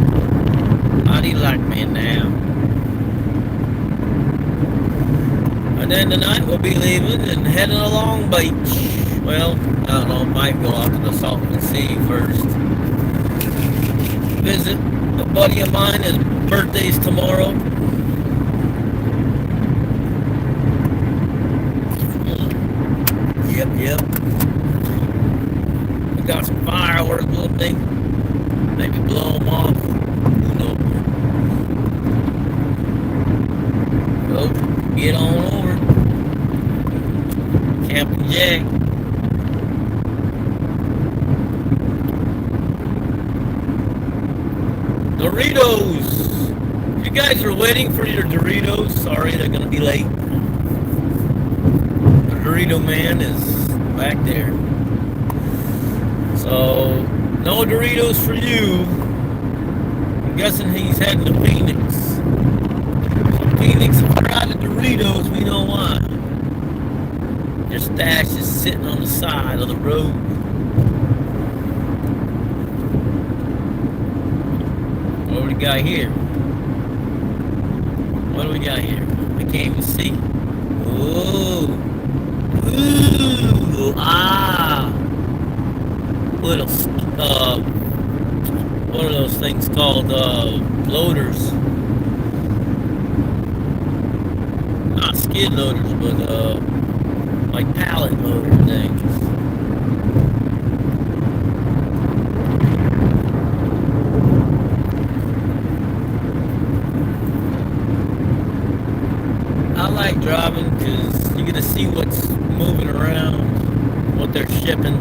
How do you like me now? And then tonight we'll be leaving and heading along beach. Well, I don't know, might go out to the Salton Sea first. Visit a buddy of mine, his birthday's tomorrow. Yep. We got some fireworks with me. Maybe blow them off. Who knows? So, get on over. Captain Jack. Doritos! If you guys are waiting for your Doritos, sorry, they're gonna be late. The Dorito man is back there. So, no Doritos for you. I'm guessing he's heading to Phoenix. So Phoenix, if you're out of Doritos, we know why. Their stash is sitting on the side of the road. What do we got here? What do we got here? I can't even see. Ooh. Ooh. Ah. Little, what are those things called? Loaders. Not skid loaders, but, like pallet loader things. I like driving because you get to see what's moving around, what they're shipping.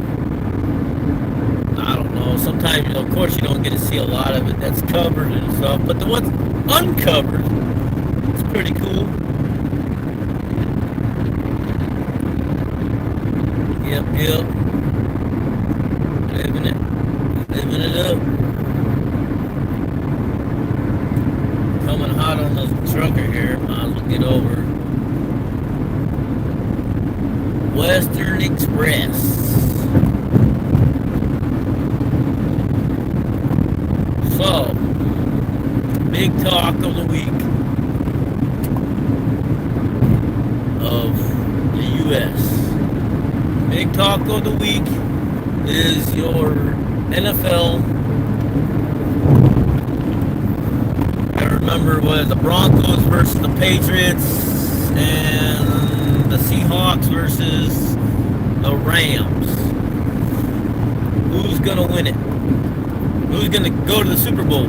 I don't know. Sometimes, you know, of course, you don't get to see a lot of it that's covered and stuff, but the what's uncovered, it's pretty cool. Yep. Living it up. Coming hot on the trucker here. Might as well get over. Western Express. So, big talk of the week of the U.S. Big talk of the week is your NFL. I remember was the Broncos versus the Patriots and the Seahawks versus the Rams. Who's gonna win it? Who's gonna go to the Super Bowl?